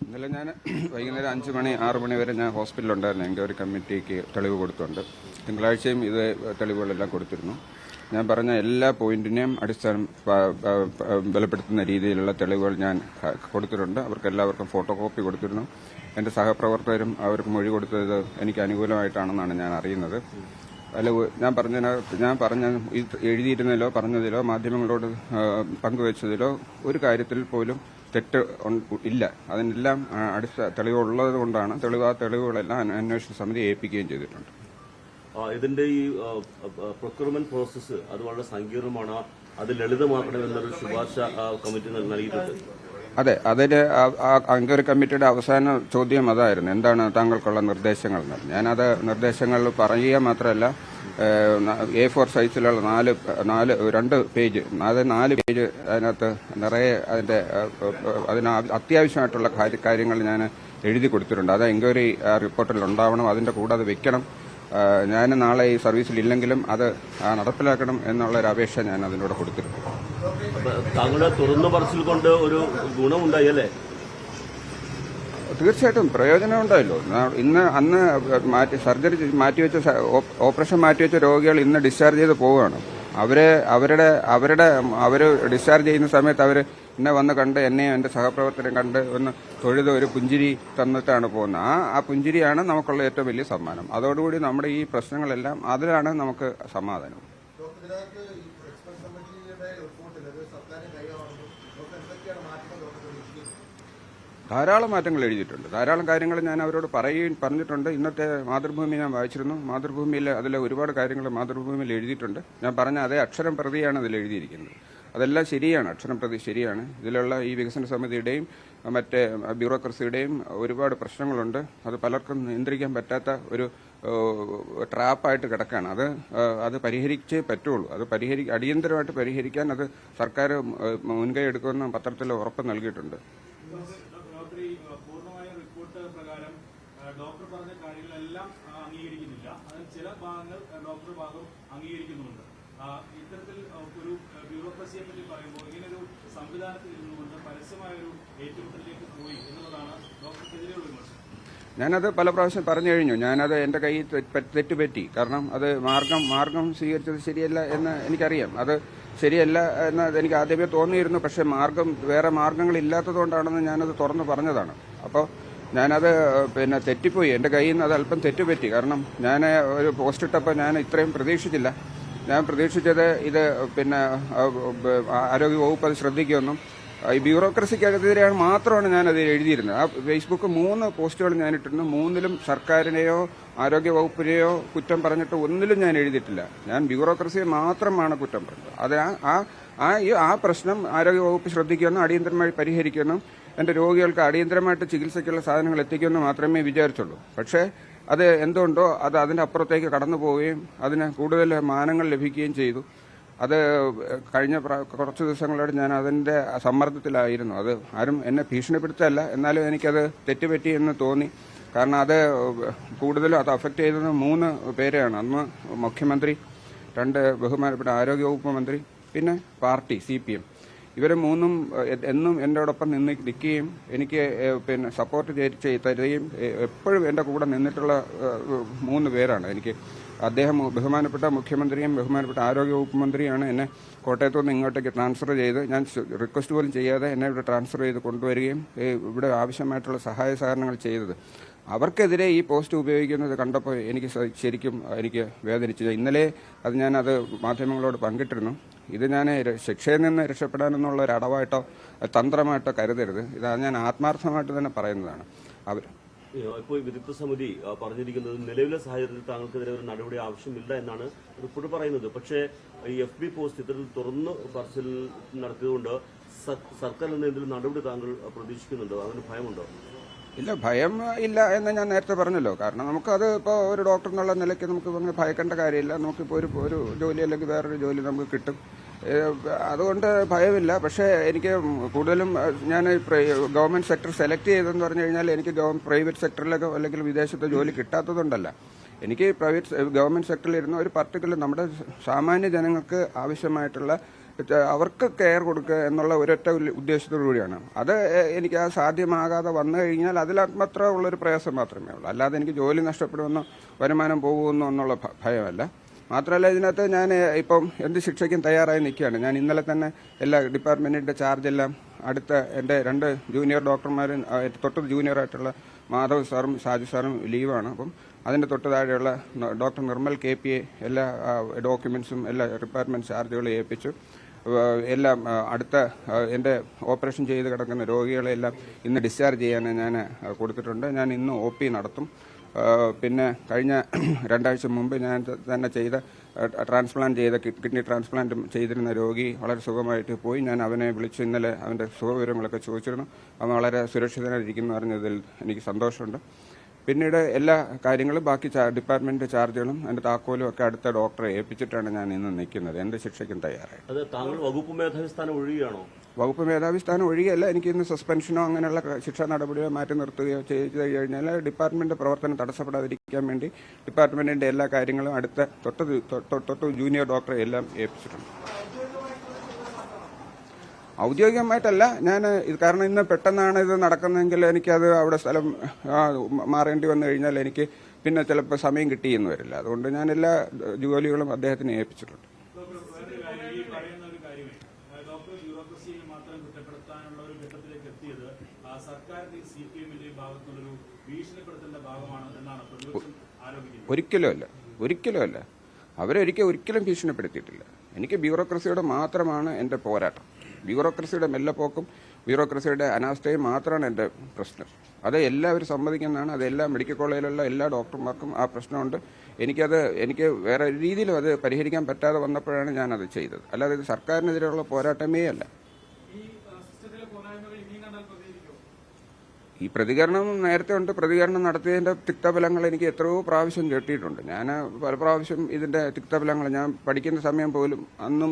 [SPEAKER 10] ഇന്നലെ ഞാൻ വൈകുന്നേരം 5 മണി 6 മണി വരെ ഞാൻ ഹോസ്പിറ്റലുണ്ടായിരുന്നു. എൻ്റെ ഒരു കമ്മിറ്റിക്ക് തെളിവ് കൊടുത്തുണ്ട്. തിങ്കളാഴ്ചയും ഇത് തെളിവുകളെല്ലാം കൊടുത്തിരുന്നു. ഞാൻ പറഞ്ഞ എല്ലാ പോയിന്റിനെയും അടിസ്ഥാനം ബലപ്പെടുത്തുന്ന രീതിയിലുള്ള തെളിവുകൾ ഞാൻ കൊടുത്തിട്ടുണ്ട്. അവർക്കെല്ലാവർക്കും ഫോട്ടോ കോപ്പി കൊടുത്തിരുന്നു. എൻ്റെ സഹപ്രവർത്തകരും അവർക്ക് മൊഴി കൊടുത്തത് എനിക്ക് അനുകൂലമായിട്ടാണെന്നാണ് ഞാൻ അറിയുന്നത്. അല്ല, ഞാൻ എഴുതിയിരുന്നതിലോ പറഞ്ഞതിലോ മാധ്യമങ്ങളോട് പങ്കുവച്ചതിലോ ഒരു കാര്യത്തിൽ പോലും തെറ്റ് ഇല്ല. അതിനെല്ലാം തെളിവുള്ളത് കൊണ്ടാണ് ആ തെളിവുകളെല്ലാം അന്വേഷണ സമിതി ഏൽപ്പിക്കുകയും ചെയ്തിട്ടുണ്ട്.
[SPEAKER 11] ഇതിന്റെ ഈ പ്രൊക്യൂർമെന്റ് പ്രോസസ്സ് അത് വളരെ സങ്കീർണമാണ്, അത് ലളിതമാക്കണമെന്നൊരു ശുപാർശ കമ്മിറ്റി നൽകിയിട്ടുണ്ട്.
[SPEAKER 10] അതെ, അതിൽ അംഗർ കമ്മിറ്റിയുടെ അവസാന ചോദ്യം അതായിരുന്നു, എന്താണ് താങ്കൾക്കുള്ള നിർദ്ദേശങ്ങൾ എന്ന്. ഞാനത് നിർദ്ദേശങ്ങൾ പറയുക മാത്രമല്ല, A4 സൈസിലുള്ള 2 പേജ്, അത് 4 പേജ് അതിനകത്ത് നിറയെ അതിന് അത്യാവശ്യമായിട്ടുള്ള കാര്യങ്ങൾ ഞാൻ എഴുതി കൊടുത്തിട്ടുണ്ട്. അത് എൻക്വയറി റിപ്പോർട്ടിൽ ഉണ്ടാവണം, അതിൻ്റെ കൂടെ അത് വെക്കണം. ഞാൻ നാളെ ഈ സർവീസിൽ ഇല്ലെങ്കിലും അത് നടപ്പിലാക്കണം എന്നുള്ളൊരു അപേക്ഷ ഞാൻ അതിനോട് കൊടുത്തിട്ടുണ്ട്.
[SPEAKER 11] താങ്കളുടെ തുറന്ന പറച്ചിൽ കൊണ്ട് ഒരു ഗുണമുണ്ടായല്ലേ?
[SPEAKER 10] തീർച്ചയായിട്ടും പ്രയോജനം ഉണ്ടായല്ലോ. അന്ന് സർജറി മാറ്റിവെച്ച ഓപ്പറേഷൻ മാറ്റിവെച്ച രോഗികൾ ഇന്ന് ഡിസ്ചാർജ് ചെയ്ത് പോവുകയാണ്. അവർ ഡിസ്ചാർജ് ചെയ്യുന്ന സമയത്ത് അവർ എന്നെ വന്ന് കണ്ട്, എന്നെയും എൻ്റെ സഹപ്രവർത്തകരെ കണ്ട് ഒന്ന് തൊഴുത് ഒരു പുഞ്ചിരി തന്നിട്ടാണ് പോകുന്നത്. ആ പുഞ്ചിരിയാണ് നമുക്കുള്ള ഏറ്റവും വലിയ സമ്മാനം. അതോടുകൂടി നമ്മുടെ ഈ പ്രശ്നങ്ങളെല്ലാം അതിലാണ് നമുക്ക് സമാധാനം. ധാരാളം മാറ്റങ്ങൾ എഴുതിയിട്ടുണ്ട്. ധാരാളം കാര്യങ്ങൾ ഞാൻ അവരോട് പറഞ്ഞിട്ടുണ്ട്. ഇന്നത്തെ മാതൃഭൂമി ഞാൻ വായിച്ചിരുന്നു. മാതൃഭൂമിയിൽ അതിൽ ഒരുപാട് കാര്യങ്ങൾ മാതൃഭൂമിയിൽ എഴുതിയിട്ടുണ്ട്. ഞാൻ പറഞ്ഞ അതേ അക്ഷരം പ്രതിയാണ് അതിൽ എഴുതിയിരിക്കുന്നത്. അതെല്ലാം ശരിയാണ്, അക്ഷരം പ്രതി ശരിയാണ്. ഇതിലുള്ള ഈ വികസന സമിതിയുടെയും മറ്റേ ബ്യൂറോക്രസിയുടെയും ഒരുപാട് പ്രശ്നങ്ങളുണ്ട്. അത് പലർക്കും നിയന്ത്രിക്കാൻ പറ്റാത്ത ഒരു ട്രാപ്പായിട്ട് കിടക്കുകയാണ്. അത് പരിഹരിച്ചേ പറ്റുള്ളൂ. അത് അടിയന്തരമായിട്ട് പരിഹരിക്കാൻ അത് സർക്കാർ മുൻകൈ എടുക്കുമെന്ന് പത്രത്തിൽ ഉറപ്പ് നൽകിയിട്ടുണ്ട്.
[SPEAKER 12] ഡോക്ടർ പറഞ്ഞ കാര്യങ്ങളെല്ലാം അംഗീകരിക്കുന്നില്ല, അതിൽ ചില ഭാഗങ്ങൾ ഡോക്ടർ ഭാഗം അംഗീകരിക്കുന്നുണ്ട്. ഇത്തരത്തിൽ ഒരു ബ്യൂറോക്രസിയെ പറ്റി പറയുമ്പോൾ ഇങ്ങനൊരു സംവിധാനത്തിൽ ഇരുന്നുകൊണ്ട് പരസ്യമായ ഒരു ഏറ്റുമുട്ടലിലേക്ക് പോയി എന്നുള്ളതാണ് ഡോക്ടർക്കെതിരെയുള്ള വിമർശനം.
[SPEAKER 10] ഞാനത് പല പ്രാവശ്യം പറഞ്ഞു കഴിഞ്ഞു. ഞാനത് എൻ്റെ കയ്യിൽ തെറ്റുപറ്റി. കാരണം അത് മാർഗം സ്വീകരിച്ചത് ശരിയല്ല എന്ന് എനിക്കറിയാം. അത് ശരിയല്ല എന്ന് എനിക്ക് ആദ്യമേ തോന്നിയിരുന്നു. പക്ഷേ വേറെ മാർഗങ്ങളില്ലാത്തതുകൊണ്ടാണെന്ന് ഞാനത് തുറന്നു പറഞ്ഞതാണ്. അപ്പോൾ ഞാനത് തെറ്റിപ്പോയി. എൻ്റെ കയ്യിൽ നിന്ന് അത് അല്പം തെറ്റുപറ്റി. കാരണം ഞാൻ ഒരു പോസ്റ്റ് ഇട്ടപ്പോൾ ഞാൻ ഇത്രയും പ്രതീക്ഷിച്ചില്ല. ഞാൻ പ്രതീക്ഷിച്ചത് ഇത് ആരോഗ്യവകുപ്പ് അത് ശ്രദ്ധിക്കുമെന്നും ഈ ബ്യൂറോക്രസിക്കെതിരെയാണ് മാത്രമാണ് ഞാനത് എഴുതിയിരുന്നത്. ആ ഫേസ്ബുക്ക് 3 പോസ്റ്റുകൾ ഞാൻ ഇട്ടിരുന്നു. 3ലും സർക്കാരിനെയോ ആരോഗ്യവകുപ്പിനെയോ കുറ്റം പറഞ്ഞിട്ട് ഒന്നിലും ഞാൻ എഴുതിയിട്ടില്ല. ഞാൻ ബ്യൂറോക്രസിയെ മാത്രമാണ് കുറ്റം പറഞ്ഞത്. അത് ആ പ്രശ്നം ആരോഗ്യവകുപ്പ് ശ്രദ്ധിക്കുമെന്നും അടിയന്തരമായി പരിഹരിക്കുമെന്നും എൻ്റെ രോഗികൾക്ക് അടിയന്തരമായിട്ട് ചികിത്സയ്ക്കുള്ള സാധനങ്ങൾ എത്തിക്കുമെന്ന് മാത്രമേ വിചാരിച്ചുള്ളൂ. പക്ഷേ അത് എന്തുകൊണ്ടോ അതിൻ്റെ അപ്പുറത്തേക്ക് കടന്നു പോവുകയും അതിന് കൂടുതൽ മാനങ്ങൾ ലഭിക്കുകയും ചെയ്തു. അത് കഴിഞ്ഞ കുറച്ച് ദിവസങ്ങളായിട്ട് ഞാൻ അതിൻ്റെ സമ്മർദ്ദത്തിലായിരുന്നു. അത് ആരും എന്നെ ഭീഷണിപ്പെടുത്തല്ല, എന്നാലും എനിക്കത് തെറ്റുപറ്റി എന്ന് തോന്നി. കാരണം അത് കൂടുതലും അത് അഫക്റ്റ് ചെയ്തത് 3 പേരെയാണ്. അന്ന് മുഖ്യമന്ത്രി, 2 ബഹുമാനപ്പെട്ട ആരോഗ്യവകുപ്പ് മന്ത്രി, പിന്നെ പാർട്ടി CPM. ഇവർ 3ഉം എന്നും എന്നോടൊപ്പം നിൽക്കുകയും എനിക്ക് സപ്പോർട്ട് തരികയും എപ്പോഴും എൻ്റെ കൂടെ നിന്നിട്ടുള്ള 3 പേരാണ്. എനിക്ക് അദ്ദേഹം ബഹുമാനപ്പെട്ട മുഖ്യമന്ത്രിയും ബഹുമാനപ്പെട്ട ആരോഗ്യവകുപ്പ് മന്ത്രിയാണ് എന്നെ കോട്ടയത്തുനിന്ന് ഇങ്ങോട്ടേക്ക് ട്രാൻസ്ഫർ ചെയ്ത്, ഞാൻ റിക്വസ്റ്റ് പോലും ചെയ്യാതെ എന്നെ ഇവിടെ ട്രാൻസ്ഫർ ചെയ്ത് കൊണ്ടുവരികയും ഇവിടെ ആവശ്യമായിട്ടുള്ള സഹായ സഹകരണങ്ങൾ ചെയ്തത്. അവർക്കെതിരെ ഈ പോസ്റ്റ് ഉപയോഗിക്കുന്നത് കണ്ടപ്പോൾ ശരിക്കും എനിക്ക് വേദനിച്ചു. ഇന്നലെ ഞാനത് മാധ്യമങ്ങളോട് പങ്കിട്ടിരുന്നു. ഇത് ഞാൻ ശിക്ഷയിൽ നിന്ന് രക്ഷപ്പെടാനെന്നുള്ള ഒരു അടവായിട്ടോ തന്ത്രമായിട്ടോ കരുതരുത്. ഇത് ഞാൻ ആത്മാർത്ഥമായിട്ട് തന്നെ പറയുന്നതാണ്.
[SPEAKER 11] ഇപ്പോൾ വിദഗ്ധ സമിതി പറഞ്ഞിരിക്കുന്നത് നിലവിലെ സാഹചര്യത്തിൽ താങ്കൾക്കെതിരെ ഒരു നടപടി ആവശ്യമില്ല എന്നാണ് റിപ്പോർട്ട് പറയുന്നത്. പക്ഷേ ഈ FB പോസ്റ്റ് ഇത്തരത്തിൽ തുറന്ന് പറച്ചിൽ നടത്തിയതുകൊണ്ട് സർക്കാരിൽ നിന്ന് എന്തെങ്കിലും നടപടി താങ്കൾ പ്രതീക്ഷിക്കുന്നുണ്ടോ? അതിന് ഭയമുണ്ടോ?
[SPEAKER 10] ഇല്ല, ഭയം ഇല്ല എന്ന് ഞാൻ നേരത്തെ പറഞ്ഞല്ലോ. കാരണം നമുക്കത് ഇപ്പോൾ ഒരു ഡോക്ടർ എന്നുള്ള നിലയ്ക്ക് നമുക്ക് അങ്ങനെ ഭയക്കേണ്ട കാര്യമില്ല. നമുക്കിപ്പോൾ ഒരു ജോലി അല്ലെങ്കിൽ വേറൊരു ജോലി നമുക്ക് കിട്ടും. അതുകൊണ്ട് ഭയമില്ല. പക്ഷേ എനിക്ക് കൂടുതലും ഞാൻ ഗവൺമെന്റ് സെക്ടർ സെലക്ട് ചെയ്തതെന്ന് പറഞ്ഞു കഴിഞ്ഞാൽ എനിക്ക് പ്രൈവറ്റ് സെക്ടറിലൊക്കെ അല്ലെങ്കിൽ വിദേശത്തെ ജോലി കിട്ടാത്തതുകൊണ്ടല്ല. എനിക്ക് ഗവൺമെന്റ് സെക്ടറിൽ ഇരുന്ന ഒരു പർട്ടിക്കുലർ നമ്മുടെ സാമാന്യ ജനങ്ങൾക്ക് ആവശ്യമായിട്ടുള്ള അവർക്ക് കെയർ കൊടുക്കുക എന്നുള്ള ഒരൊറ്റ ഉദ്ദേശത്തോടു കൂടിയാണ്. അത് എനിക്ക് ആ സാധ്യമാകാതെ വന്നു കഴിഞ്ഞാൽ അതിൽ മാത്രം ഉള്ളൊരു പ്രയാസം മാത്രമേ ഉള്ളൂ. അല്ലാതെ എനിക്ക് ജോലി നഷ്ടപ്പെടുമെന്നോ വരുമാനം പോകുമെന്നോ എന്നുള്ള ഭയമല്ല. മാത്രമല്ല, ഇതിനകത്ത് ഞാൻ ഇപ്പം എന്ത് ശിക്ഷയ്ക്കും തയ്യാറായി നിൽക്കുകയാണ്. ഞാൻ ഇന്നലെ തന്നെ എല്ലാ ഡിപ്പാർട്ട്മെന്റിന്റെ ചാർജെല്ലാം അടുത്ത എൻ്റെ 2 ജൂനിയർ ഡോക്ടർമാരും തൊട്ട് ജൂനിയറായിട്ടുള്ള മാധവ് സാറും ഷാജു സാറും ലീവാണ്. അപ്പം അതിൻ്റെ തൊട്ട് താഴെയുള്ള ഡോക്ടർ നിർമ്മൽ KPA എല്ലാ ഡോക്യുമെന്റ്സും എല്ലാ ഡിപ്പാർട്ട്മെന്റ് ചാർജുകളും ഏൽപ്പിച്ചു. എല്ലാം അടുത്ത എൻ്റെ ഓപ്പറേഷൻ ചെയ്ത് കിടക്കുന്ന രോഗികളെല്ലാം ഇന്ന് ഡിസ്ചാർജ് ചെയ്യാൻ ഞാൻ കൊടുത്തിട്ടുണ്ട്. ഞാൻ ഇന്ന് OP നടത്തും. പിന്നെ കഴിഞ്ഞ 2 ആഴ്ച മുമ്പ് ഞാൻ തന്നെ ചെയ്ത കിഡ്നി ട്രാൻസ്പ്ലാന്റ് ചെയ്തിരുന്ന രോഗി വളരെ സുഖമായിട്ട് പോയി. ഞാൻ അവനെ വിളിച്ച് ഇന്നലെ അവൻ്റെ സുഖവിവരങ്ങളൊക്കെ ചോദിച്ചിരുന്നു. അവൻ വളരെ സുരക്ഷിതനായിരിക്കുന്നു അറിഞ്ഞതിൽ എനിക്ക് സന്തോഷമുണ്ട്. പിന്നീട് എല്ലാ കാര്യങ്ങളും ബാക്കി ഡിപ്പാർട്ട്മെന്റ് ചാർജുകളും അതിന്റെ താക്കോലും ഒക്കെ അടുത്ത ഡോക്ടറെ ഏൽപ്പിച്ചിട്ടാണ് ഞാൻ ഇന്ന് നിൽക്കുന്നത്. എന്റെ ശിക്ഷയ്ക്കും തയ്യാറായി.
[SPEAKER 11] അത് താങ്കൾ വകുപ്പ് മേധാവി സ്ഥാനം ഒഴിയുകയാണോ?
[SPEAKER 10] വകുപ്പ് മേധാവി സ്ഥാനം ഒഴികെയല്ല. എനിക്ക് ഇന്ന് സസ്പെൻഷനോ അങ്ങനെയുള്ള ശിക്ഷാ നടപടിയോ മാറ്റി നിർത്തുകയോ ചെയ്തു കഴിഞ്ഞാൽ ഡിപ്പാർട്ട്മെന്റ് പ്രവർത്തനം തടസ്സപ്പെടാതിരിക്കാൻ വേണ്ടി ഡിപ്പാർട്ട്മെന്റിന്റെ എല്ലാ കാര്യങ്ങളും അടുത്ത തൊട്ട് ജൂനിയർ ഡോക്ടറെ എല്ലാം ഏൽപ്പിച്ചിട്ടുണ്ട്. ഔദ്യോഗികമായിട്ടല്ല ഞാൻ ഇത്, കാരണം ഇന്ന് പെട്ടെന്നാണ് ഇത് നടക്കുന്നതെങ്കിൽ എനിക്കത് അവിടെ സ്ഥലം മാറേണ്ടി വന്നു കഴിഞ്ഞാൽ എനിക്ക് പിന്നെ ചിലപ്പോൾ സമയം കിട്ടിയെന്ന് വരില്ല. അതുകൊണ്ട് ഞാൻ എല്ലാ ജോലികളും അദ്ദേഹത്തിന് ഏൽപ്പിച്ചിട്ടുണ്ട്. ഒരിക്കലുമല്ല. ഒരിക്കലും ഭീഷണിപ്പെടുത്തിയിട്ടില്ല. എനിക്ക് ബ്യൂറോക്രസിയോട് മാത്രമാണ് എൻ്റെ പോരാട്ടം. ബ്യൂറോക്രസിയുടെ മെല്ലപ്പോക്കും ബ്യൂറോക്രസിയുടെ അനാസ്ഥയും മാത്രമാണ് എൻ്റെ പ്രശ്നം. അത് എല്ലാവരും സമ്മതിക്കുന്നതാണ്. അത് എല്ലാ മെഡിക്കൽ കോളേജിലുള്ള എല്ലാ ഡോക്ടർമാർക്കും ആ പ്രശ്നമുണ്ട്. എനിക്ക് വേറെ രീതിയിലും അത് പരിഹരിക്കാൻ പറ്റാതെ വന്നപ്പോഴാണ് ഞാനത് ചെയ്തത്. അല്ലാതെ ഇത് സർക്കാരിനെതിരെയുള്ള പോരാട്ടമേ അല്ല. ഈ പ്രതികരണം നേരത്തെ ഉണ്ട്. പ്രതികരണം നടത്തിയതിന്റെ തിക്തഫലങ്ങൾ എനിക്ക് എത്രയോ പ്രാവശ്യം കേട്ടിട്ടുണ്ട്. ഞാൻ പല പ്രാവശ്യം ഇതിന്റെ തിക്തഫലങ്ങൾ ഞാൻ പഠിക്കുന്ന സമയം പോലും അന്നും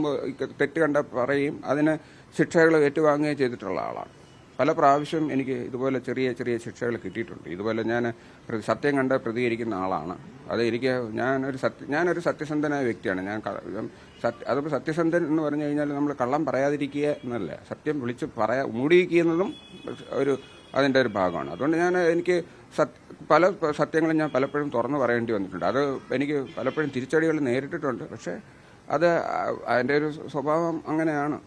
[SPEAKER 10] തെറ്റ് കണ്ട പറയും, അതിന് ശിക്ഷകൾ ഏറ്റുവാങ്ങുകയും ചെയ്തിട്ടുള്ള ആളാണ്. പല പ്രാവശ്യം എനിക്ക് ഇതുപോലെ ചെറിയ ശിക്ഷകൾ കിട്ടിയിട്ടുണ്ട്. ഇതുപോലെ ഞാൻ സത്യം കണ്ട് പ്രതികരിക്കുന്ന ആളാണ്. അത് എനിക്ക് ഞാനൊരു സത്യസന്ധനായ വ്യക്തിയാണ്. അതിപ്പോൾ സത്യസന്ധൻ എന്ന് പറഞ്ഞു കഴിഞ്ഞാൽ നമ്മൾ കള്ളം പറയാതിരിക്കുക എന്നല്ല, സത്യം വിളിച്ച് മൂടിയിരിക്കുന്നതും അതിൻ്റെ ഒരു ഭാഗമാണ്. അതുകൊണ്ട് എനിക്ക് പല സത്യങ്ങളും ഞാൻ പലപ്പോഴും തുറന്നു പറയേണ്ടി വന്നിട്ടുണ്ട്. അത് എനിക്ക് പലപ്പോഴും തിരിച്ചടികൾ നേരിട്ടിട്ടുണ്ട്. പക്ഷേ അത് അതിൻ്റെ ഒരു സ്വഭാവം അങ്ങനെയാണ്.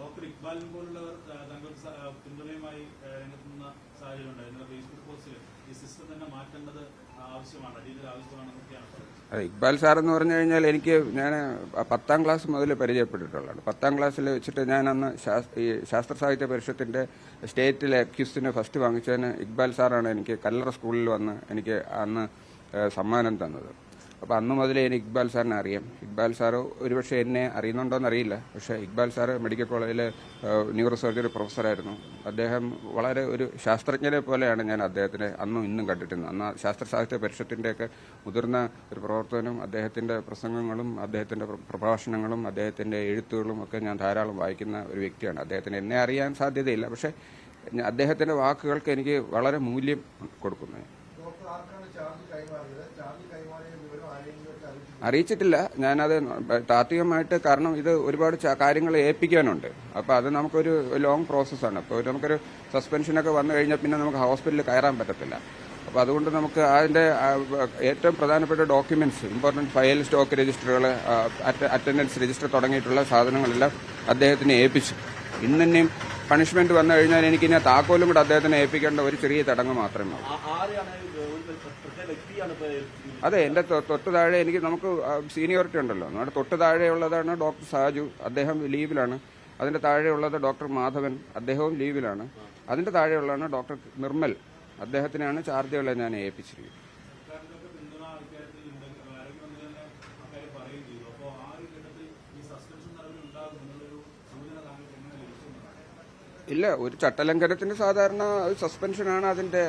[SPEAKER 12] ഡോക്ടർ ഇക്ബാലിനെ പോലുള്ളവർ താങ്കൾക്ക് പിന്തുണയുമായി രംഗത്തുന്ന സാഹചര്യം ഉണ്ടായിരുന്നു. ഫേസ്ബുക്ക് പോസ്റ്റിൽ ഈ സിസ്റ്റം തന്നെ മാറ്റേണ്ടത് ആവശ്യമാണ്, അടിയന്തര ആവശ്യമാണെന്നൊക്കെയാണ് പറയുന്നത്.
[SPEAKER 10] അതെ, ഇക്ബാൽ സാർ എന്ന് പറഞ്ഞു കഴിഞ്ഞാൽ ഞാൻ 10ാം ക്ലാസ് മുതൽ പരിചയപ്പെട്ടിട്ടുള്ളതാണ്. 10ാം ക്ലാസ്സിൽ വെച്ചിട്ട് ഞാൻ അന്ന് ഈ ശാസ്ത്ര സാഹിത്യ പരിഷത്തിന്റെ സ്റ്റേറ്റിലെ ക്വിസിന് ഫസ്റ്റ് വാങ്ങിച്ചതിന് ഇക്ബാൽ സാറാണ് എനിക്ക് കല്ലറ സ്കൂളിൽ വന്ന് എനിക്ക് അന്ന് സമ്മാനം തന്നത്. അപ്പോൾ അന്ന് മുതലേ എനിക്ക് ഇക്ബാൽ സാറിനെ അറിയാം. ഇക്ബാൽ സാറ് ഒരുപക്ഷെ എന്നെ അറിയുന്നുണ്ടോയെന്ന് അറിയില്ല. പക്ഷേ ഇക്ബാൽ സാറ് മെഡിക്കൽ കോളേജിലെ ന്യൂറോ സർജറി പ്രൊഫസറായിരുന്നു. അദ്ദേഹം വളരെ ഒരു ശാസ്ത്രജ്ഞനെ പോലെയാണ് ഞാൻ അദ്ദേഹത്തിനെ അന്നും ഇന്നും കണ്ടിട്ടുള്ളത്. അന്ന് ശാസ്ത്ര സാഹിത്യ പരിഷത്തിൻ്റെയൊക്കെ മുതിർന്ന ഒരു പ്രവർത്തനം, അദ്ദേഹത്തിൻ്റെ പ്രസംഗങ്ങളും അദ്ദേഹത്തിൻ്റെ പ്രഭാഷണങ്ങളും അദ്ദേഹത്തിൻ്റെ എഴുത്തുകളും ഒക്കെ ഞാൻ ധാരാളം വായിക്കുന്ന ഒരു വ്യക്തിയാണ്. അദ്ദേഹത്തിന് എന്നെ അറിയാൻ സാധ്യതയില്ല. പക്ഷേ അദ്ദേഹത്തിൻ്റെ വാക്കുകൾക്ക് എനിക്ക് വളരെ മൂല്യം കൊടുക്കുന്നു. അറിയിച്ചിട്ടില്ല. ഞാനത് താത്വികമായിട്ട്, കാരണം ഇത് ഒരുപാട് കാര്യങ്ങൾ ഏൽപ്പിക്കാനുണ്ട്. അപ്പോൾ അത് നമുക്കൊരു ലോങ് പ്രോസസ്സാണ്. അപ്പോൾ നമുക്കൊരു സസ്പെൻഷനൊക്കെ വന്നു കഴിഞ്ഞാൽ പിന്നെ നമുക്ക് ഹോസ്പിറ്റലിൽ കയറാൻ പറ്റത്തില്ല. അപ്പോൾ അതുകൊണ്ട് നമുക്ക് അതിൻ്റെ ഏറ്റവും പ്രധാനപ്പെട്ട ഡോക്യുമെന്റ്സ്, ഇമ്പോർട്ടൻറ്റ് ഫയൽ, സ്റ്റോക്ക് രജിസ്റ്ററുകൾ, അറ്റൻഡൻസ് രജിസ്റ്റർ തുടങ്ങിയിട്ടുള്ള സാധനങ്ങളെല്ലാം അദ്ദേഹത്തിന് ഏൽപ്പിച്ചു. ഇന്നെന്നെയും പണിഷ്മെന്റ് വന്നു കഴിഞ്ഞാൽ എനിക്കിനി താക്കോലും കൂടെ അദ്ദേഹത്തിന് ഏൽപ്പിക്കേണ്ട ഒരു ചെറിയ ചടങ്ങ് മാത്രമേ ഉള്ളൂ. അതെ, എൻ്റെ തൊട്ട് താഴെ നമുക്ക് സീനിയോറിറ്റി ഉണ്ടല്ലോ. നമ്മുടെ തൊട്ട് താഴെയുള്ളതാണ് ഡോക്ടർ സാജു, അദ്ദേഹം ലീവിലാണ്. അതിൻ്റെ താഴെയുള്ളത് ഡോക്ടർ മാധവൻ, അദ്ദേഹവും ലീവിലാണ്. അതിൻ്റെ താഴെയുള്ളതാണ് ഡോക്ടർ നിർമ്മൽ അദ്ദേഹത്തിനാണ് ചാർജുകളെ ഞാൻ ഏൽപ്പിച്ചിരിക്കുന്നത്. ഇല്ല, ഒരു ചട്ടലംഘനത്തിന് സാധാരണ സസ്പെൻഷനാണ് അതിൻ്റെ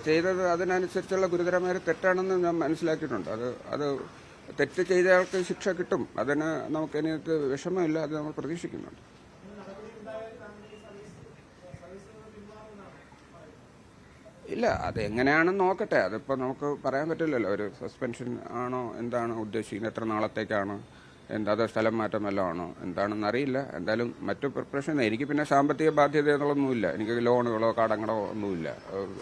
[SPEAKER 10] ചെയ്തത്. അതിനനുസരിച്ചുള്ള ഗുരുതരമായ തെറ്റാണെന്ന് ഞാൻ മനസ്സിലാക്കിയിട്ടുണ്ട്. അത് തെറ്റ് ചെയ്തയാൾക്ക് ശിക്ഷ കിട്ടും. അതിന് നമുക്കതിനകത്ത് വിഷമമില്ല. അത് നമ്മൾ പ്രതീക്ഷിക്കുന്നുണ്ട്. ഇല്ല, അതെങ്ങനെയാണെന്ന് നോക്കട്ടെ. അതിപ്പോൾ നമുക്ക് പറയാൻ പറ്റില്ലല്ലോ. ഒരു സസ്പെൻഷൻ ആണോ, എന്താണ് ഉദ്ദേശിക്കുന്നത്, എത്ര നാളത്തേക്കാണ്, അതോ സ്ഥലം മാറ്റം വല്ലതും ആണോ, എന്താണെന്ന് അറിയില്ല. എന്തായാലും മറ്റു പ്രിപ്പറേഷൻ, എനിക്ക് പിന്നെ സാമ്പത്തിക ബാധ്യത എന്നുള്ളതൊന്നുമില്ല. എനിക്ക് ലോണുകളോ കടങ്ങളോ ഒന്നുമില്ല.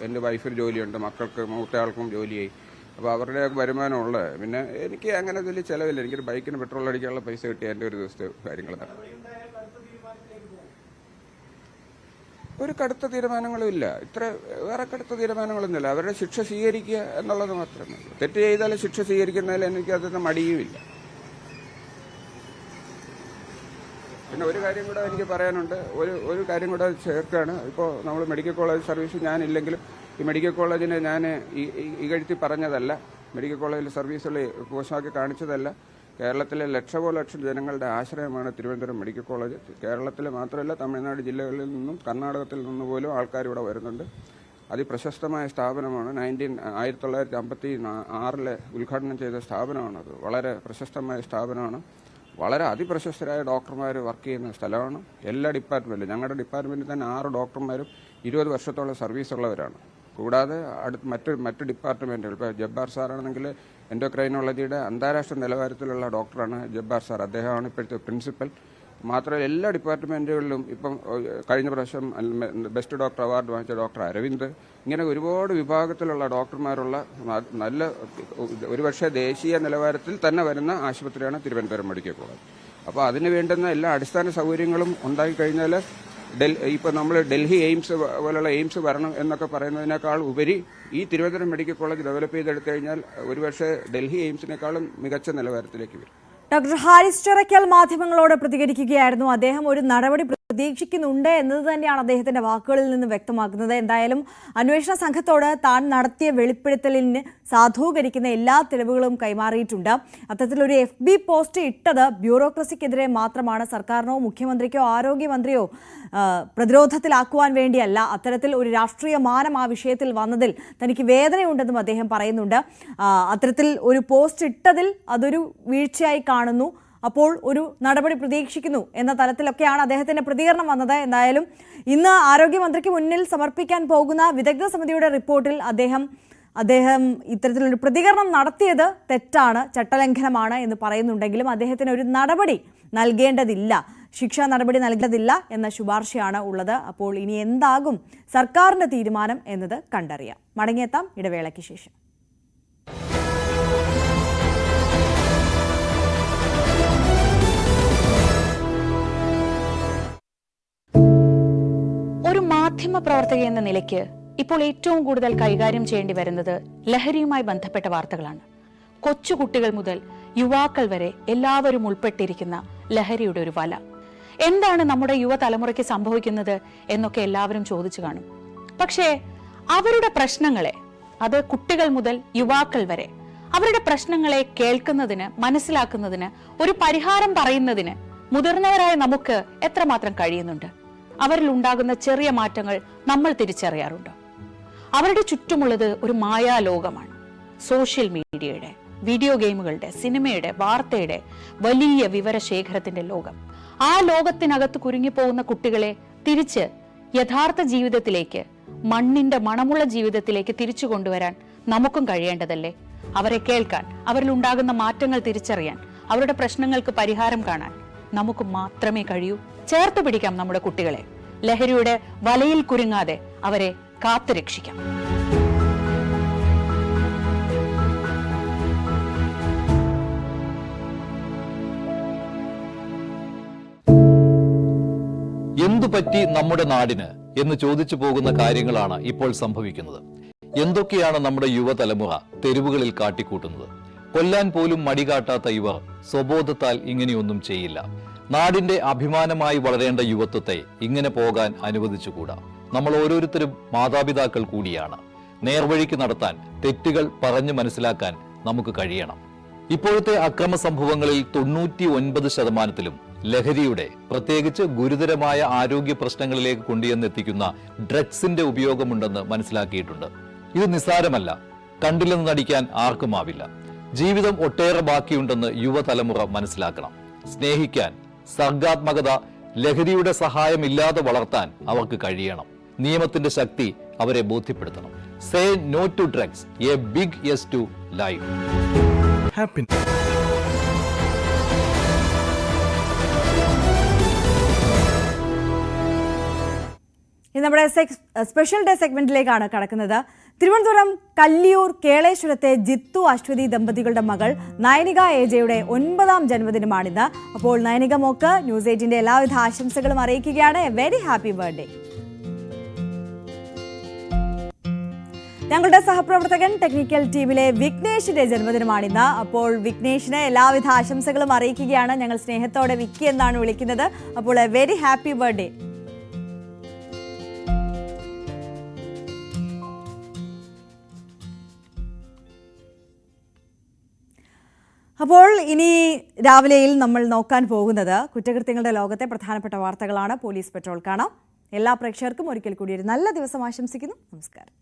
[SPEAKER 10] എൻ്റെ വൈഫിന് ജോലിയുണ്ട്, മക്കൾക്ക് മൂത്തയാൾക്കും ജോലിയായി. അപ്പോൾ അവരുടെ വരുമാനമുള്ളത്. പിന്നെ എനിക്ക് അങ്ങനെ വലിയ ചിലവില്ല. എനിക്കൊരു ബൈക്കിന് പെട്രോൾ അടിക്കാനുള്ള പൈസ കിട്ടിയ എൻ്റെ ഒരു ദിവസത്തെ കാര്യങ്ങൾ നടക്കും. ഒരു കടുത്ത തീരുമാനങ്ങളും ഇല്ല. വേറെ കടുത്ത തീരുമാനങ്ങളൊന്നുമില്ല. അവരുടെ ശിക്ഷ സ്വീകരിക്കുക എന്നുള്ളത് മാത്രമേ ഉള്ളൂ. തെറ്റ് ചെയ്താൽ ശിക്ഷ സ്വീകരിക്കുന്നതിൽ എനിക്ക് അതിന് മടിയുമില്ല. പിന്നെ ഒരു കാര്യം കൂടെ എനിക്ക് പറയാനുണ്ട്. ഒരു കാര്യം കൂടെ ചേർക്കുകയാണ്. ഇപ്പോൾ നമ്മൾ മെഡിക്കൽ കോളേജ് സർവീസ് ഞാനില്ലെങ്കിലും ഈ മെഡിക്കൽ കോളേജിനെ ഞാൻ ഇകഴ്ത്തി പറഞ്ഞതല്ല. മെഡിക്കൽ കോളേജിലെ സർവീസുകൾ മോശമാക്കി കാണിച്ചതല്ല. കേരളത്തിലെ ലക്ഷം ജനങ്ങളുടെ ആശ്രയമാണ് തിരുവനന്തപുരം മെഡിക്കൽ കോളേജ്. കേരളത്തിലെ മാത്രമല്ല, തമിഴ്നാട് ജില്ലകളിൽ നിന്നും കർണാടകത്തിൽ നിന്നും പോലും ആൾക്കാർ ഇവിടെ വരുന്നുണ്ട്. അതിപ്രശസ്തമായ സ്ഥാപനമാണ്. 1956 ഉദ്ഘാടനം ചെയ്ത സ്ഥാപനമാണത്. വളരെ പ്രശസ്തമായ സ്ഥാപനമാണ്. വളരെ അതിപ്രശസ്തരായ ഡോക്ടർമാർ വർക്ക് ചെയ്യുന്ന സ്ഥലമാണ്. എല്ലാ ഡിപ്പാർട്ട്മെൻറ്റിലും, ഞങ്ങളുടെ ഡിപ്പാർട്ട്മെൻറ്റിൽ തന്നെ 6 ഡോക്ടർമാരും 20 വർഷത്തോളം സർവീസ് ഉള്ളവരാണ്. കൂടാതെ മറ്റ് ഡിപ്പാർട്ട്മെൻറ്റുകൾ, ഇപ്പോൾ ജബ്ബാർ സാറാണെങ്കിൽ എൻഡോക്രൈനോളജിയുടെ അന്താരാഷ്ട്ര നിലവാരത്തിലുള്ള ഡോക്ടറാണ് ജബ്ബാർ സാർ. അദ്ദേഹമാണ് ഇപ്പോഴത്തെ പ്രിൻസിപ്പൽ. മാത്രമല്ല എല്ലാ ഡിപ്പാർട്ട്മെൻറ്റുകളിലും ഇപ്പം കഴിഞ്ഞ പ്രാവശ്യം ബെസ്റ്റ് ഡോക്ടർ അവാർഡ് വാങ്ങിച്ച ഡോക്ടർ അരവിന്ദ്, ഇങ്ങനെ ഒരുപാട് വിഭാഗത്തിലുള്ള ഡോക്ടർമാരുള്ള നല്ല ഒരുപക്ഷെ ദേശീയ നിലവാരത്തിൽ തന്നെ വരുന്ന ആശുപത്രിയാണ് തിരുവനന്തപുരം മെഡിക്കൽ കോളേജ്. അപ്പോൾ അതിന് വേണ്ടുന്ന എല്ലാ അടിസ്ഥാന സൗകര്യങ്ങളും ഉണ്ടായിക്കഴിഞ്ഞാൽ ഇപ്പോൾ നമ്മൾ ഡൽഹി എയിംസ് പോലുള്ള എയിംസ് വരണം എന്നൊക്കെ പറയുന്നതിനേക്കാൾ ഉപരി ഈ തിരുവനന്തപുരം മെഡിക്കൽ കോളേജ് ഡെവലപ്പ് ചെയ്തെടുത്തു കഴിഞ്ഞാൽ ഒരുപക്ഷെ ഡൽഹി എയിംസിനേക്കാളും മികച്ച നിലവാരത്തിലേക്ക് വരും.
[SPEAKER 1] ഡോക്ടർ ഹാരിസ് ചിറക്കൽ മാധ്യമങ്ങളോട് പ്രതികരിക്കുകയായിരുന്നു. അദ്ദേഹം ഒരു നടപടി പ്രതീക്ഷിക്കുന്നുണ്ട് എന്നത് തന്നെയാണ് അദ്ദേഹത്തിന്റെ വാക്കുകളിൽ നിന്ന് വ്യക്തമാക്കുന്നത്. എന്തായാലും അന്വേഷണ സംഘത്തോട് താൻ നടത്തിയ വെളിപ്പെടുത്തലിന് സാധൂകരിക്കുന്ന എല്ലാ തെളിവുകളും കൈമാറിയിട്ടുണ്ട്. അത്തരത്തിലൊരു FB പോസ്റ്റ് ഇട്ടത് ബ്യൂറോക്രസിക്കെതിരെ മാത്രമാണ്. സർക്കാരിനോ മുഖ്യമന്ത്രിക്കോ ആരോഗ്യമന്ത്രിയോ പ്രതിരോധത്തിലാക്കുവാൻ വേണ്ടിയല്ല. അത്തരത്തിൽ ഒരു രാഷ്ട്രീയ മാനം ആ വിഷയത്തിൽ വന്നതിൽ തനിക്ക് വേദനയുണ്ടെന്നും അദ്ദേഹം പറയുന്നുണ്ട്. അത്തരത്തിൽ ഒരു പോസ്റ്റ് ഇട്ടതിൽ അതൊരു വീഴ്ചയായി കാണുന്നു. അപ്പോൾ ഒരു നടപടി പ്രതീക്ഷിക്കുന്നു എന്ന തലത്തിലൊക്കെയാണ് അദ്ദേഹത്തിന്റെ പ്രതികരണം വന്നത്. എന്തായാലും ഇന്ന് ആരോഗ്യമന്ത്രിക്ക് മുന്നിൽ സമർപ്പിക്കാൻ പോകുന്ന വിദഗ്ധ സമിതിയുടെ റിപ്പോർട്ടിൽ അദ്ദേഹം ഇത്തരത്തിലൊരു പ്രതികരണം നടത്തിയത് തെറ്റാണ്, ചട്ടലംഘനമാണ് എന്ന് പറയുന്നുണ്ടെങ്കിലും അദ്ദേഹത്തിന് ഒരു നടപടി നൽകേണ്ടതില്ല, ശിക്ഷാ നടപടി നൽകേണ്ടതില്ല എന്ന ശുപാർശയാണ് ഉള്ളത്. അപ്പോൾ ഇനി എന്താകും സർക്കാരിന്റെ തീരുമാനം എന്നത് കണ്ടറിയാം. മടങ്ങിയെത്താം ഇടവേളയ്ക്ക് ശേഷം.
[SPEAKER 3] ഒരു മാധ്യമ പ്രവർത്തക എന്ന നിലയ്ക്ക് ഇപ്പോൾ ഏറ്റവും കൂടുതൽ കൈകാര്യം ചെയ്യേണ്ടി വരുന്നത് ലഹരിയുമായി ബന്ധപ്പെട്ട വാർത്തകളാണ്. കൊച്ചുകുട്ടികൾ മുതൽ യുവാക്കൾ വരെ എല്ലാവരും ഉൾപ്പെട്ടിരിക്കുന്ന ലഹരിയുടെ ഒരു വല. എന്താണ് നമ്മുടെ യുവതലമുറയ്ക്ക് സംഭവിക്കുന്നത് എന്നൊക്കെ എല്ലാവരും ചോദിച്ചു കാണും. പക്ഷേ അവരുടെ പ്രശ്നങ്ങളെ, അത് കുട്ടികൾ മുതൽ യുവാക്കൾ വരെ, അവരുടെ പ്രശ്നങ്ങളെ കേൾക്കുന്നതിന്, മനസ്സിലാക്കുന്നതിന്, ഒരു പരിഹാരം പറയുന്നതിന് മുതിർന്നവരായ നമുക്ക് എത്രമാത്രം കഴിയുന്നുണ്ട്? അവരിൽ ഉണ്ടാകുന്ന ചെറിയ മാറ്റങ്ങൾ നമ്മൾ തിരിച്ചറിയാറുണ്ട്. അവരുടെ ചുറ്റുമുള്ളത് ഒരു മായാലോകമാണ്. സോഷ്യൽ മീഡിയയുടെ, വീഡിയോ ഗെയിമുകളുടെ, സിനിമയുടെ, വാർത്തയുടെ വലിയ വിവരശേഖരത്തിന്റെ ലോകം. ആ ലോകത്തിനകത്ത് കുരുങ്ങിപ്പോകുന്ന കുട്ടികളെ തിരിച്ച് യഥാർത്ഥ ജീവിതത്തിലേക്ക്, മണ്ണിന്റെ മണമുള്ള ജീവിതത്തിലേക്ക് തിരിച്ചു കൊണ്ടുവരാൻ നമുക്കും കഴിയേണ്ടതല്ലേ? അവരെ കേൾക്കാൻ, അവരിൽ ഉണ്ടാകുന്ന മാറ്റങ്ങൾ തിരിച്ചറിയാൻ, അവരുടെ പ്രശ്നങ്ങൾക്ക് പരിഹാരം കാണാൻ നമുക്ക് മാത്രമേ കഴിയൂ. ചേർത്ത് പിടിക്കാം നമ്മുടെ കുട്ടികളെ. ലഹരിയുടെ വലയിൽ കുരുങ്ങാതെ അവരെ കാത്തുരക്ഷിക്കാം.
[SPEAKER 13] എന്തുപറ്റി നമ്മുടെ നാടിന് എന്ന് ചോദിച്ചു പോകുന്ന കാര്യങ്ങളാണ് ഇപ്പോൾ സംഭവിക്കുന്നത്. എന്തൊക്കെയാണ് നമ്മുടെ യുവതലമുറ തെരുവുകളിൽ കാട്ടിക്കൂട്ടുന്നത്? കൊല്ലാൻ പോലും മടികാട്ടാത്ത ഇവർ സ്വബോധത്താൽ ഇങ്ങനെയൊന്നും ചെയ്യില്ല. നാടിന്റെ അഭിമാനമായി വളരേണ്ട യുവത്വത്തെ ഇങ്ങനെ പോകാൻ അനുവദിച്ചുകൂടാ. നമ്മൾ ഓരോരുത്തരും മാതാപിതാക്കൾ കൂടിയാണ്. നേർവഴിക്ക് നടത്താൻ, തെറ്റുകൾ പറഞ്ഞു മനസ്സിലാക്കാൻ നമുക്ക് കഴിയണം. ഇപ്പോഴത്തെ അക്രമ സംഭവങ്ങളിൽ 99% ലഹരിയുടെ, പ്രത്യേകിച്ച് ഗുരുതരമായ ആരോഗ്യ പ്രശ്നങ്ങളിലേക്ക് കൊണ്ടുവന്നെത്തിക്കുന്ന ഡ്രഗ്സിന്റെ ഉപയോഗമുണ്ടെന്ന് മനസ്സിലാക്കിയിട്ടുണ്ട്. ഇത് നിസ്സാരമല്ല. കണ്ടില്ലെന്ന് നടിക്കാൻ ആർക്കുമാവില്ല. ജീവിതം ഒട്ടേറെ ബാക്കിയുണ്ടെന്ന് യുവതലമുറ മനസ്സിലാക്കണം. സ്നേഹിക്കാൻ, സർഗാത്മകത, ലഹരിയുടെ സഹായമില്ലാതെ വളർത്താൻ അവർക്ക് കഴിയണം. നിയമത്തിന്റെ ശക്തി അവരെ ബോധ്യപ്പെടുത്തണം. Say no to drugs, a big yes to life.
[SPEAKER 1] ഇന്ന് നമ്മുടെ സ്പെഷ്യൽ ഡേ സെഗ്മെന്റിലേക്കാണ് കടക്കുന്നത്. തിരുവനന്തപുരം കല്ലിയൂർ കേളേശ്വരത്തെ ജിത്തു അശ്വതി ദമ്പതികളുടെ മകൾ നയനിക എജയുടെ 9ാം ജന്മദിനമാണിന്ന്. അപ്പോൾ നയനിക മോക്ക് ന്യൂസ് 8ന്റെ എല്ലാവിധ ആശംസകളും അറിയിക്കുകയാണ്. A very happy birthday. ഞങ്ങളുടെ സഹപ്രവർത്തകൻ ടെക്നിക്കൽ ടീമിലെ വിഘ്നേഷിന്റെ ജന്മദിനമാണിന്ന്. അപ്പോൾ വിഘ്നേഷിന് എല്ലാവിധ ആശംസകളും അറിയിക്കുകയാണ്. ഞങ്ങൾ സ്നേഹത്തോടെ വിക്കി എന്നാണ് വിളിക്കുന്നത്. അപ്പോൾ എ വെരി ഹാപ്പി ബർത്ത്ഡേ. അപ്പോൾ ഇനി രാവിലെയിൽ നമ്മൾ നോക്കാൻ പോകുന്നത് കുറ്റകൃത്യങ്ങളുടെ ലോകത്തെ പ്രധാനപ്പെട്ട വാർത്തകളാണ്. പോലീസ് പെട്രോൾ കാണാം. എല്ലാ പ്രേക്ഷകർക്കും ഒരിക്കൽ കൂടി ഒരു നല്ല ദിവസം ആശംസിക്കുന്നു. നമസ്കാരം.